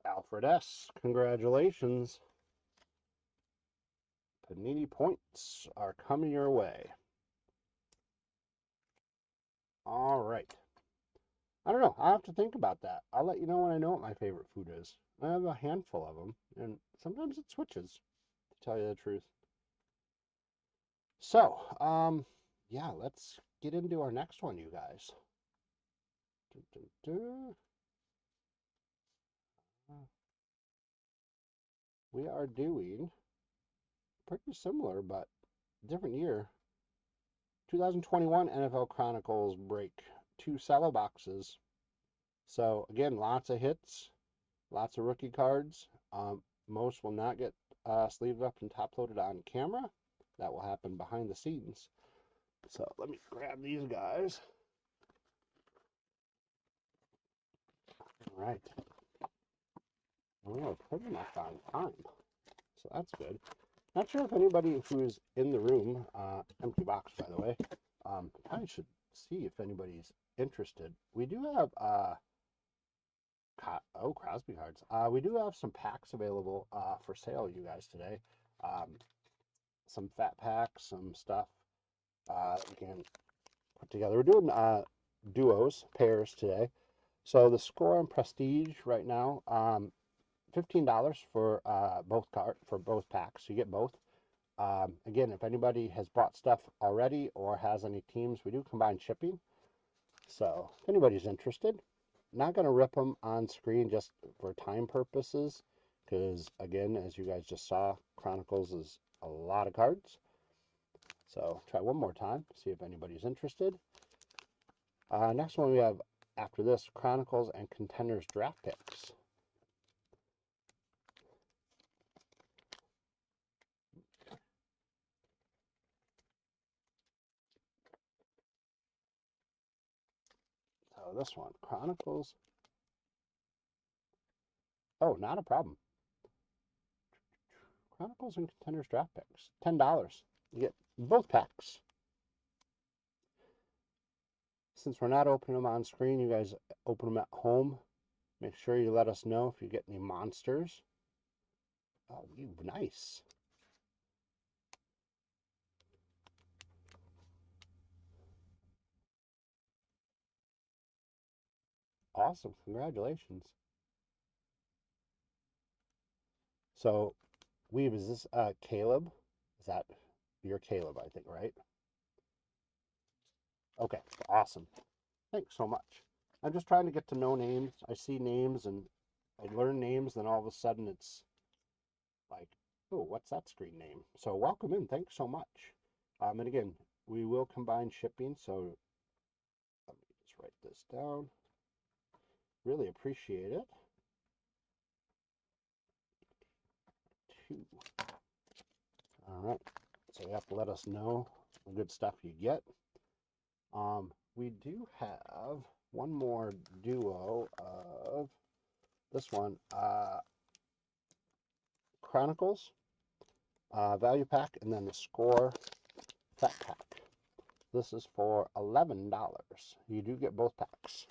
[SPEAKER 1] Alfred S., congratulations. Panini points are coming your way. All right. I don't know. I'll have to think about that. I'll let you know when I know what my favorite food is. I have a handful of them, and sometimes it switches, to tell you the truth. So, yeah, let's get into our next one, you guys. We are doing pretty similar, but different year. 2021 NFL Chronicles break. 2 Cello boxes. So, again, lots of hits, lots of rookie cards. Most will not get sleeved up and top loaded on camera. That will happen behind the scenes. So, let me grab these guys. All right. We're pretty much on time. So, that's good. Not sure if anybody who's in the room, empty box by the way, probably should see if anybody's interested. We do have, Crosby cards. We do have some packs available for sale, you guys, today. Some fat packs, some stuff we can put together. We're doing duos, pairs today. So the score and prestige right now, $15 for both packs. You get both. Again, if anybody has bought stuff already or has any teams, we do combine shipping. So if anybody's interested, not going to rip them on screen just for time purposes, because again, as you guys just saw, Chronicles is a lot of cards. So try one more time, see if anybody's interested. Next one we have after this, Chronicles and Contenders draft picks. So this one, Chronicles. Oh, not a problem. Chronicles and Contenders draft picks, $10. You get both packs. Since we're not opening them on screen, you guys open them at home. Make sure you let us know if you get any monsters. Oh, nice. Awesome. Congratulations. So, Weave, is this Caleb? Is that your Caleb, I think, right? Okay, awesome. Thanks so much. I'm just trying to get to know names. I see names and I learn names, then all of a sudden it's like, oh, what's that screen name? So welcome in. Thanks so much. And again, we will combine shipping, so let me just write this down. Really appreciate it. 2. All right. So you have to let us know the good stuff you get. We do have one more duo of this one, Chronicles value pack, and then the score fat pack. This is for $11. You do get both packs.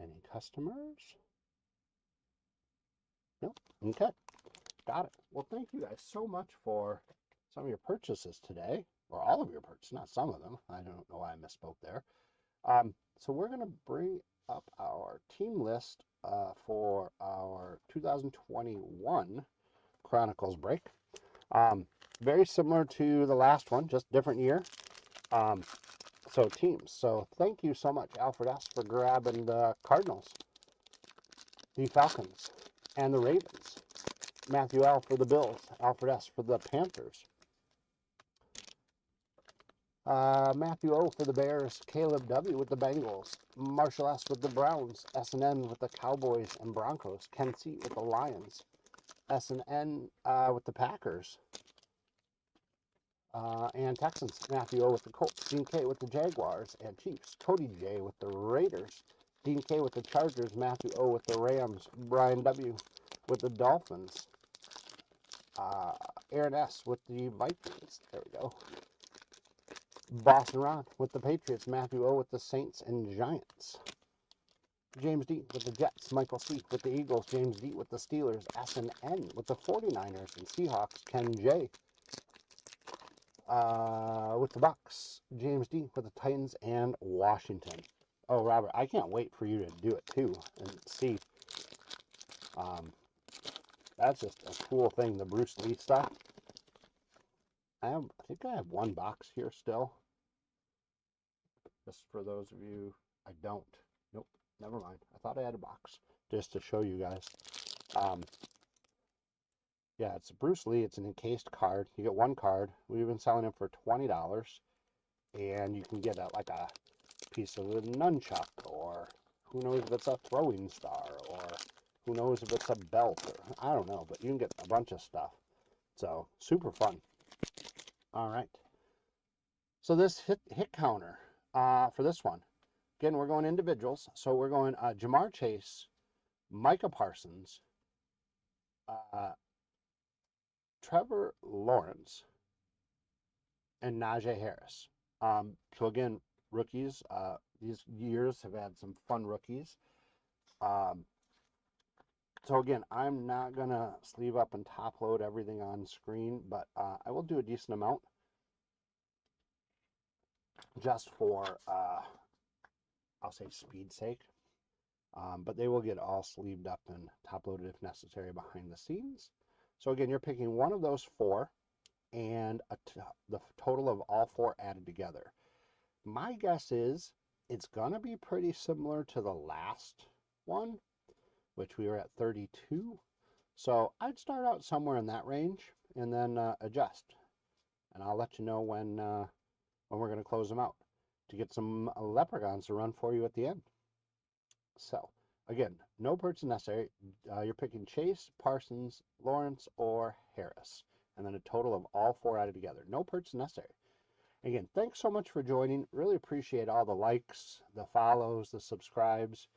[SPEAKER 1] Any customers? Nope. Okay. Got it. Well, thank you guys so much for some of your purchases today, or all of your purchases, not some of them. I don't know why I misspoke there. So we're going to bring up our team list for our 2021 Chronicles break. Very similar to the last one, just different year. So teams. So thank you so much, Alfred S., for grabbing the Cardinals, the Falcons, and the Ravens. Matthew L. for the Bills, Alfred S. for the Panthers. Matthew O. for the Bears, Caleb W. with the Bengals, Marshall S. with the Browns, S&N with the Cowboys and Broncos, Ken C. with the Lions, S&N with the Packers, and Texans, Matthew O. with the Colts, Dean K. with the Jaguars and Chiefs, Cody J. with the Raiders, Dean K. with the Chargers, Matthew O. with the Rams, Brian W. with the Dolphins, Aaron S. with the Vikings, there we go, Boston Ron with the Patriots, Matthew O. with the Saints and Giants, James D. with the Jets, Michael C. with the Eagles, James D. with the Steelers, S&N with the 49ers and Seahawks, Ken J. With the Bucks, James D. with the Titans and Washington. Oh, Robert, I can't wait for you to do it too and see. That's just a cool thing, the Bruce Lee stuff. I think I have one box here still. Just for those of you, I don't. Nope, never mind. I thought I had a box just to show you guys. Yeah, it's Bruce Lee. It's an encased card. You get one card. We've been selling them for $20, and you can get like a piece of a nunchuck, or who knows if it's a throwing star, or who knows if it's a belt, or I don't know, but you can get a bunch of stuff. So super fun. All right. So this hit counter for this one, Again, we're going individuals. So we're going Jamar Chase, Micah Parsons, Trevor Lawrence, and Najee Harris. So again, rookies. These years have had some fun rookies. So again, I'm not going to sleeve up and top load everything on screen, but I will do a decent amount just for, I'll say, speed's sake. But they will get all sleeved up and top loaded if necessary behind the scenes. So again, you're picking one of those four and the total of all four added together. My guess is it's going to be pretty similar to the last one, which we were at 32. So I'd start out somewhere in that range and then adjust. And I'll let you know when we're going to close them out to get some leprechauns to run for you at the end. So again, no purchase necessary. You're picking Chase, Parsons, Lawrence, or Harris, and then a total of all four added together. No purchase necessary. Again, thanks so much for joining. Really appreciate all the likes, the follows, the subscribes.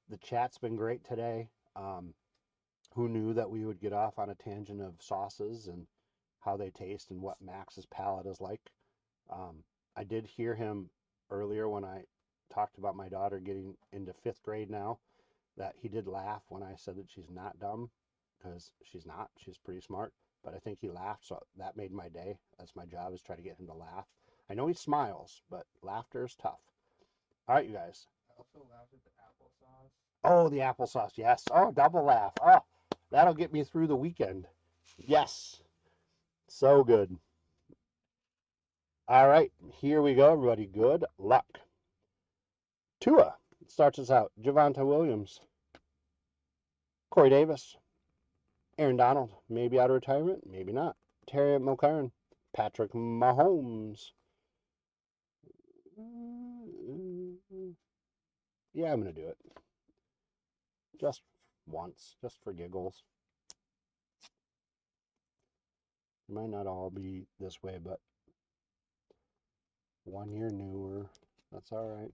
[SPEAKER 1] The chat's been great today. Who knew that we would get off on a tangent of sauces and how they taste and what Max's palate is like. I did hear him earlier when I talked about my daughter getting into 5th grade now, that he did laugh when I said that she's not dumb, because she's not. She's pretty smart. But I think he laughed, so that made my day. That's my job, is try to get him to laugh. I know he smiles, but laughter is tough. All right, you guys.
[SPEAKER 2] I also laughed at the applesauce.
[SPEAKER 1] Oh, the applesauce, yes. Oh, double laugh. Oh, that'll get me through the weekend. Yes. So good. All right, here we go, everybody. Good luck. Tua starts us out. Javonte Williams. Corey Davis. Aaron Donald, maybe out of retirement, maybe not. Terry McLaurin. Patrick Mahomes. Yeah, I'm going to do it. Just once, just for giggles. It might not all be this way, but 1 year newer. That's all right.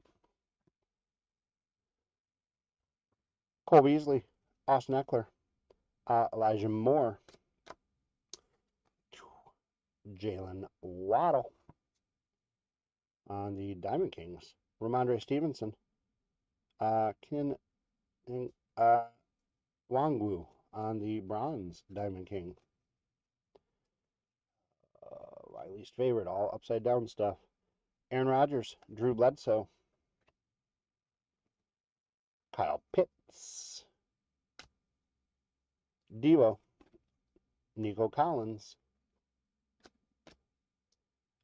[SPEAKER 1] Cole Beasley. Austin Eckler. Elijah Moore. Jalen Waddle. On the Diamond Kings. Ramondre Stevenson. Ken Wangwu on the Bronze Diamond King. My least favorite, all upside down stuff. Aaron Rodgers, Drew Bledsoe, Kyle Pitts, Devo, Nico Collins,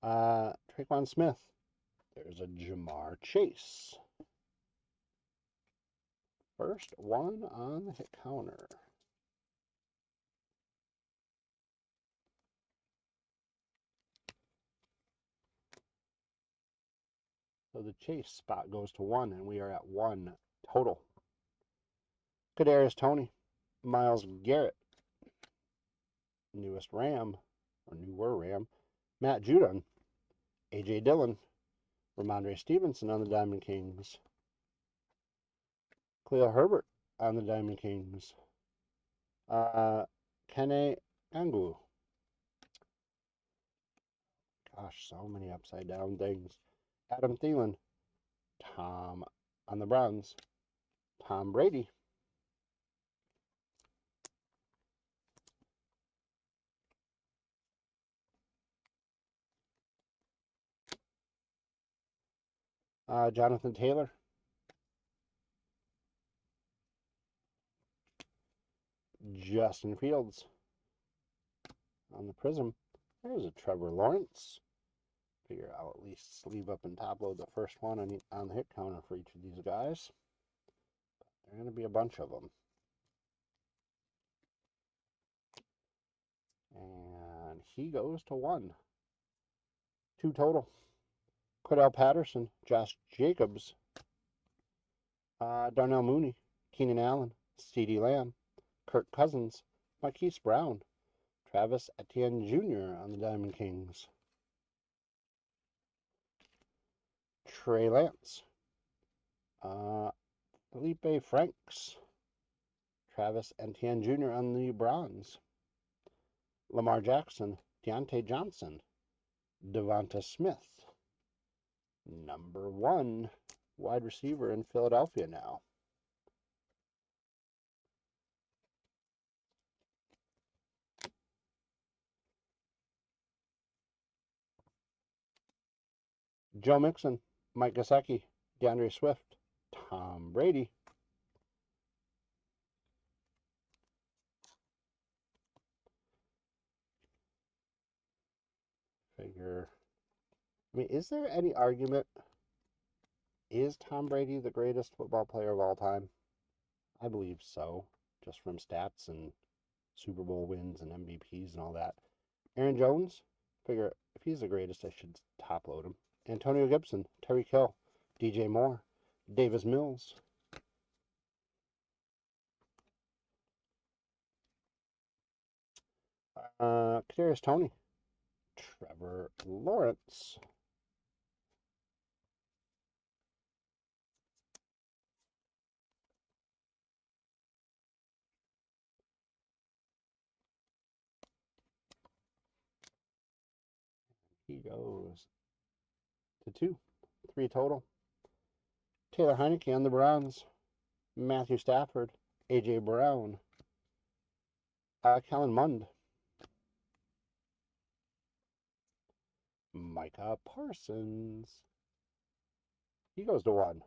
[SPEAKER 1] Traquan Smith. There's a Jamar Chase. First one on the hit counter. So the Chase spot goes to 1, and we are at 1 total. Kadarius Toney, Myles Garrett, newest Ram, or newer Ram, Matt Judon, A.J. Dillon, Ramondre Stevenson on the Diamond Kings, Khalil Herbert on the Diamond Kings, Kene Angu. Gosh, so many upside down things. Adam Thielen, Tom on the Browns, Tom Brady, Jonathan Taylor, Justin Fields on the Prism. There's a Trevor Lawrence. Figure I'll at least sleeve up and top load the first one on the hit counter for each of these guys. There are going to be a bunch of them. And he goes to 1. 2 total. Cordell Patterson, Josh Jacobs, Darnell Mooney, Keenan Allen, CeeDee Lamb, Kirk Cousins, Marquise Brown, Travis Etienne Jr. on the Diamond Kings, Trey Lance, Felipe Franks. Travis Etienne Jr. on the bronze. Lamar Jackson. Deontay Johnson. Devonta Smith. Number 1 wide receiver in Philadelphia now. Joe Mixon, Mike Gesicki, DeAndre Swift, Tom Brady. Figure. I mean, is there any argument? Is Tom Brady the greatest football player of all time? I believe so, just from stats and Super Bowl wins and MVPs and all that. Aaron Jones, figure if he's the greatest, I should top load him. Antonio Gibson, Tyreek Hill, DJ Moore, Davis Mills. Kadarius Toney, Trevor Lawrence. He goes to 2, 3 total. Taylor Heineke on the Browns, Matthew Stafford, A.J. Brown, Kellen Mond, Micah Parsons. He goes to 1.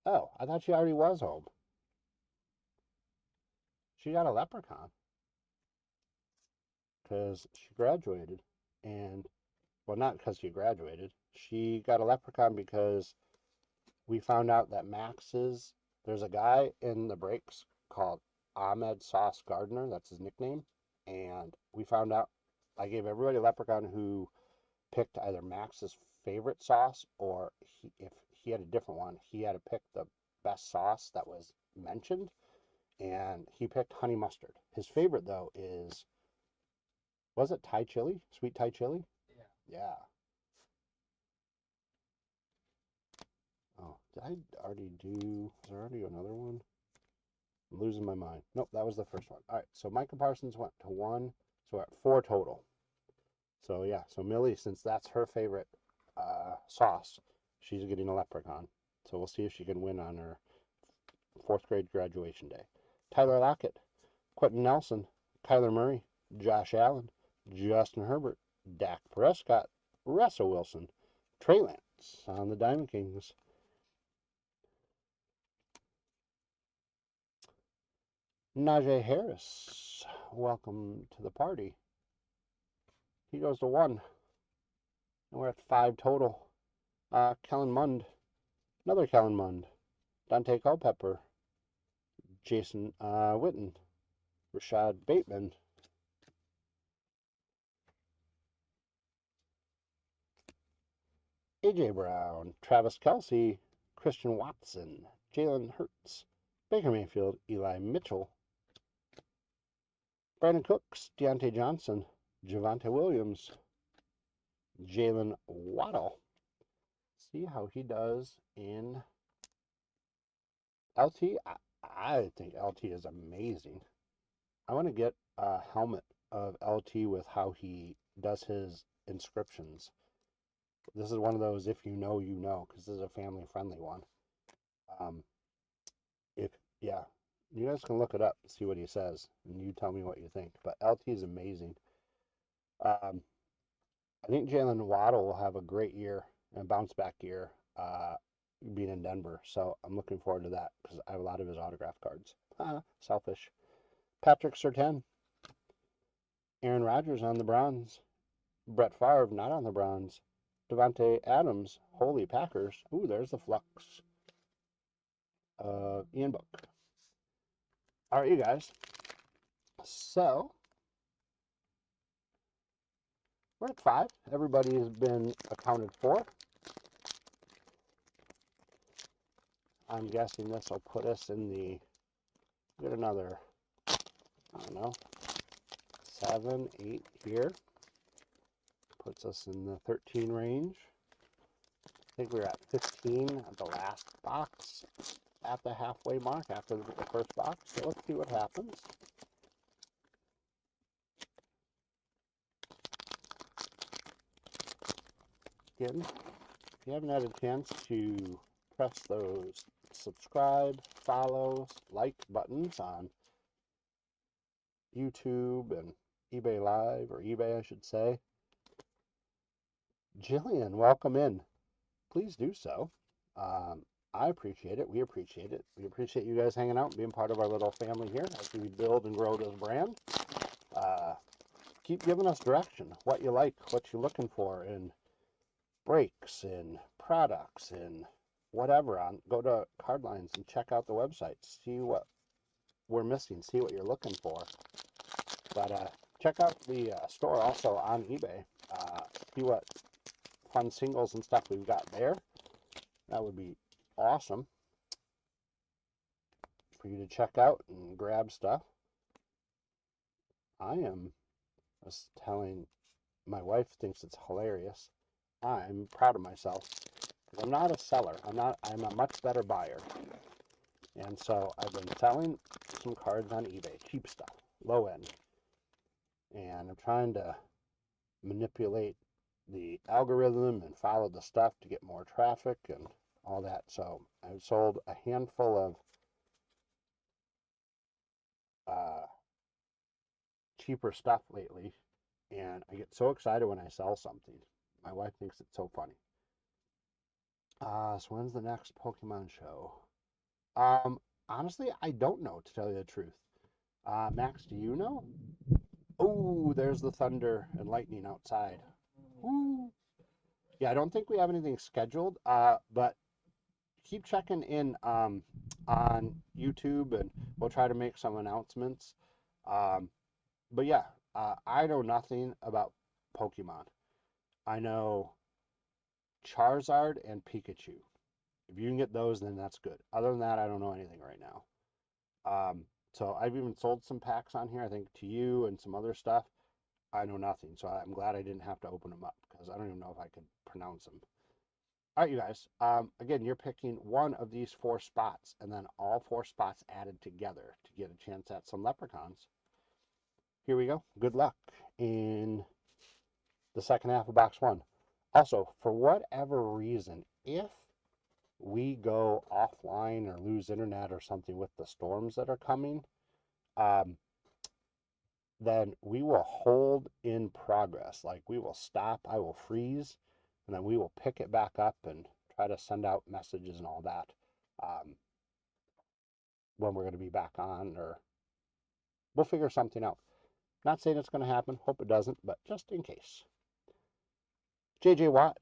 [SPEAKER 1] Oh, I thought she already was home. She got a leprechaun because she graduated. And, well, not because she graduated. She got a leprechaun because we found out that there's a guy in the breaks called Ahmed Sauce Gardner. That's his nickname. And we found out, I gave everybody a leprechaun who picked either Max's favorite sauce or if he had a different one, he had to pick the best sauce that was mentioned. And he picked honey mustard. His favorite, though, was it Thai chili? Sweet Thai chili?
[SPEAKER 2] Yeah.
[SPEAKER 1] Yeah. Oh, did I already do, was there already another one? I'm losing my mind. Nope, that was the first one. All right, so Micah Parsons went to 1, so we're at 4 total. So yeah, so Millie, since that's her favorite sauce, she's getting a leprechaun. So we'll see if she can win on her 4th grade graduation day. Tyler Lockett, Quentin Nelson, Kyler Murray, Josh Allen, Justin Herbert, Dak Prescott, Russell Wilson, Trey Lance on the Diamond Kings. Najee Harris, welcome to the party. He goes to 1. And we're at 5 total. Kellen Mond, another Kellen Mond, Dante Culpepper, Jason Witten, Rashad Bateman, A.J. Brown, Travis Kelce, Christian Watson, Jalen Hurts, Baker Mayfield, Eli Mitchell, Brandon Cooks, Deontay Johnson, Javonte Williams, Jalen Waddle. See how he does in LT. I think LT is amazing. I want to get a helmet of LT with how he does his inscriptions. This is one of those if you know, you know, because this is a family-friendly one. If yeah, you guys can look it up, see what he says, and you tell me what you think. But LT is amazing. I think Jalen Waddle will have a great year and bounce back year being in Denver. So I'm looking forward to that because I have a lot of his autograph cards. Selfish. Patrick Surtain, Aaron Rodgers on the Browns, Brett Favre not on the Browns, Devontae Adams, Holy Packers. Ooh, there's the flux. Ian Book. All right, you guys. So we're at 5. Everybody has been accounted for. I'm guessing this will put us in the, get another, I don't know, 7, 8 here. Puts us in the 13 range. I think we were at 15 at the last box at the halfway mark after the first box. So let's see what happens. Again, if you haven't had a chance to press those subscribe, follow, like buttons on YouTube and eBay Live, or eBay, I should say. Jillian, welcome in. Please do so. I appreciate it. We appreciate it. We appreciate you guys hanging out and being part of our little family here as we build and grow this brand. Keep giving us direction, what you like, what you're looking for in breaks, in products, in whatever. Go to Cardlines and check out the website. See what we're missing. See what you're looking for. But check out the store also on eBay. See what fun singles and stuff we've got there. That would be awesome for you to check out and grab stuff. I was telling my wife, thinks it's hilarious. I'm proud of myself because I'm not a seller. I'm a much better buyer. And so I've been selling some cards on eBay, cheap stuff, low end. And I'm trying to manipulate the algorithm and follow the stuff to get more traffic and all that. So I've sold a handful of cheaper stuff lately, and I get so excited when I sell something. My wife thinks it's so funny. So when's the next Pokemon show? Honestly, I don't know, to tell you the truth. Max, do you know? Oh, there's the thunder and lightning outside. Woo. Yeah, I don't think we have anything scheduled, but keep checking in on YouTube, and we'll try to make some announcements. But yeah, I know nothing about Pokemon. I know Charizard and Pikachu. If you can get those, then that's good. Other than that, I don't know anything right now. So I've even sold some packs on here, I think, to you and some other stuff. I know nothing, so I'm glad I didn't have to open them up because I don't even know if I could pronounce them. All right, you guys. Again, you're picking one of these 4 spots, and then all 4 spots added together to get a chance at some leprechauns. Here we go. Good luck in the second half of box 1. Also, for whatever reason, if we go offline or lose internet or something with the storms that are coming, then we will hold in progress. Like, we will stop, I will freeze, and then we will pick it back up and try to send out messages and all that when we're going to be back on, or we'll figure something out. Not saying it's going to happen, hope it doesn't, but just in case. J.J. Watt,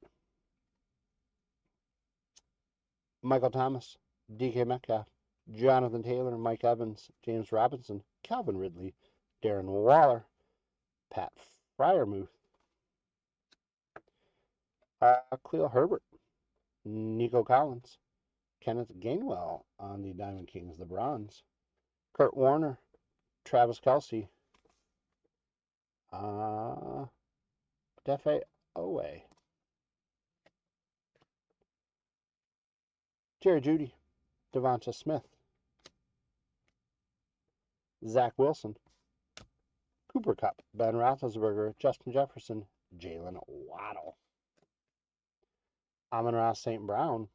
[SPEAKER 1] Michael Thomas, D.K. Metcalf, Jonathan Taylor, Mike Evans, James Robinson, Calvin Ridley, Darren Waller, Pat Fryermuth, Khalil Herbert, Nico Collins, Kenneth Gainwell on the Diamond Kings, the bronze, Kurt Warner, Travis Kelce, Defe Owe, Jerry Jeudy, Devonta Smith, Zach Wilson, Cooper Kupp, Ben Roethlisberger, Justin Jefferson, Jalen Waddle, Amon-Ra St. Brown,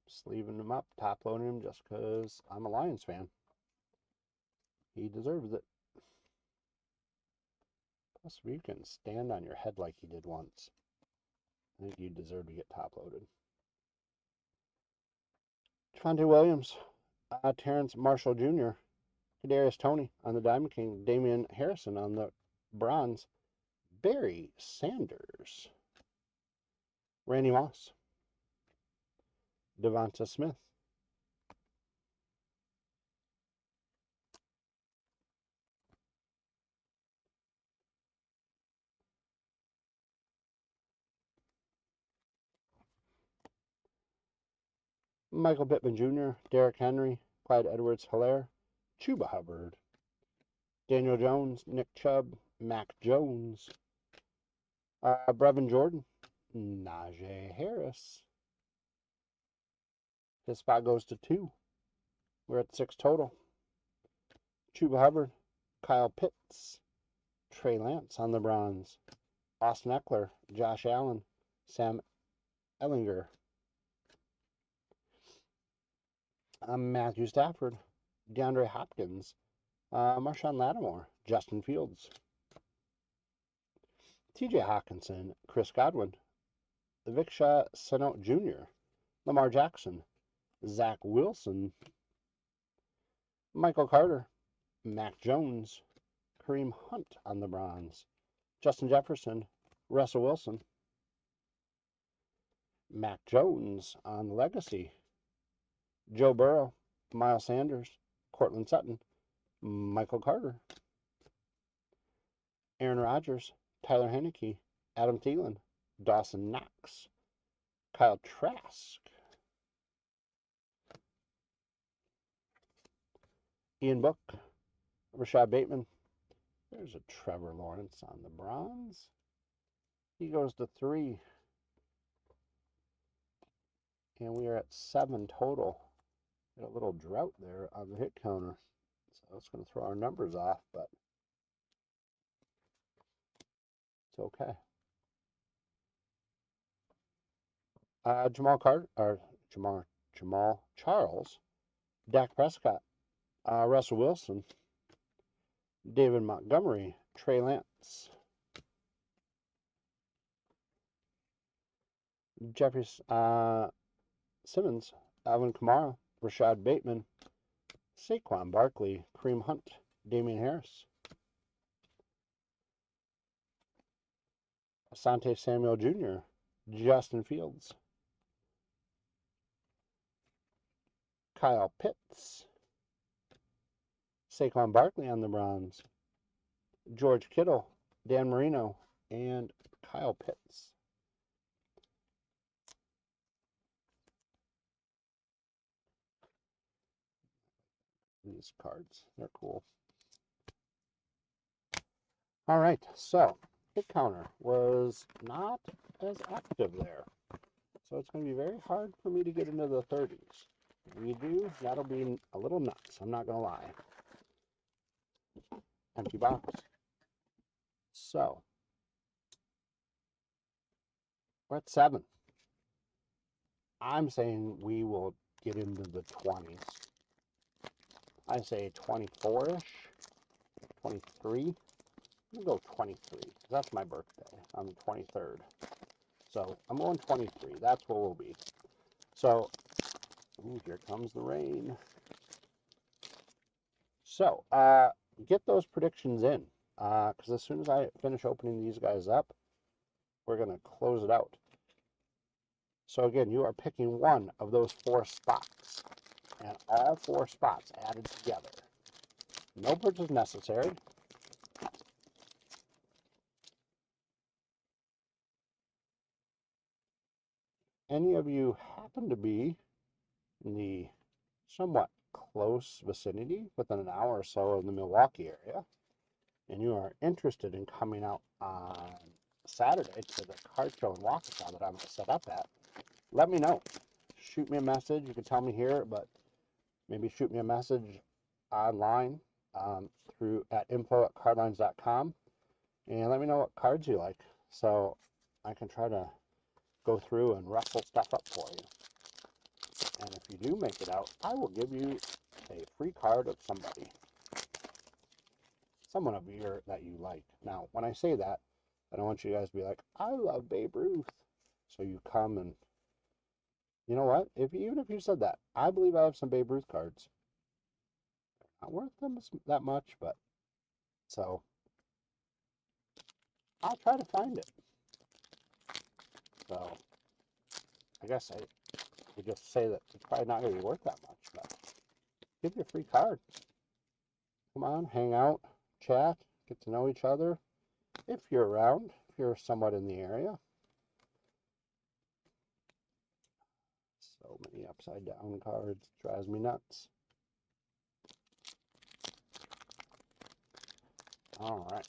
[SPEAKER 1] sleeving him up, top loading him just because I'm a Lions fan. He deserves it. Plus, if you can stand on your head like he did once, I think you deserve to get top loaded. Javonte Williams, Terrence Marshall Jr., Kadarius Toney on the Diamond King, Damian Harrison on the bronze, Barry Sanders, Randy Moss, Devonta Smith, Michael Pittman Jr., Derrick Henry, Clyde Edwards-Helaire, Chuba Hubbard, Daniel Jones, Nick Chubb, Mac Jones, Brevin Jordan, Najee Harris, His spot goes to 2. We're at 6 total. Chuba Hubbard, Kyle Pitts, Trey Lance on the bronze, Austin Eckler, Josh Allen, Sam Ellinger, Matthew Stafford, DeAndre Hopkins, Marshawn Lattimore, Justin Fields, TJ Hawkinson, Chris Godwin, Viksha Senot Jr., Lamar Jackson, Zach Wilson, Michael Carter, Mac Jones, Kareem Hunt on the bronze, Justin Jefferson, Russell Wilson, Mac Jones on the legacy, Joe Burrow, Miles Sanders, Cortland Sutton, Michael Carter, Aaron Rodgers, Tyler Heineke, Adam Thielen, Dawson Knox, Kyle Trask, Ian Book, Rashad Bateman. There's a Trevor Lawrence on the bronze. He goes to 3. And we are at 7 total. Got a little drought there on the hit counter. So it's going to throw our numbers off, but it's okay. Jamal Charles, Dak Prescott, Russell Wilson, David Montgomery, Trey Lance, Jeffrey Simmons, Alvin Kamara, Rashad Bateman, Saquon Barkley, Kareem Hunt, Damian Harris, Asante Samuel Jr., Justin Fields, Kyle Pitts, Saquon Barkley on the bronze, George Kittle, Dan Marino, and Kyle Pitts. These cards, they're cool. All right, so hit counter was not as active there. So it's going to be very hard for me to get into the 30s. If we do, that'll be a little nuts. I'm not going to lie. Empty box. So, we're at 7. I'm saying we will get into the 20s. I say 24-ish, 23. I'm going to go 23. That's my birthday on the 23rd. So, I'm going 23. That's what we'll be. So, ooh, here comes the rain. So, get those predictions in. Because as soon as I finish opening these guys up, we're going to close it out. So again, you are picking one of those 4 spots, and all 4 spots added together. No purchase necessary. Any of you happen to be in the somewhat close vicinity, within an hour or so of the Milwaukee area, and you are interested in coming out on Saturday to the card show in Waukesha that I'm going to set up at, let me know. Shoot me a message. You can tell me here, but maybe shoot me a message online through at info@cardlines.com, and let me know what cards you like, so I can try to go through and ruffle stuff up for you. And if you do make it out, I will give you a free card of someone of your that you like. Now, when I say that, I don't want you guys to be like, I love Babe Ruth. So you come and, you know what? Even if you said that, I believe I have some Babe Ruth cards. Not worth them that much, but so I'll try to find it. So I guess I would just say that it's probably not going to be worth that much, but give you a free card. Come on, hang out, chat, get to know each other. If you're around, if you're somewhat in the area. So many upside down cards, drives me nuts. All right.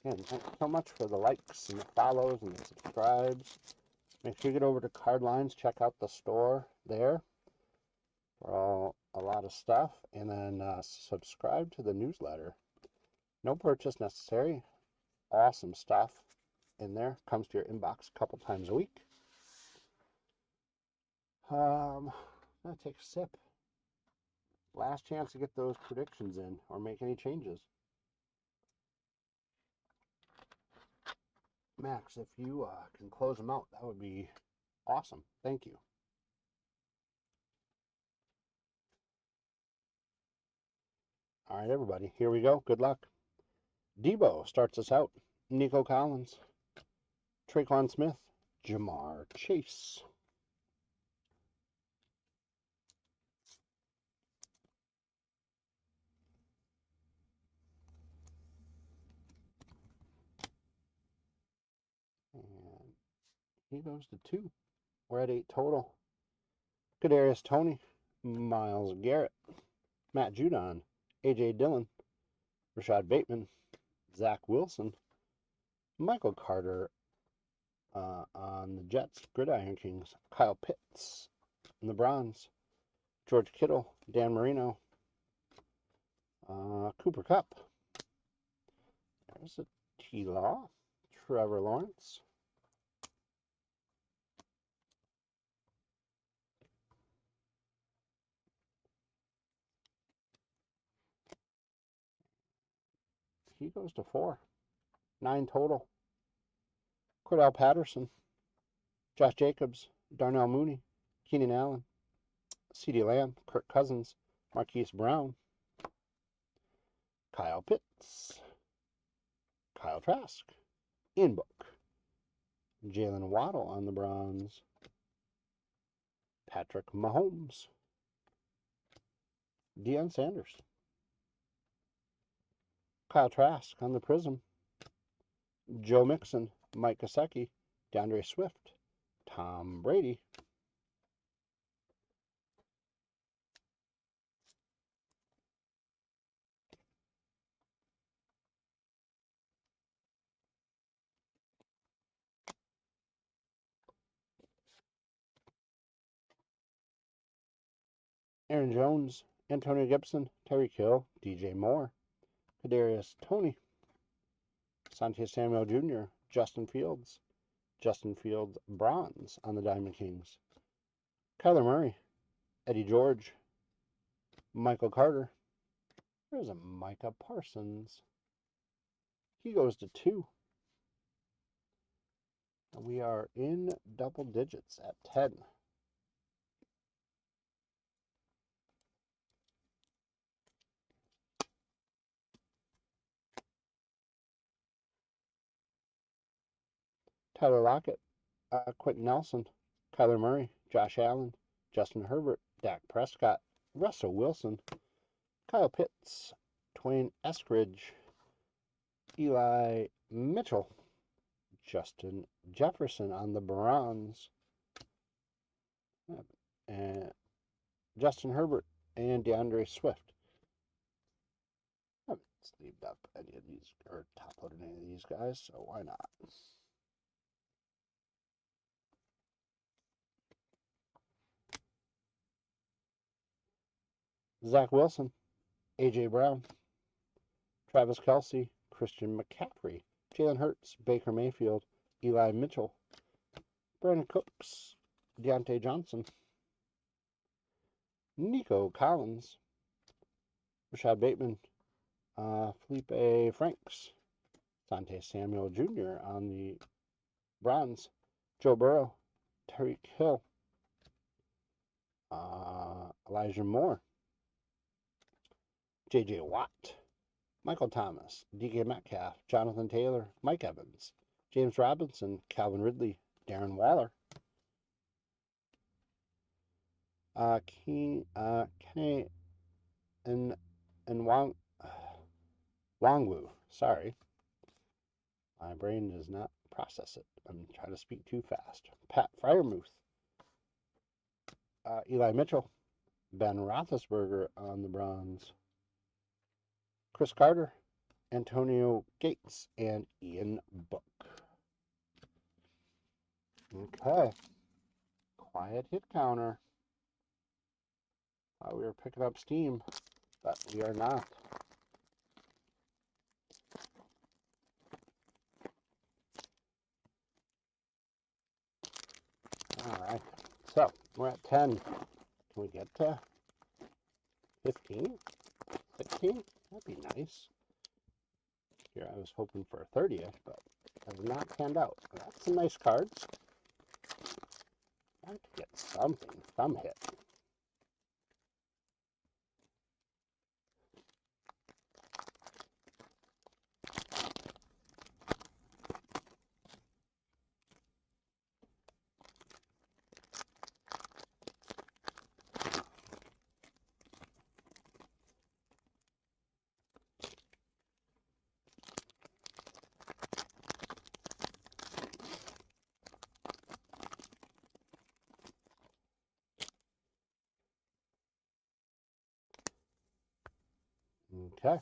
[SPEAKER 1] Again, thanks so much for the likes and the follows and the subscribes. Make sure you get over to Card Lines, check out the store there. for a lot of stuff. And then subscribe to the newsletter. No purchase necessary. Awesome stuff in there. Comes to your inbox a couple times a week. I'm going to take a sip. Last chance to get those predictions in or make any changes. Max, if you can close them out, that would be awesome. Thank you. All right, everybody, here we go. Good luck. Debo starts us out. Nico Collins, Traquan Smith, Jamar Chase. And he goes to 2. We're at 8 total. Kadarius Toney, Myles Garrett, Matt Judon, A.J. Dillon, Rashad Bateman, Zach Wilson, Michael Carter on the Jets, Gridiron Kings, Kyle Pitts on the Browns, George Kittle, Dan Marino, Cooper Kupp. There's a T-Law, Trevor Lawrence. He goes to 4. 9 total. Cordell Patterson, Josh Jacobs, Darnell Mooney, Keenan Allen, CeeDee Lamb, Kirk Cousins, Marquise Brown, Kyle Pitts, Kyle Trask, Ian Book, Jalen Waddle on the Browns, Patrick Mahomes, Deion Sanders, Kyle Trask on the Prism, Joe Mixon, Mike Gesicki, DeAndre Swift, Tom Brady, Aaron Jones, Antonio Gibson, Tyreek Hill, DJ Moore, Kadarius Toney, Santi Samuel Jr., Justin Fields bronze on the Diamond Kings, Kyler Murray, Eddie George, Michael Carter. There's a Micah Parsons. He goes to 2. And we are in double digits at 10. Tyler Lockett, Quentin Nelson, Kyler Murray, Josh Allen, Justin Herbert, Dak Prescott, Russell Wilson, Kyle Pitts, Twain Eskridge, Eli Mitchell, Justin Jefferson on the Browns, and Justin Herbert and DeAndre Swift. I haven't sleeved up any of these or top loaded any of these guys, so why not? Zach Wilson, A.J. Brown, Travis Kelce, Christian McCaffrey, Jalen Hurts, Baker Mayfield, Eli Mitchell, Brandon Cooks, Deontay Johnson, Nico Collins, Rashad Bateman, Felipe Franks, Sante Samuel Jr. on the Browns, Joe Burrow, Tyreek Hill, Elijah Moore, J.J. Watt, Michael Thomas, D.K. Metcalf, Jonathan Taylor, Mike Evans, James Robinson, Calvin Ridley, Darren Waller, Kenny and Wangwu. Sorry, my brain does not process it. I'm trying to speak too fast. Pat Fryermuth, Eli Mitchell, Ben Roethlisberger on the Browns, Chris Carter, Antonio Gates, and Ian Book. Okay. Quiet hit counter. We were picking up steam, but we are not. All right, so we're at 10. Can we get to 15? 16? That'd be nice. Here, I was hoping for a 30th, but have not panned out. That's some nice cards. I have to get something, some hit. Okay.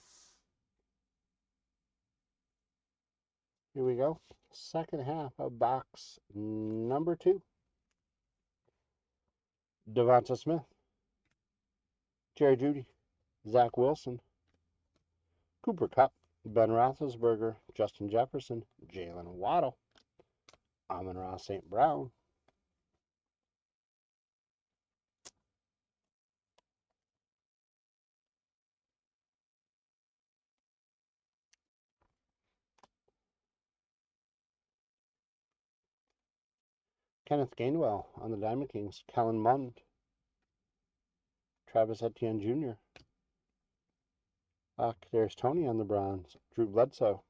[SPEAKER 1] Here we go. Second half of box number 2. Devonta Smith, Jerry Jeudy, Zach Wilson, Cooper Kupp, Ben Roethlisberger, Justin Jefferson, Jalen Waddle, Amon-Ra St. Brown, Kenneth Gainwell on the Diamond Kings, Kellen Mond, Travis Etienne Jr., there's Tony on the Browns, Drew Bledsoe,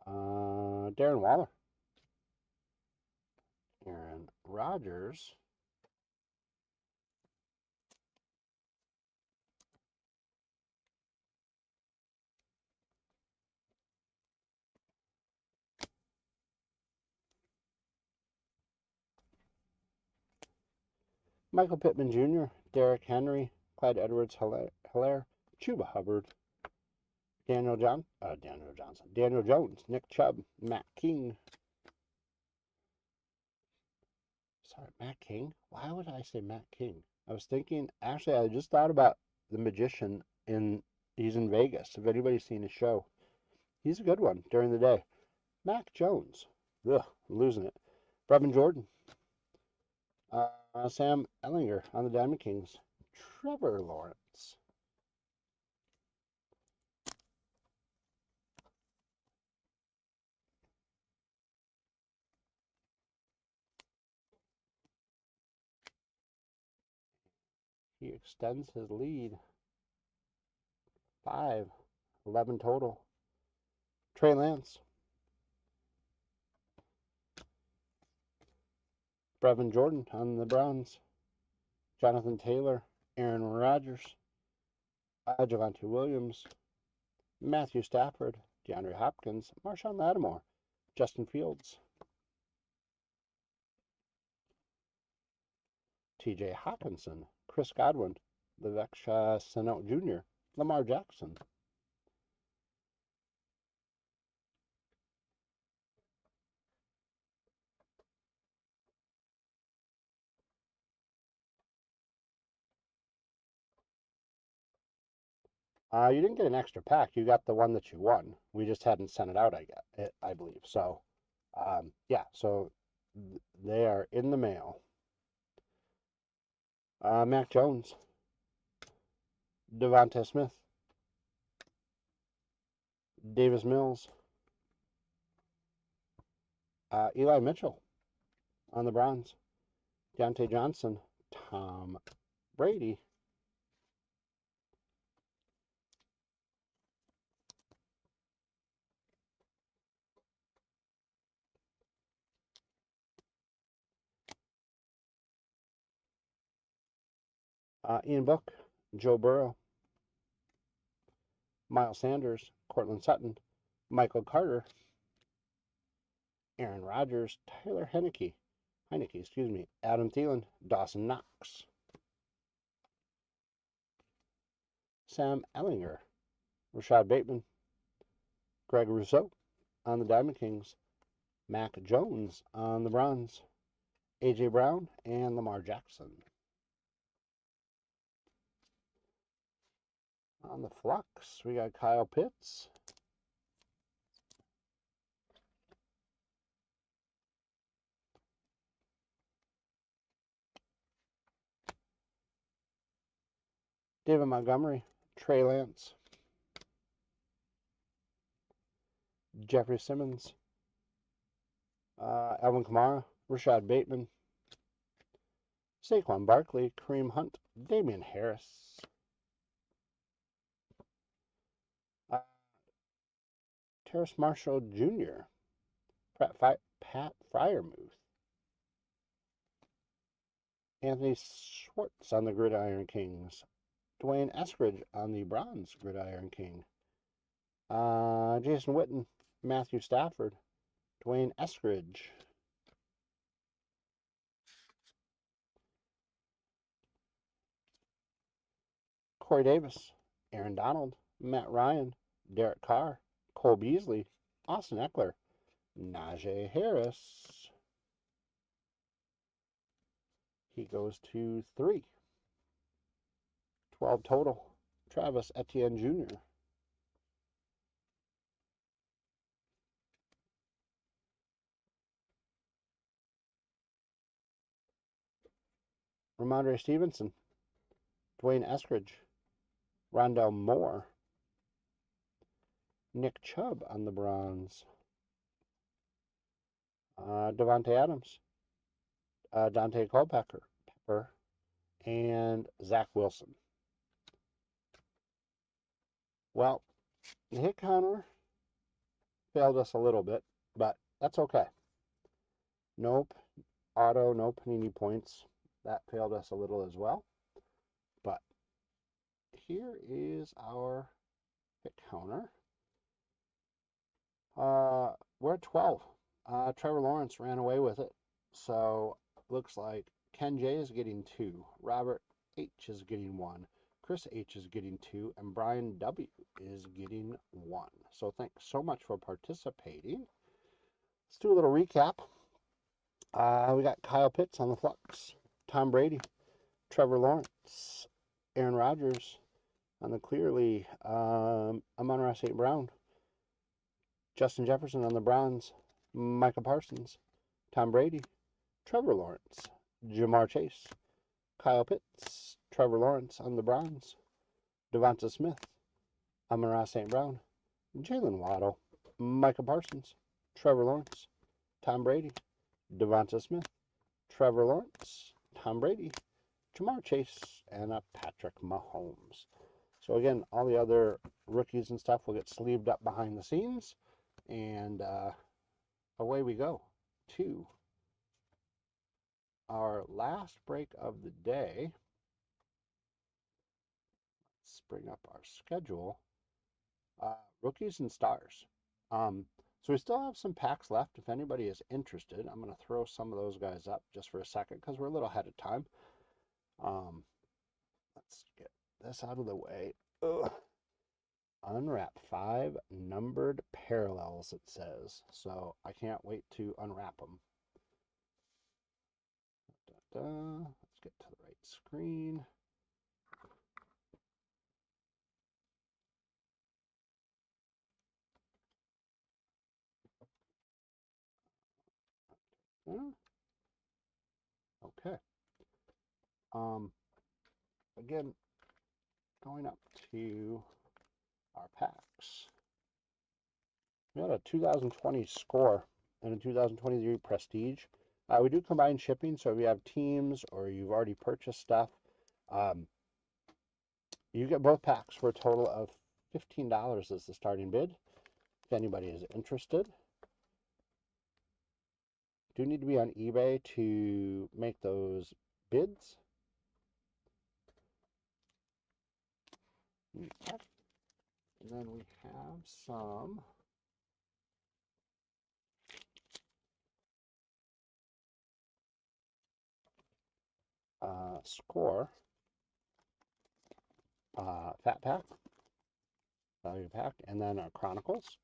[SPEAKER 1] Darren Waller, Aaron Rodgers, Michael Pittman Jr., Derrick Henry, Clyde Edwards-Helaire, Chuba Hubbard, Daniel Jones, Nick Chubb, Matt King. Sorry, Matt King? Why would I say Matt King? I was thinking, actually, I just thought about the magician he's in Vegas. If anybody's seen his show, he's a good one during the day. Mac Jones. Ugh, I'm losing it. Brevin Jordan. Sam Ellinger on the Diamond Kings. Trevor Lawrence. He extends his lead. 5, 11 total. Trey Lance. Brevin Jordan on the Browns. Jonathan Taylor. Aaron Rodgers. Javonte Williams. Matthew Stafford. DeAndre Hopkins. Marshawn Lattimore. Justin Fields. TJ Hawkinson. Chris Godwin. Laveksha Sano Jr. Lamar Jackson. You didn't get an extra pack. You got the one that you won. We just hadn't sent it out, I believe. So, yeah, so they are in the mail. Mac Jones, Devonta Smith, Davis Mills, Eli Mitchell on the Browns, Deontay Johnson, Tom Brady, Ian Book, Joe Burrow, Miles Sanders, Cortland Sutton, Michael Carter, Aaron Rodgers, Tyler Heineke, Adam Thielen, Dawson Knox, Sam Ellinger, Rashad Bateman, Greg Rousseau on the Diamond Kings, Mac Jones on the Browns, A.J. Brown, and Lamar Jackson. On the flux, we got Kyle Pitts, David Montgomery, Trey Lance, Jeffrey Simmons, Alvin Kamara, Rashad Bateman, Saquon Barkley, Kareem Hunt, Damian Harris, Terrace Marshall Jr., Pat Fryermuth, Anthony Schwartz on the Gridiron Kings, Dwayne Eskridge on the Bronze Gridiron King, Jason Witten, Matthew Stafford, Dwayne Eskridge, Corey Davis, Aaron Donald, Matt Ryan, Derek Carr, Cole Beasley, Austin Eckler, Najee Harris. He goes to 3. 12 total. Travis Etienne Jr. Ramondre Stevenson, Dwayne Eskridge, Rondell Moore, Nick Chubb on the bronze, Devontae Adams, Dante Culpepper, and Zach Wilson. Well, the hit counter failed us a little bit, but that's okay. Nope, auto, no panini points. That failed us a little as well. But here is our hit counter. We're at 12. Trevor Lawrence ran away with it. So looks like Ken J is getting 2. Robert H is getting 1. Chris H is getting 2. And Brian W is getting 1. So thanks so much for participating. Let's do a little recap. We got Kyle Pitts on the flux. Tom Brady. Trevor Lawrence. Aaron Rodgers on the clearly. Amon-Ra St. Brown. Justin Jefferson on the Browns, Micah Parsons, Tom Brady, Trevor Lawrence, Jamar Chase, Kyle Pitts, Trevor Lawrence on the Browns, Devonta Smith, Amon-Ra St. Brown, Jalen Waddle, Micah Parsons, Trevor Lawrence, Tom Brady, Devonta Smith, Trevor Lawrence, Tom Brady, Jamar Chase, and Patrick Mahomes. So again, all the other rookies and stuff will get sleeved up behind the scenes. And away we go to our last break of the day. Let's bring up our schedule. Rookies and stars. So we still have some packs left if anybody is interested. I'm going to throw some of those guys up just for a second because we're a little ahead of time. Let's get this out of the way. Ugh. Unwrap 5 numbered parallels, it says. So I can't wait to unwrap them. Let's get to the right screen. Okay. Again, going up to our packs. We had a 2020 score and a 2023 prestige. We do combine shipping, so if you have teams or you've already purchased stuff, you get both packs for a total of $15 as the starting bid. If anybody is interested, do need to be on eBay to make those bids. And then we have some score fat pack, value pack, and then Chronicles.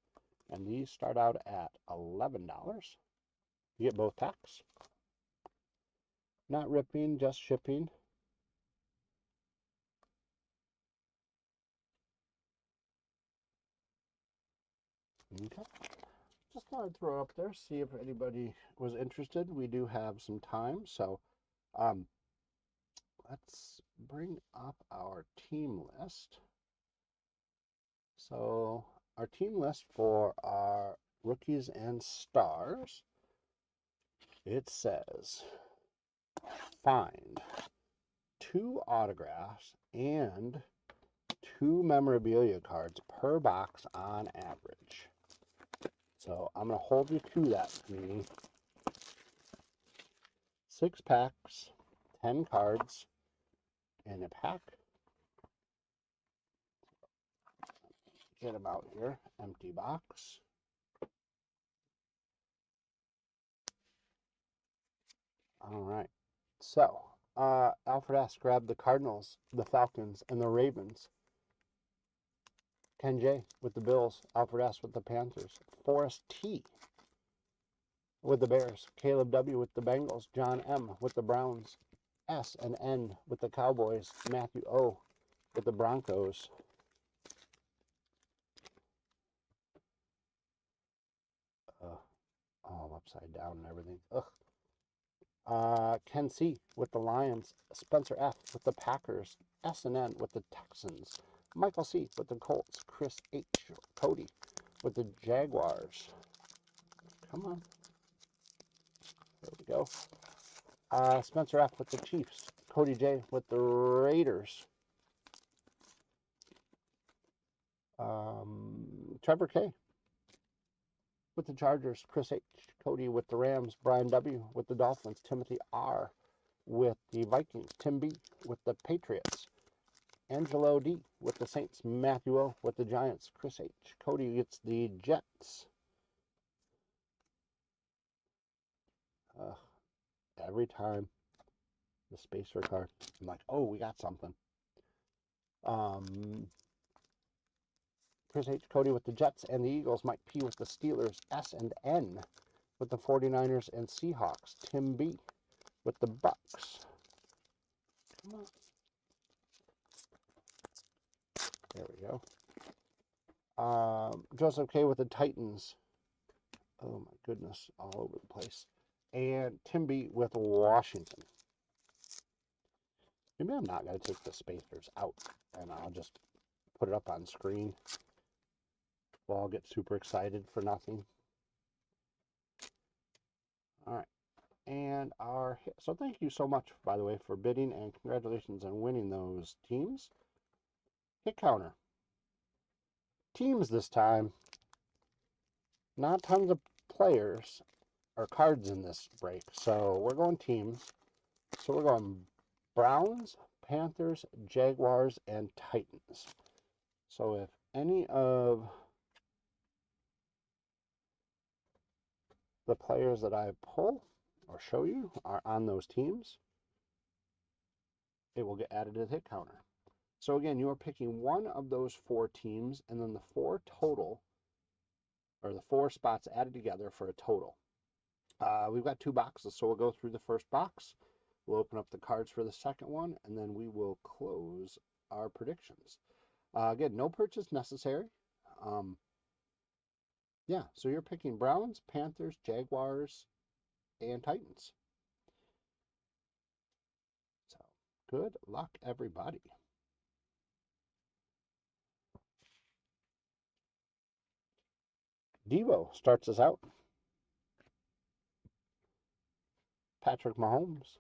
[SPEAKER 1] And these start out at $11. You get both packs. Not ripping, just shipping. Okay. Just thought I'd throw it up there, see if anybody was interested. We do have some time, so um, let's bring up our team list. So our team list for our rookies and stars, it says find 2 autographs and 2 memorabilia cards per box on average. So I'm going to hold you to that, community. 6 packs, 10 cards in a pack. Get them out here. Empty box. All right. So, Alfred S. grabbed the Cardinals, the Falcons, and the Ravens. Ken J. with the Bills. Alfred S. with the Panthers. Forrest T. with the Bears. Caleb W. with the Bengals. John M. with the Browns. S and N with the Cowboys. Matthew O. with the Broncos. All upside down and everything. Ugh. Ken C. with the Lions. Spencer F. with the Packers. S and N with the Texans. Michael C. with the Colts. Chris H. Cody with the Jaguars. Come on. There we go. Spencer F. with the Chiefs. Cody J. with the Raiders. Trevor K. with the Chargers. Chris H. Cody with the Rams. Brian W. with the Dolphins. Timothy R. with the Vikings. Tim B. with the Patriots. Angelo D. with the Saints. Matthew O. with the Giants. Chris H. Cody gets the Jets. Every time the spacer card, I'm like, oh, we got something. Chris H. Cody with the Jets and the Eagles. Mike P. with the Steelers. S and N with the 49ers and Seahawks. Tim B. with the Bucks. Come on. There we go. Joseph K. with the Titans. Oh my goodness, all over the place. And Tim B. with Washington. Maybe I'm not going to take the spacers out and I'll just put it up on screen. We'll all get super excited for nothing. All right. And our hit. So thank you so much, by the way, for bidding, and congratulations on winning those teams. Hit counter. Teams this time. Not tons of players or cards in this break. So we're going teams. So we're going Browns, Panthers, Jaguars, and Titans. So if any of the players that I pull or show you are on those teams, it will get added to the hit counter. So again, you are picking one of those 4 teams, and then the 4 total, or the 4 spots added together for a total. We've got 2 boxes, so we'll go through the first box. We'll open up the cards for the second one, and then we will close our predictions. Again, no purchase necessary. Yeah, so you're picking Browns, Panthers, Jaguars, and Titans. So good luck, everybody. Devo starts us out. Patrick Mahomes.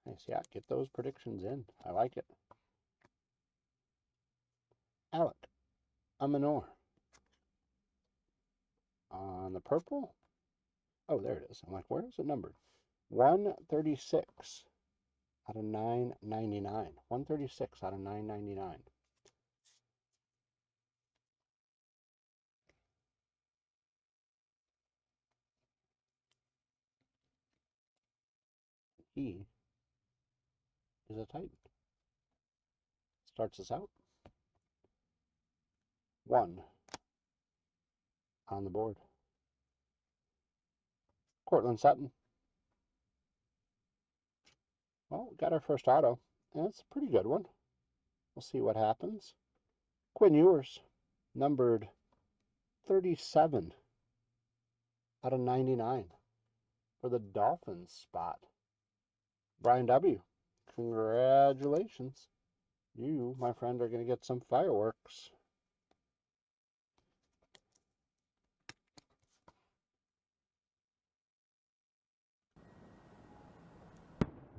[SPEAKER 1] Nice, yeah, get those predictions in. I like it. Alec Amanor. On the purple. Oh, there it is. I'm like, where is it numbered? 136 out of 999. 136 out of 999. He is a Titan. Starts us out. 1 on the board. Cortland Sutton. Well, we got our first auto, and it's a pretty good one. We'll see what happens. Quinn Ewers, numbered 37 out of 99 for the Dolphins spot. Brian W., congratulations. You, my friend, are going to get some fireworks.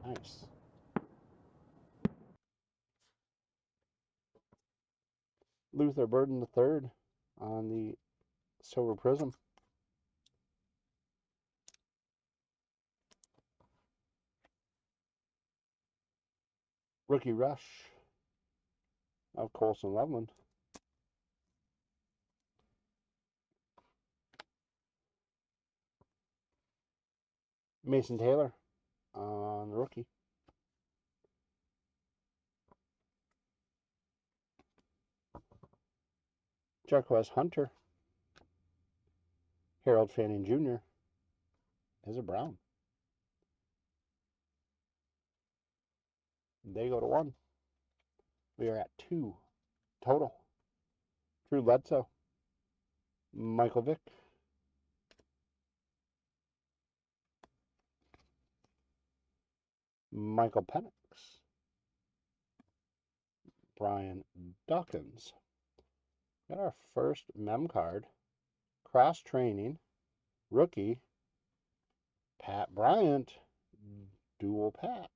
[SPEAKER 1] Nice. Luther Burden III on the Silver Prism. Rookie Rush of Colson Loveland. Mason Taylor on the rookie. Jarquez Hunter. Harold Fanning Jr. is a Brown. They go to 1. We are at 2 total. Drew Bledsoe. Michael Vick. Michael Penix. Brian Dawkins. Got our first mem card. Cross training. Rookie. Pat Bryant. Dual patch.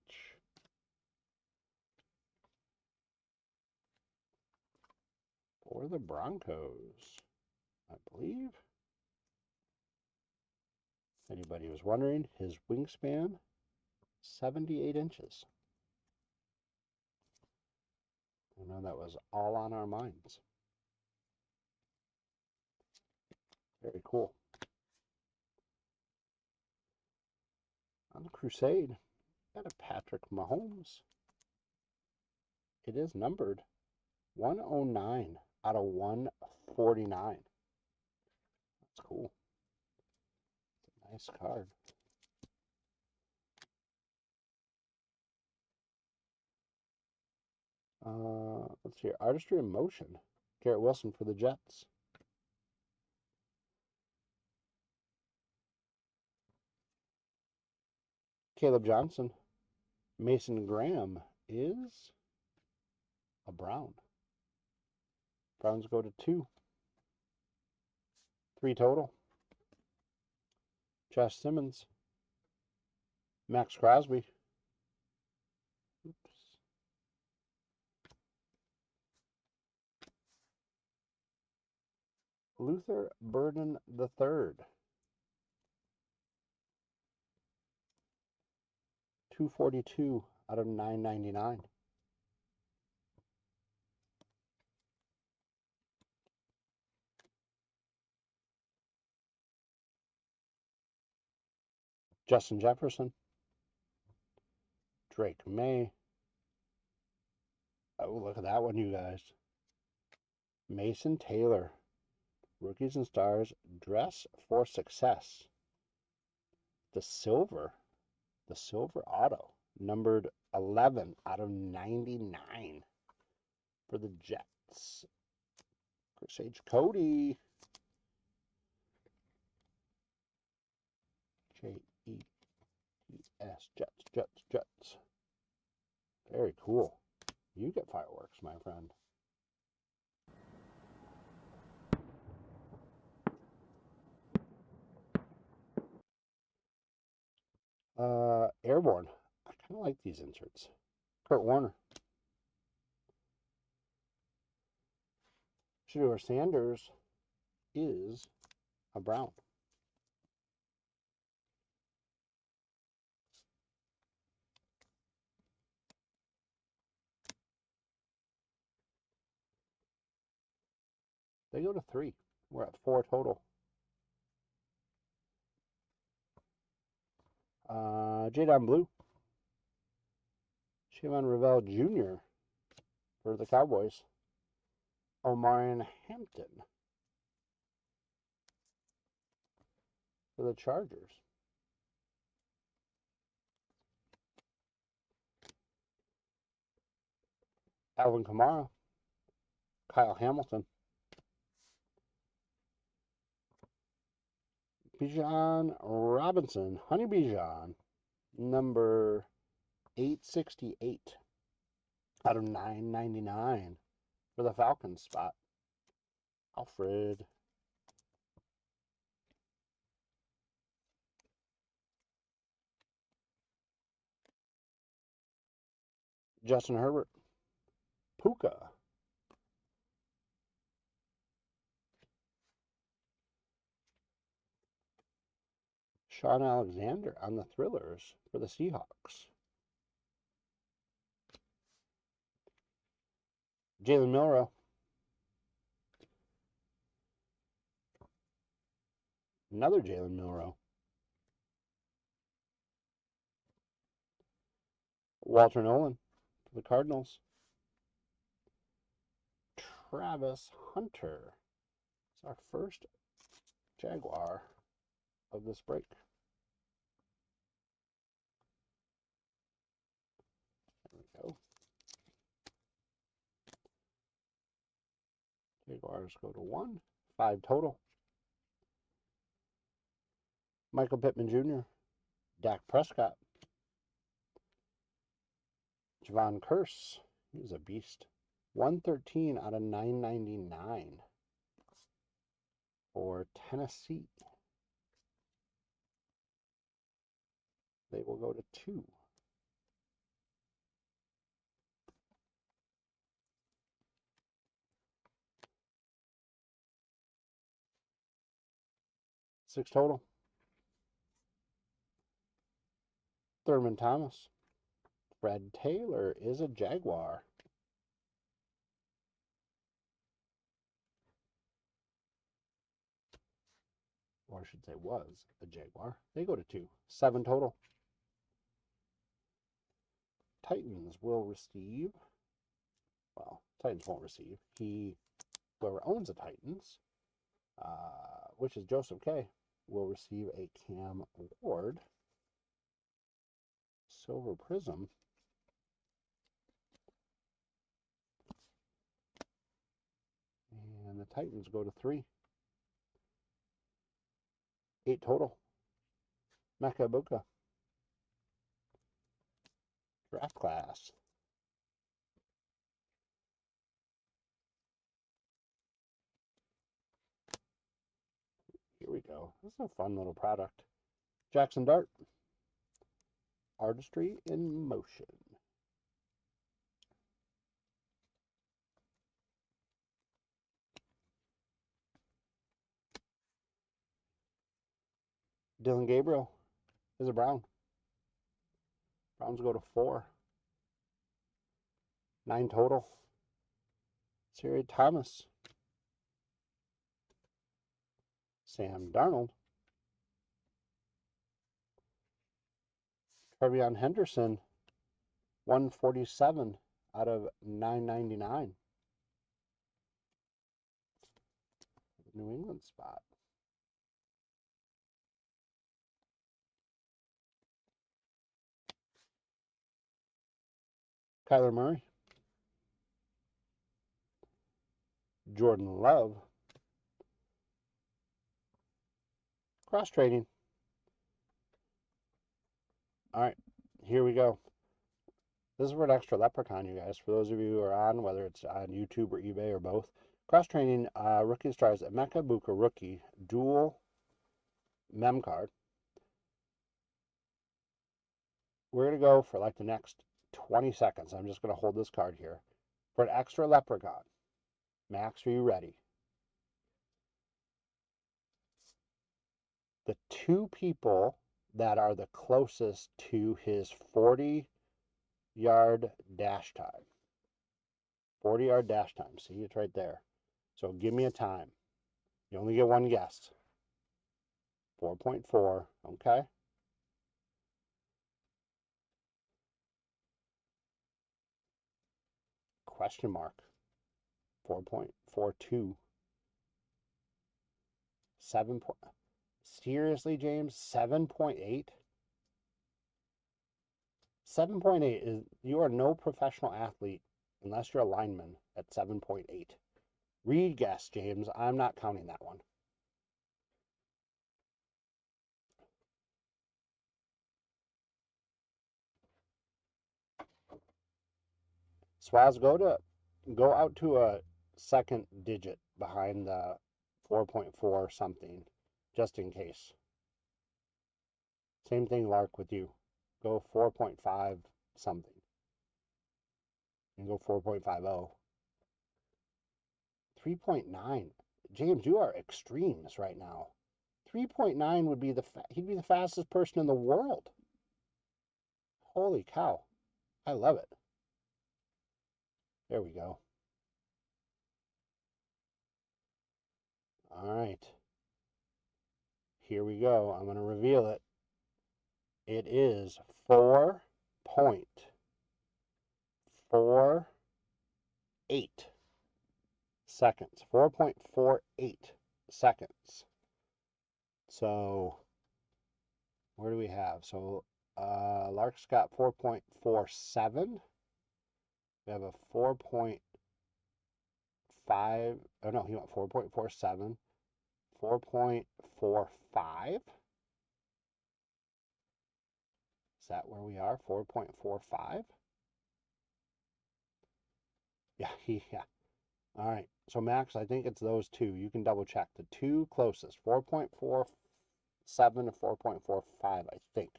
[SPEAKER 1] For the Broncos, I believe. If anybody was wondering, his wingspan, 78 inches. I know that was all on our minds. Very cool. On the Crusade, got a Patrick Mahomes. It is numbered 109 out of 149. That's cool. It's a nice card. Let's see here. Artistry in Motion. Garrett Wilson for the Jets. Caleb Johnson. Mason Graham is a Brown. Browns go to 2. 3 total. Josh Simmons. Max Crosby. Oops. Luther Burden III. 242 out of 999. Justin Jefferson. Drake May. Oh, look at that one, you guys. Mason Taylor. Rookies and Stars. Dress for Success. The silver auto. Numbered 11 out of 99 for the Jets. Chris H. Cody. J-E-T-S. Jets. Very cool. You get fireworks, my friend. Airborne. I kind of like these inserts. Kurt Warner. Shedeur Sanders is a Brown. They go to 3. We're at 4 total. Jadon Blue. Shavon Revel Jr. for the Cowboys. Omarion Hampton for the Chargers. Alvin Kamara, Kyle Hamilton, Bijan Robinson, Honey Bijan, number 868 out of 999 for the Falcons spot. Alfred. Justin Herbert, Puka. Sean Alexander on the Thrillers for the Seahawks. Jalen Milroe. Another Jalen Milroe. Walter Nolan for the Cardinals. Travis Hunter. It's our first Jaguar of this break. There we go. Jaguars go to 1. 5 total. Michael Pittman Jr. Dak Prescott. Javon Curse. He's a beast. 113 out of 999 for Tennessee. They will go to 2. Six total. Thurman Thomas. Fred Taylor is a Jaguar. Or I should say was a Jaguar. They go to 2. 7 total. Titans will receive, well, Titans won't receive. Whoever owns the Titans, which is Joseph K., will receive a Cam Ward Silver Prism. And the Titans go to 3. 8 total. Mecca Buka. Draft class. Here we go. This is a fun little product. Jackson Dart. Artistry in Motion. Dylan Gabriel is a Brown. Browns go to 4. 9 total. Siri Thomas. Sam Darnold. Trevion Henderson. 147 out of 999. New England spot. Kyler Murray. Jordan Love. Cross trading. All right, here we go. This is for an extra leprechaun, you guys. For those of you who are on, whether it's on YouTube or eBay or both. Cross training rookie stars Emeka Buka rookie dual mem card. We're going to go for like the next 20 seconds. I'm just going to hold this card here. For an extra leprechaun. Max, are you ready? The 2 people that are the closest to his 40-yard dash time. 40-yard dash time. See, it's right there. So give me a time. You only get one guess. 4.4. Okay. Question mark. 4.4. 7.42. 7 point. Seriously, James? 7.8? 7.8 is, you are no professional athlete unless you're a lineman at 7.8. Read guess, James. I'm not counting that one. Swaz, go out to a second digit behind the 4.4 something, just in case. Same thing, Lark, with you. Go 4.5 something. And go 4.50. 3.9. James, you are extremes right now. 3.9 would be he'd be the fastest person in the world. Holy cow. I love it. There we go. All right. Here we go. I'm going to reveal it. It is 4.48 seconds. 4.48 seconds. So, where do we have? So, Lark's got 4.47. We have a 4.5. Oh, no, he went 4.47. 4.45. Is that where we are? 4.45? Yeah, yeah. All right. So, Max, I think it's those two. You can double check. The two closest, 4.47 to 4.45, I think.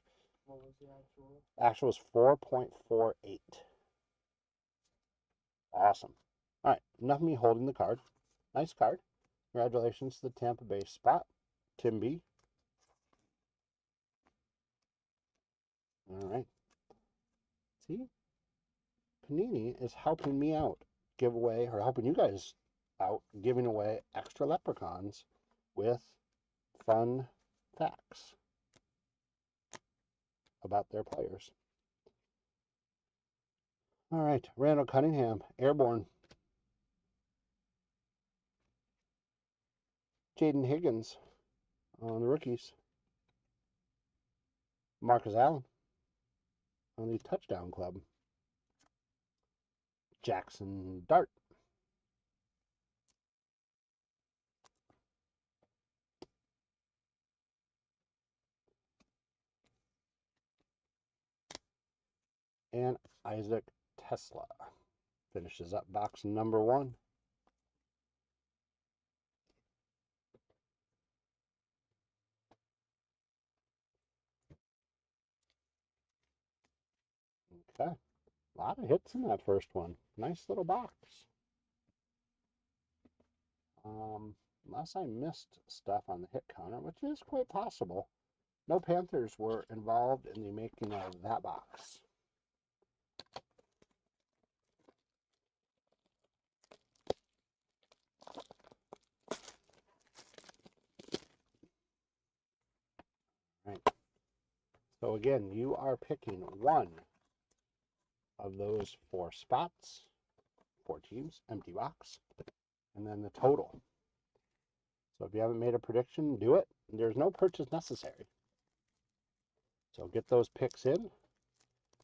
[SPEAKER 2] What was the actual?
[SPEAKER 1] Actual was 4.48. Awesome. All right. Enough of me holding the card. Nice card. Congratulations to the Tampa Bay spot, Tim B. All right. See? Panini is helping me out, helping you guys out, giving away extra leprechauns with fun facts about their players. All right, Randall Cunningham, airborne. Jaden Higgins on the rookies. Marcus Allen on the touchdown club. Jackson Dart. And Isaac Tesla finishes up box number 1. Okay, a lot of hits in that first one. Nice little box. Unless I missed stuff on the hit counter, which is quite possible. No Panthers were involved in the making of that box. Right. So again, you are picking one of those 4 spots, 4 teams, empty box, and then the total. So if you haven't made a prediction, do it. There's no purchase necessary. So get those picks in,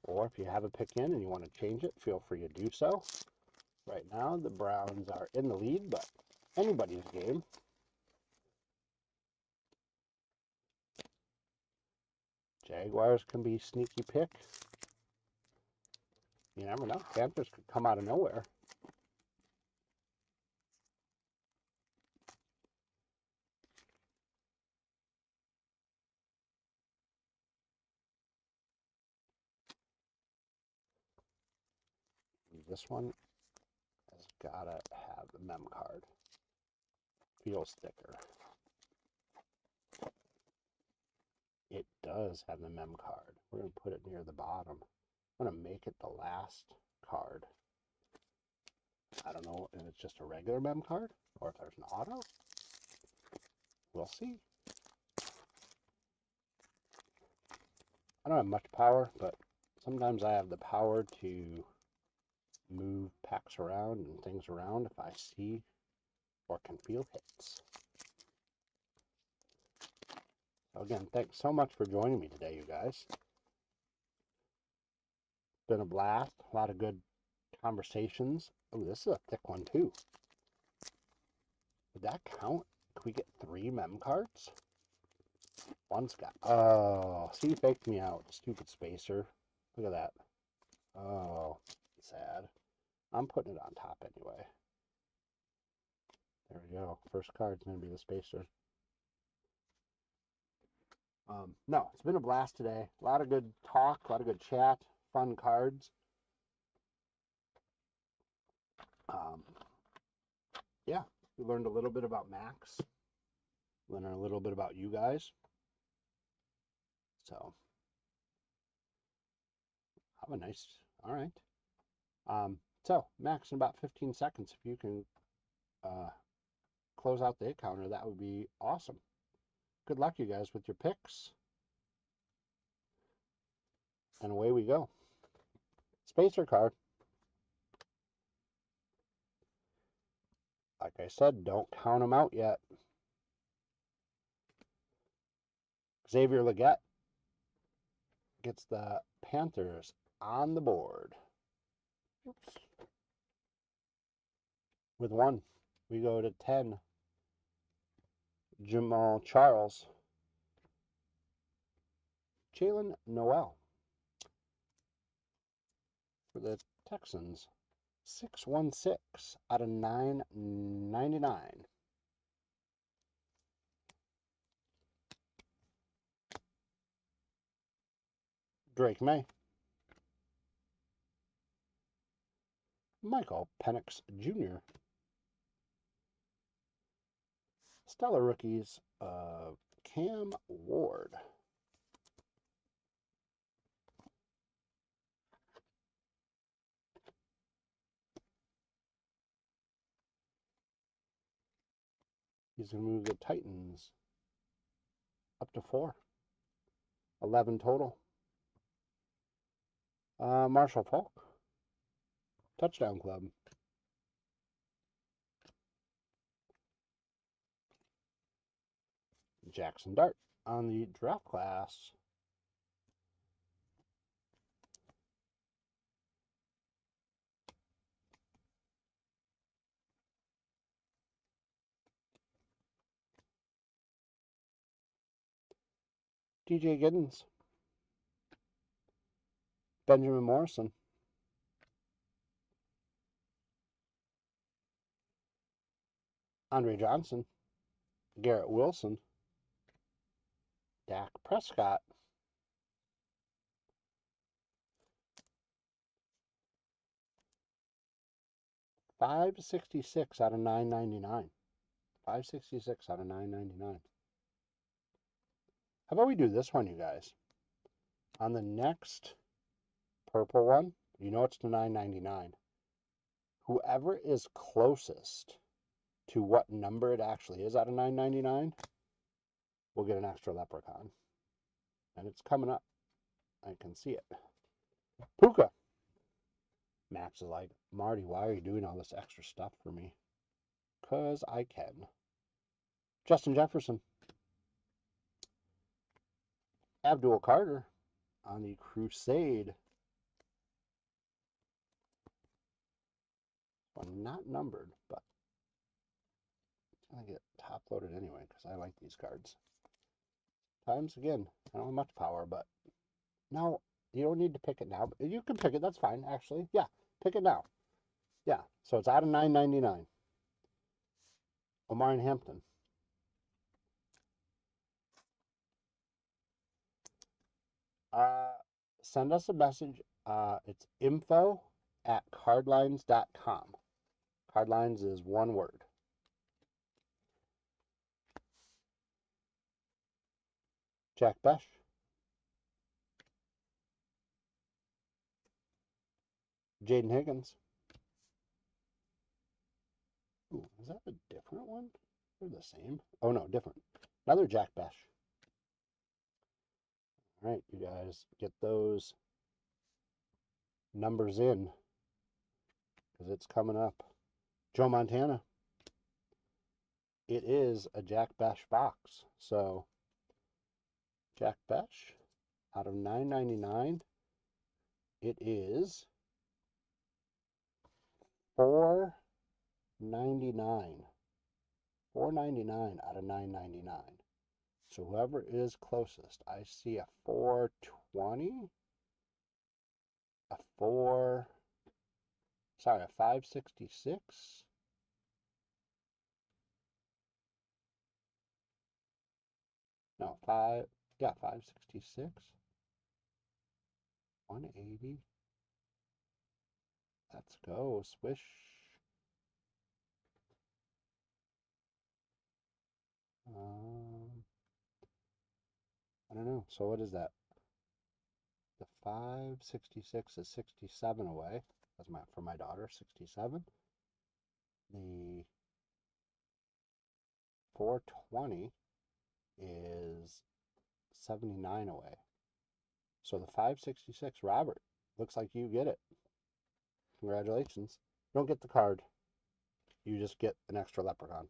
[SPEAKER 1] or if you have a pick in and you want to change it, feel free to do so. Right now, the Browns are in the lead, but anybody's game. Jaguars can be sneaky pick. You never know. Panthers could come out of nowhere. This one has got to have the mem card. Feel sticker. It does have the mem card. We're going to put it near the bottom. I'm going to make it the last card. I don't know if it's just a regular mem card or if there's an auto. We'll see. I don't have much power, but sometimes I have the power to move packs around and things around if I see or can feel hits. So again, thanks so much for joining me today, you guys. Been a blast. A lot of good conversations. Oh, this is a thick one too. Would that count? Could we get 3 mem cards? One's got... Oh, see, you faked me out. Stupid spacer. Look at that. Oh, sad. I'm putting it on top anyway. There we go. First card's going to be the spacer. No, it's been a blast today. A lot of good talk, a lot of good chat, fun cards. Yeah, we learned a little bit about Max. Learned a little bit about you guys. So, have a nice, all right. So, Max, in about 15 seconds, if you can close out the hit counter, that would be awesome. Good luck, you guys, with your picks. And away we go. Spacer card. Like I said, don't count them out yet. Xavier Legette gets the Panthers on the board. Oops. With 1, we go to 10. Jamal Charles. Jalen Noel for the Texans. 616 out of 999. Drake May. Michael Penix Jr. Stellar rookies of Cam Ward. He's going to move the Titans up to 4. 11 total. Marshall Falk. Touchdown Club. Jackson Dart on the draft class. DJ Giddens. Benjamin Morrison. Andre Johnson. Garrett Wilson. Dak Prescott. $566 out of $9.99. $566 out of $9.99. How about we do this one, you guys? On the next purple one, you know it's the $9.99. Whoever is closest to what number it actually is out of $9.99 will get an extra leprechaun. And it's coming up. I can see it. Puka. Max is like, Marty, why are you doing all this extra stuff for me? Because I can. Justin Jefferson. Abdul Carter on the Crusade. Well, not numbered, but I'm going to get top loaded anyway because I like these cards. Times, again, I don't have much power, but no, you don't need to pick it now. You can pick it. That's fine, actually. Yeah, pick it now. Yeah, so it's out of $9.99. Omar and Hampton. Send us a message. It's info@cardlines.com. Cardlines is one word. Jack Besh. Jaden Higgins. Ooh, is that a different one? They're the same. Oh, no, different. Another Jack Besh. All right, you guys, get those numbers in because it's coming up. Joe Montana. It is a Jack Besh box. So Jack Besh out of $9.99. It is $4.99. $4.99 out of $9.99. So whoever is closest, I see a 420, a 566. No, 566, 180. Let's go, swish. I don't know. So what is that? The 566 is 67 away. That's for my daughter, 67. The 420 is 79 away. So the 566, Robert, looks like you get it. Congratulations. You don't get the card. You just get an extra leprechaun.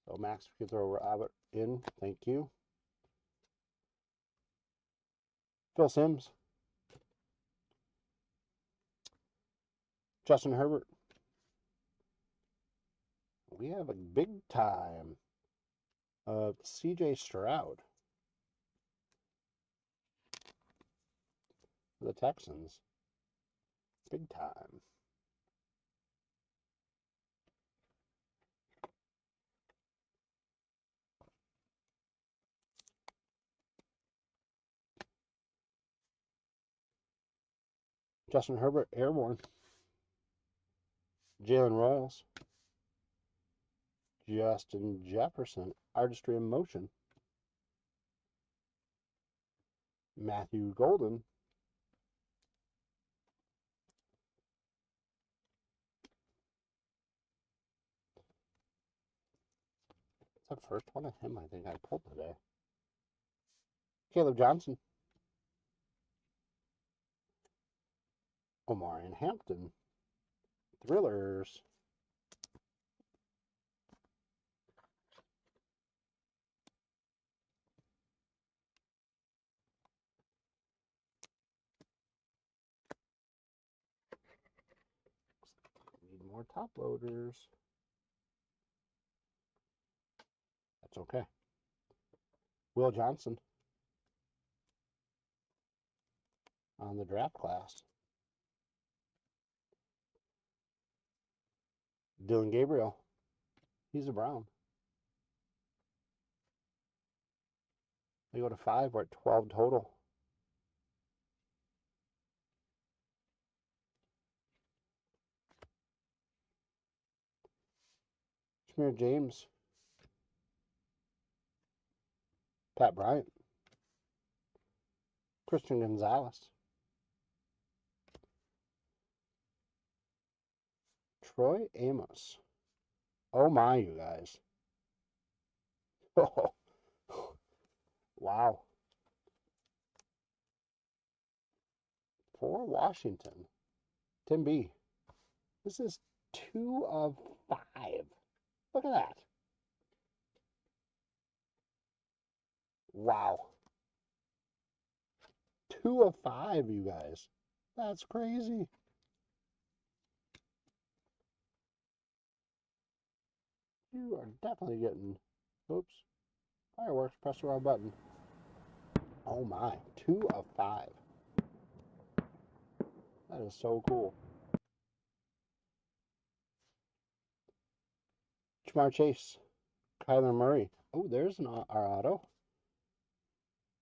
[SPEAKER 1] So Max, if you could throw Robert in, thank you. Phil Sims. Justin Herbert. We have a big time of CJ Stroud for the Texans. Big time. Justin Herbert, airborne. Jalen Royals. Justin Jefferson, artistry in motion. Matthew Golden. It's the first one of him I think I pulled today. Caleb Johnson. Omarion Hampton. Thrillers. Need more top loaders. That's okay. Will Johnson on the draft class. Dylan Gabriel. He's a Brown. They go to 5. We're at 12 total. Smear James. Pat Bryant. Christian Gonzalez. Troy Amos. Oh my, you guys. Oh, wow. For Washington. Tim B. This is 2 of 5. Look at that. Wow. 2 of 5, you guys. That's crazy. You are definitely getting, oops, fireworks. Press the wrong button. Oh my, 2 of 5. That is so cool. Jamar Chase. Kyler Murray. Oh, there's our auto.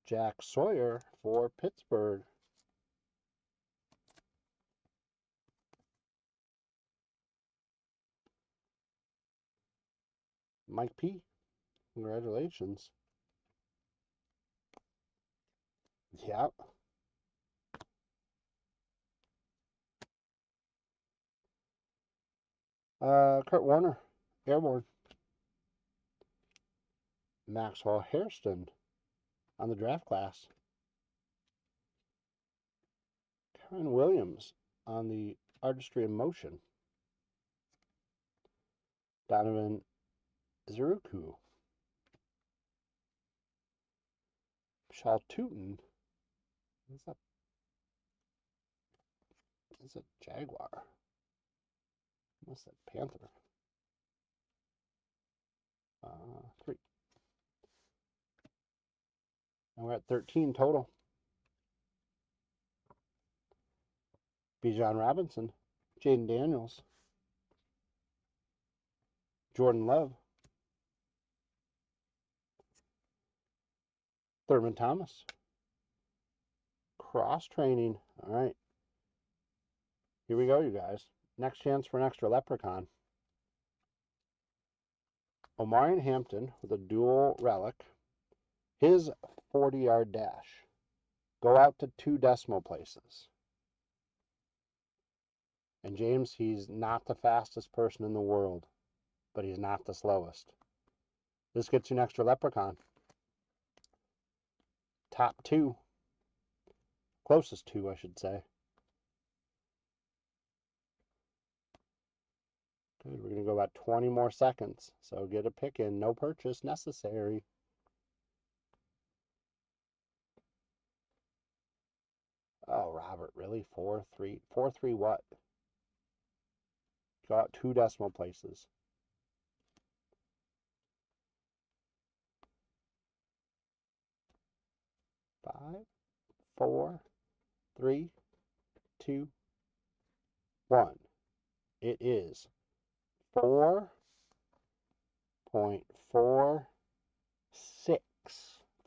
[SPEAKER 1] Jack Sawyer for Pittsburgh. Mike P. Congratulations. Yep. Kurt Warner. Airborne. Maxwell Hairston on the draft class. Karen Williams on the artistry in motion. Donovan Zeruku. Shaltuten. Is a Jaguar. What's that? Panther. 3. And we're at 13 total. Bijan Robinson. Jaden Daniels. Jordan Love. Thurman Thomas. Cross training. All right. Here we go, you guys. Next chance for an extra leprechaun. Omarion Hampton with a dual relic. His 40-yard dash. Go out to 2 decimal places. And James, he's not the fastest person in the world, but he's not the slowest. This gets you an extra leprechaun. Top 2. Closest 2, I should say. Good. We're going to go about 20 more seconds. So get a pick in. No purchase necessary. Oh, Robert, really? 4-3. 4-3 what? Go out 2 decimal places. 5, 4, 3, 2, 1. It is 4.46.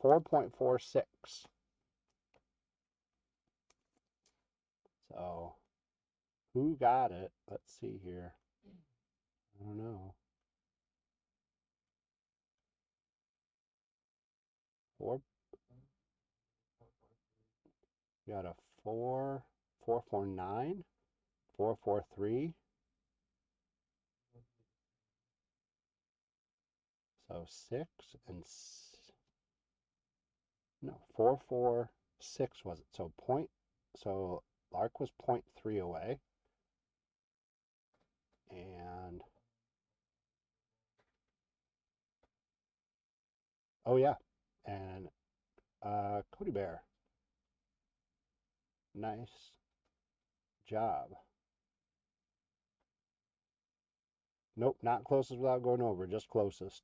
[SPEAKER 1] 4.46. So, who got it? Let's see here. I don't know. 4. We got a 4.49, 4.43. So 6 and no, 4.46 was it? So Lark was 0.3 away. And oh yeah. And Cody Bear. Nice job. Nope, not closest without going over, just closest.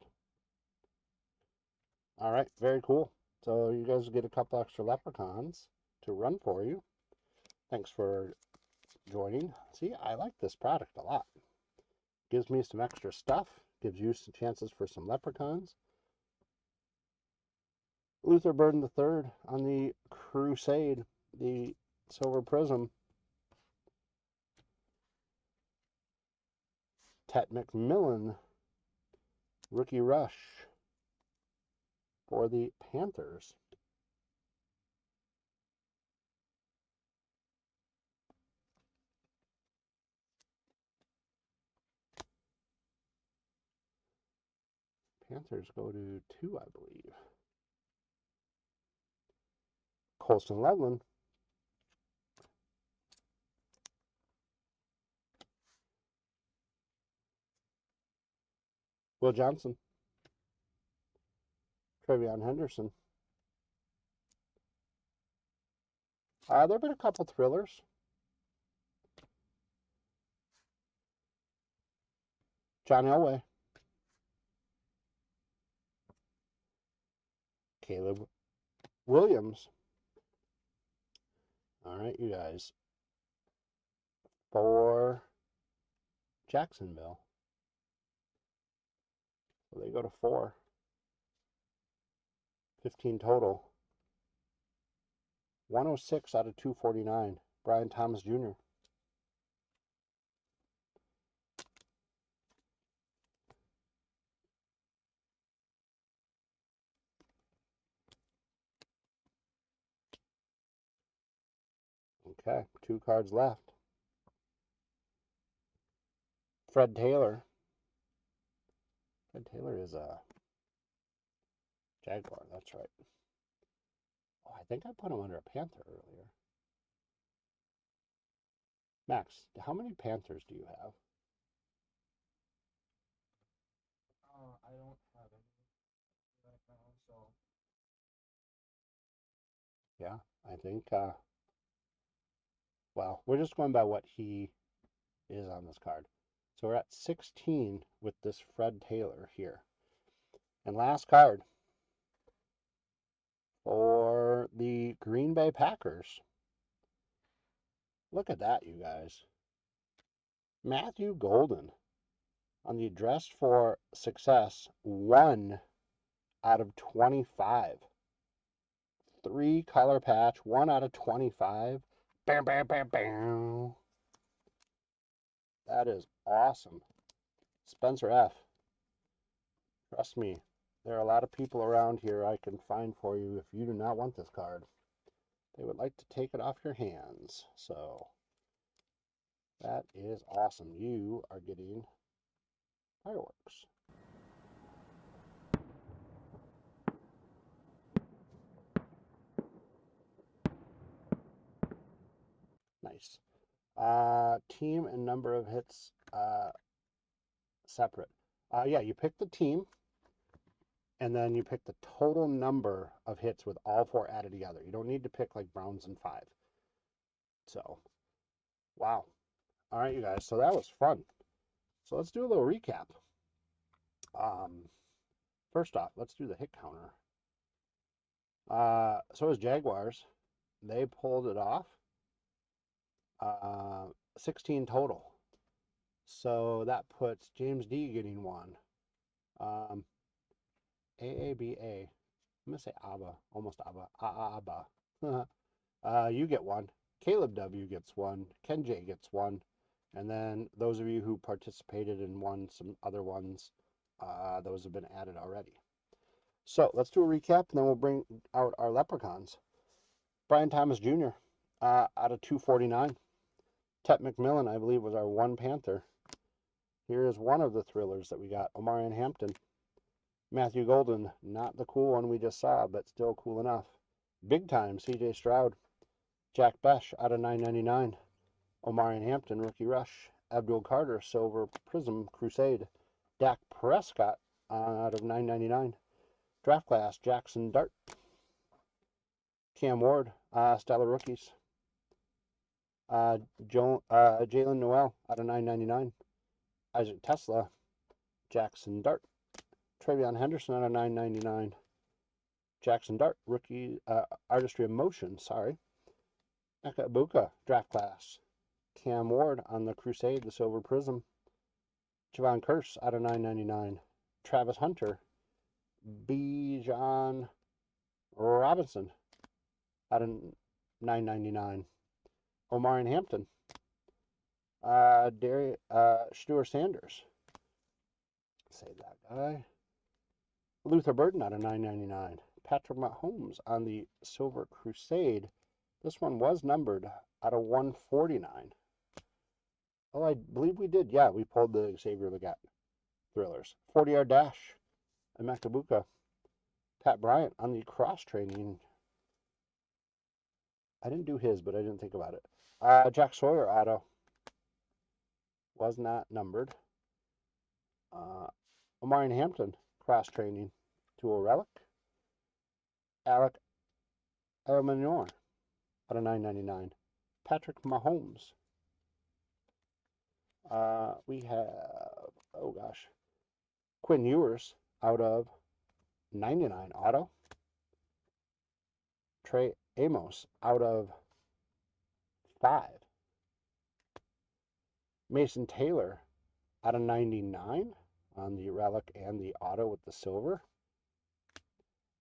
[SPEAKER 1] All right, very cool. So you guys get a couple extra leprechauns to run for you. Thanks for joining. See, I like this product a lot. Gives me some extra stuff. Gives you some chances for some leprechauns. Luther Burden III on the Crusade, the Silver Prism. Tet McMillan, Rookie Rush for the Panthers. Panthers go to 2, I believe. Colston Loveland. Will Johnson. Trevion Henderson. There have been a couple thrillers. John Elway. Caleb Williams. All right, you guys. For Jacksonville. So they go to 4. 15 total. 106 out of 249. Brian Thomas Jr. Okay, 2 cards left. Fred Taylor. Fred Taylor is a Jaguar, that's right. Oh, I think I put him under a Panther earlier. Max, how many Panthers do you have? Yeah, I think, well, we're just going by what he is on this card. So we're at 16 with this Fred Taylor here. And last card for the Green Bay Packers. Look at that, you guys. Matthew Golden on the Dress for Success, 1 out of 25. 3-color patch, 1 out of 25. Bam, bam, bam, bam. That is awesome. Spencer F., trust me, there are a lot of people around here I can find for you if you do not want this card. They would like to take it off your hands. So that is awesome. You are getting fireworks. Nice. Team and number of hits separate. Yeah, you pick the team, and then you pick the total number of hits with all 4 added together. You don't need to pick like Browns and 5. So, wow. All right, you guys. So that was fun. So let's do a little recap. First off, let's do the hit counter. So it was Jaguars. They pulled it off. 16 total. So that puts James D getting 1. AABA. I'm going to say ABBA. Almost ABBA. ABBA. You get 1. Caleb W gets 1. Ken J gets 1. And then those of you who participated and won some other ones, those have been added already. So let's do a recap, and then we'll bring out our leprechauns. Brian Thomas Jr. Out of 249. Tet McMillan, I believe, was our 1 Panther. Here is one of the thrillers that we got. Omarion Hampton. Matthew Golden, not the cool one we just saw, but still cool enough. Big time, C.J. Stroud. Jack Besh out of 999. Omarion Hampton, Rookie Rush. Abdul Carter, Silver Prism Crusade. Dak Prescott out of 999. Draft Class, Jackson Dart. Cam Ward, Stellar Rookies. Jalen Noel out of 999. Isaac Tesla, Jackson Dart. Travion Henderson out of 999. Jackson Dart, Rookie Artistry of Motion, sorry. Eka Ibuka, Draft Class. Cam Ward on the Crusade, the Silver Prism. Javon Curse out of 999. Travis Hunter. Bijan Robinson out of 999. Omarion Hampton. Stuart Sanders. Say that guy. Luther Burden out of 999. Patrick Mahomes on the Silver Crusade. This one was numbered out of 149. Oh, I believe we did. Yeah, we pulled the Xavier Leggett thrillers. 40-yard dash. Emeka Ibuka. Pat Bryant on the cross training. I didn't do his, but I didn't think about it. Jack Sawyer auto. Was not numbered. Omarion Hampton, cross training to a relic. Alec Elmanor out of 999. Patrick Mahomes. We have, oh gosh, Quinn Ewers out of 99 auto. Trey Amos out of 5. Mason Taylor out of 99 on the relic and the auto with the silver.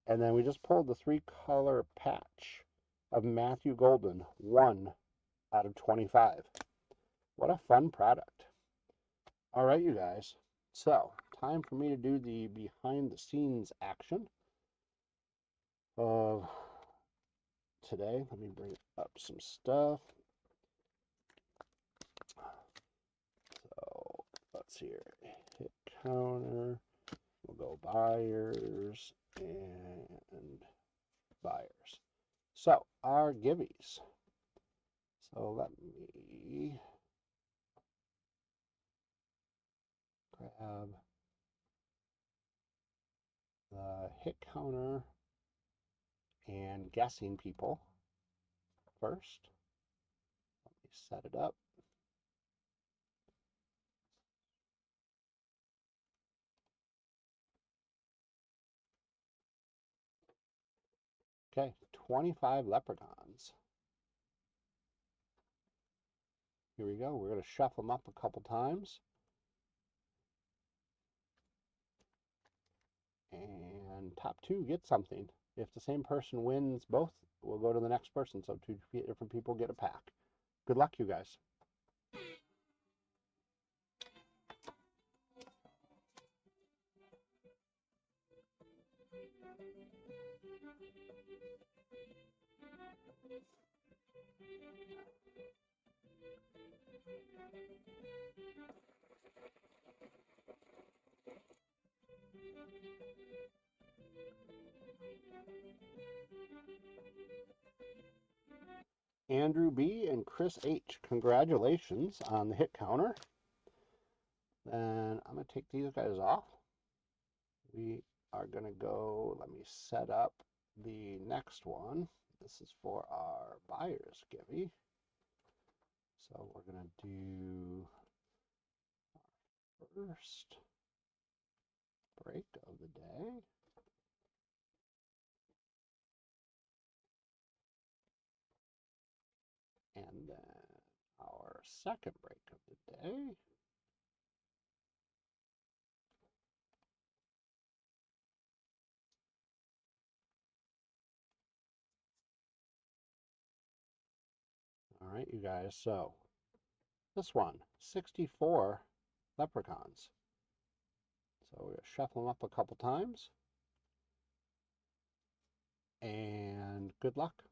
[SPEAKER 1] And then we just pulled the 3-color patch of Matthew Golden, 1 out of 25. What a fun product. All right, you guys. So, time for me to do the behind-the-scenes action of today. Let me bring up some stuff. So, let's see here. Hit counter. We'll go buyers and buyers. So, our givvies. So, let me grab the hit counter and some guessing people first. Let me set it up. Okay, 25 leprechauns. Here we go. We're going to shuffle them up a couple times. And top two get something. If the same person wins both, we'll go to the next person. So two different people get a pack. Good luck, you guys. Andrew B. and Chris H. Congratulations on the hit counter. And I'm going to take these guys off. We are going to go, let me set up the next one. This is for our buyer's givey. So we're going to do our first break of the day. And then our second break of the day. All right, you guys, so this one, 64 leprechauns. So we're going to shuffle them up a couple times. And good luck.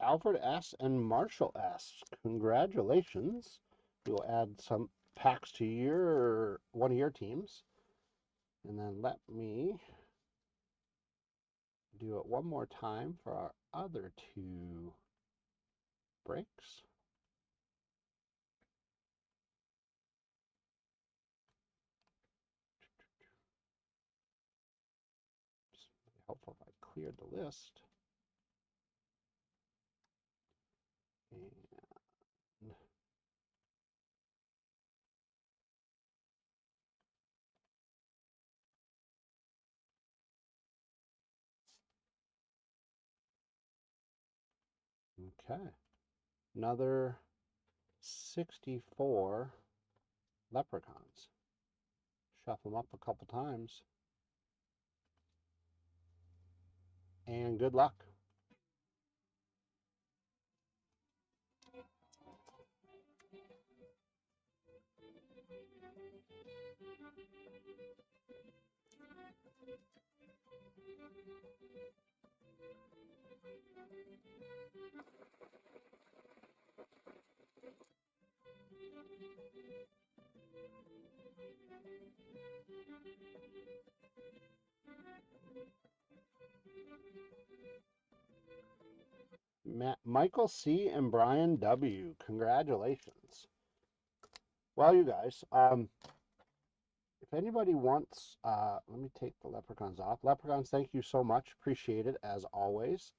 [SPEAKER 1] Alfred S. and Marshall S. Congratulations. We'll add some packs to your one of your teams. And then let me do it one more time for our other two breaks. It's really helpful if I cleared the list. And okay, another 64 leprechauns. Shuffle them up a couple times. And good luck. Michael C. and Brian W. Congratulations. Well, you guys, if anybody wants, let me take the leprechauns off. Leprechauns, thank you so much. Appreciate it, as always.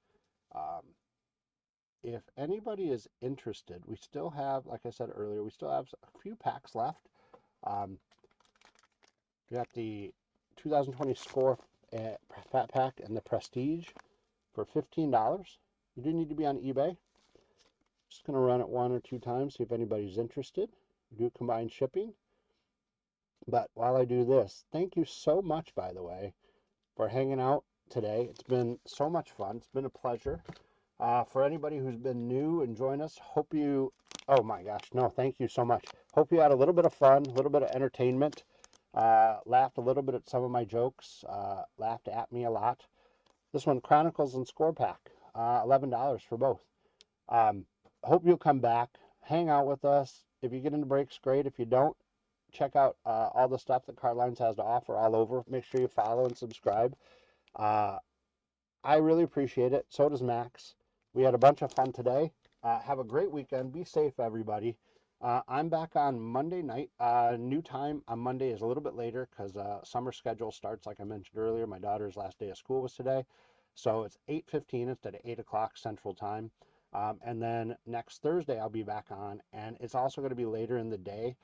[SPEAKER 1] If anybody is interested, we still have, like I said earlier, we still have a few packs left. We got the 2020 Score Fat Pack and the Prestige for $15. You do need to be on eBay. Just going to run it one or two times, see if anybody's interested. We do combine shipping. But while I do this, thank you so much, by the way, for hanging out today. It's been so much fun. It's been a pleasure. For anybody who's been new and joined us, hope you, oh my gosh, no, thank you so much. Hope you had a little bit of fun, a little bit of entertainment, laughed a little bit at some of my jokes, laughed at me a lot. This one, Chronicles and Score Pack, $11 for both. Um, Hope you'll come back, hang out with us. If you get into breaks, great. If you don't, check out all the stuff that Cardlines has to offer all over. Make sure you follow and subscribe. Uh, I really appreciate it. So does Max. We had a bunch of fun today. Have a great weekend. Be safe, everybody. I'm back on Monday night. New time on Monday is a little bit later because summer schedule starts, like I mentioned earlier. My daughter's last day of school was today. So it's 8:15 instead of 8 o'clock Central Time. And then next Thursday, I'll be back on. And it's also going to be later in the day.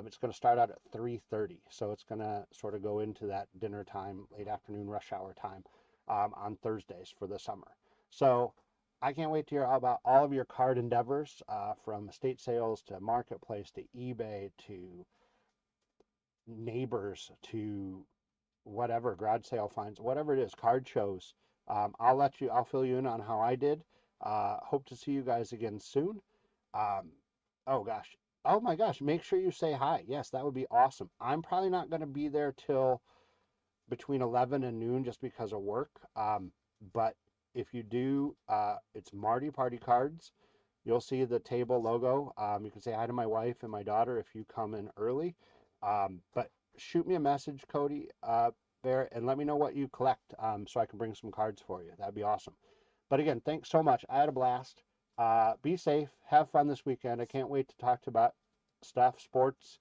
[SPEAKER 1] It's going to start out at 3:30. So it's going to sort of go into that dinner time, late afternoon rush hour time on Thursdays for the summer. So I can't wait to hear all about all of your card endeavors, from estate sales to marketplace to eBay to neighbors to whatever, garage sale finds, whatever it is, card shows. I'll fill you in on how I did. Hope to see you guys again soon. Um, oh gosh, oh my gosh, make sure you say hi. Yes, that would be awesome. I'm probably not going to be there till between 11 and noon just because of work. But if you do, it's Marty Party Cards. You'll see the table logo. You can say hi to my wife and my daughter if you come in early. But shoot me a message, Cody, there, and let me know what you collect, so I can bring some cards for you. That'd be awesome. But again, thanks so much. I had a blast. Be safe. Have fun this weekend. I can't wait to talk to about stuff, sports,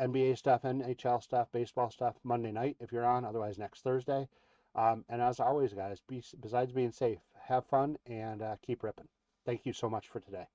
[SPEAKER 1] NBA stuff, NHL stuff, baseball stuff Monday night if you're on. Otherwise, next Thursday. And as always, guys, besides being safe, have fun and keep ripping. Thank you so much for today.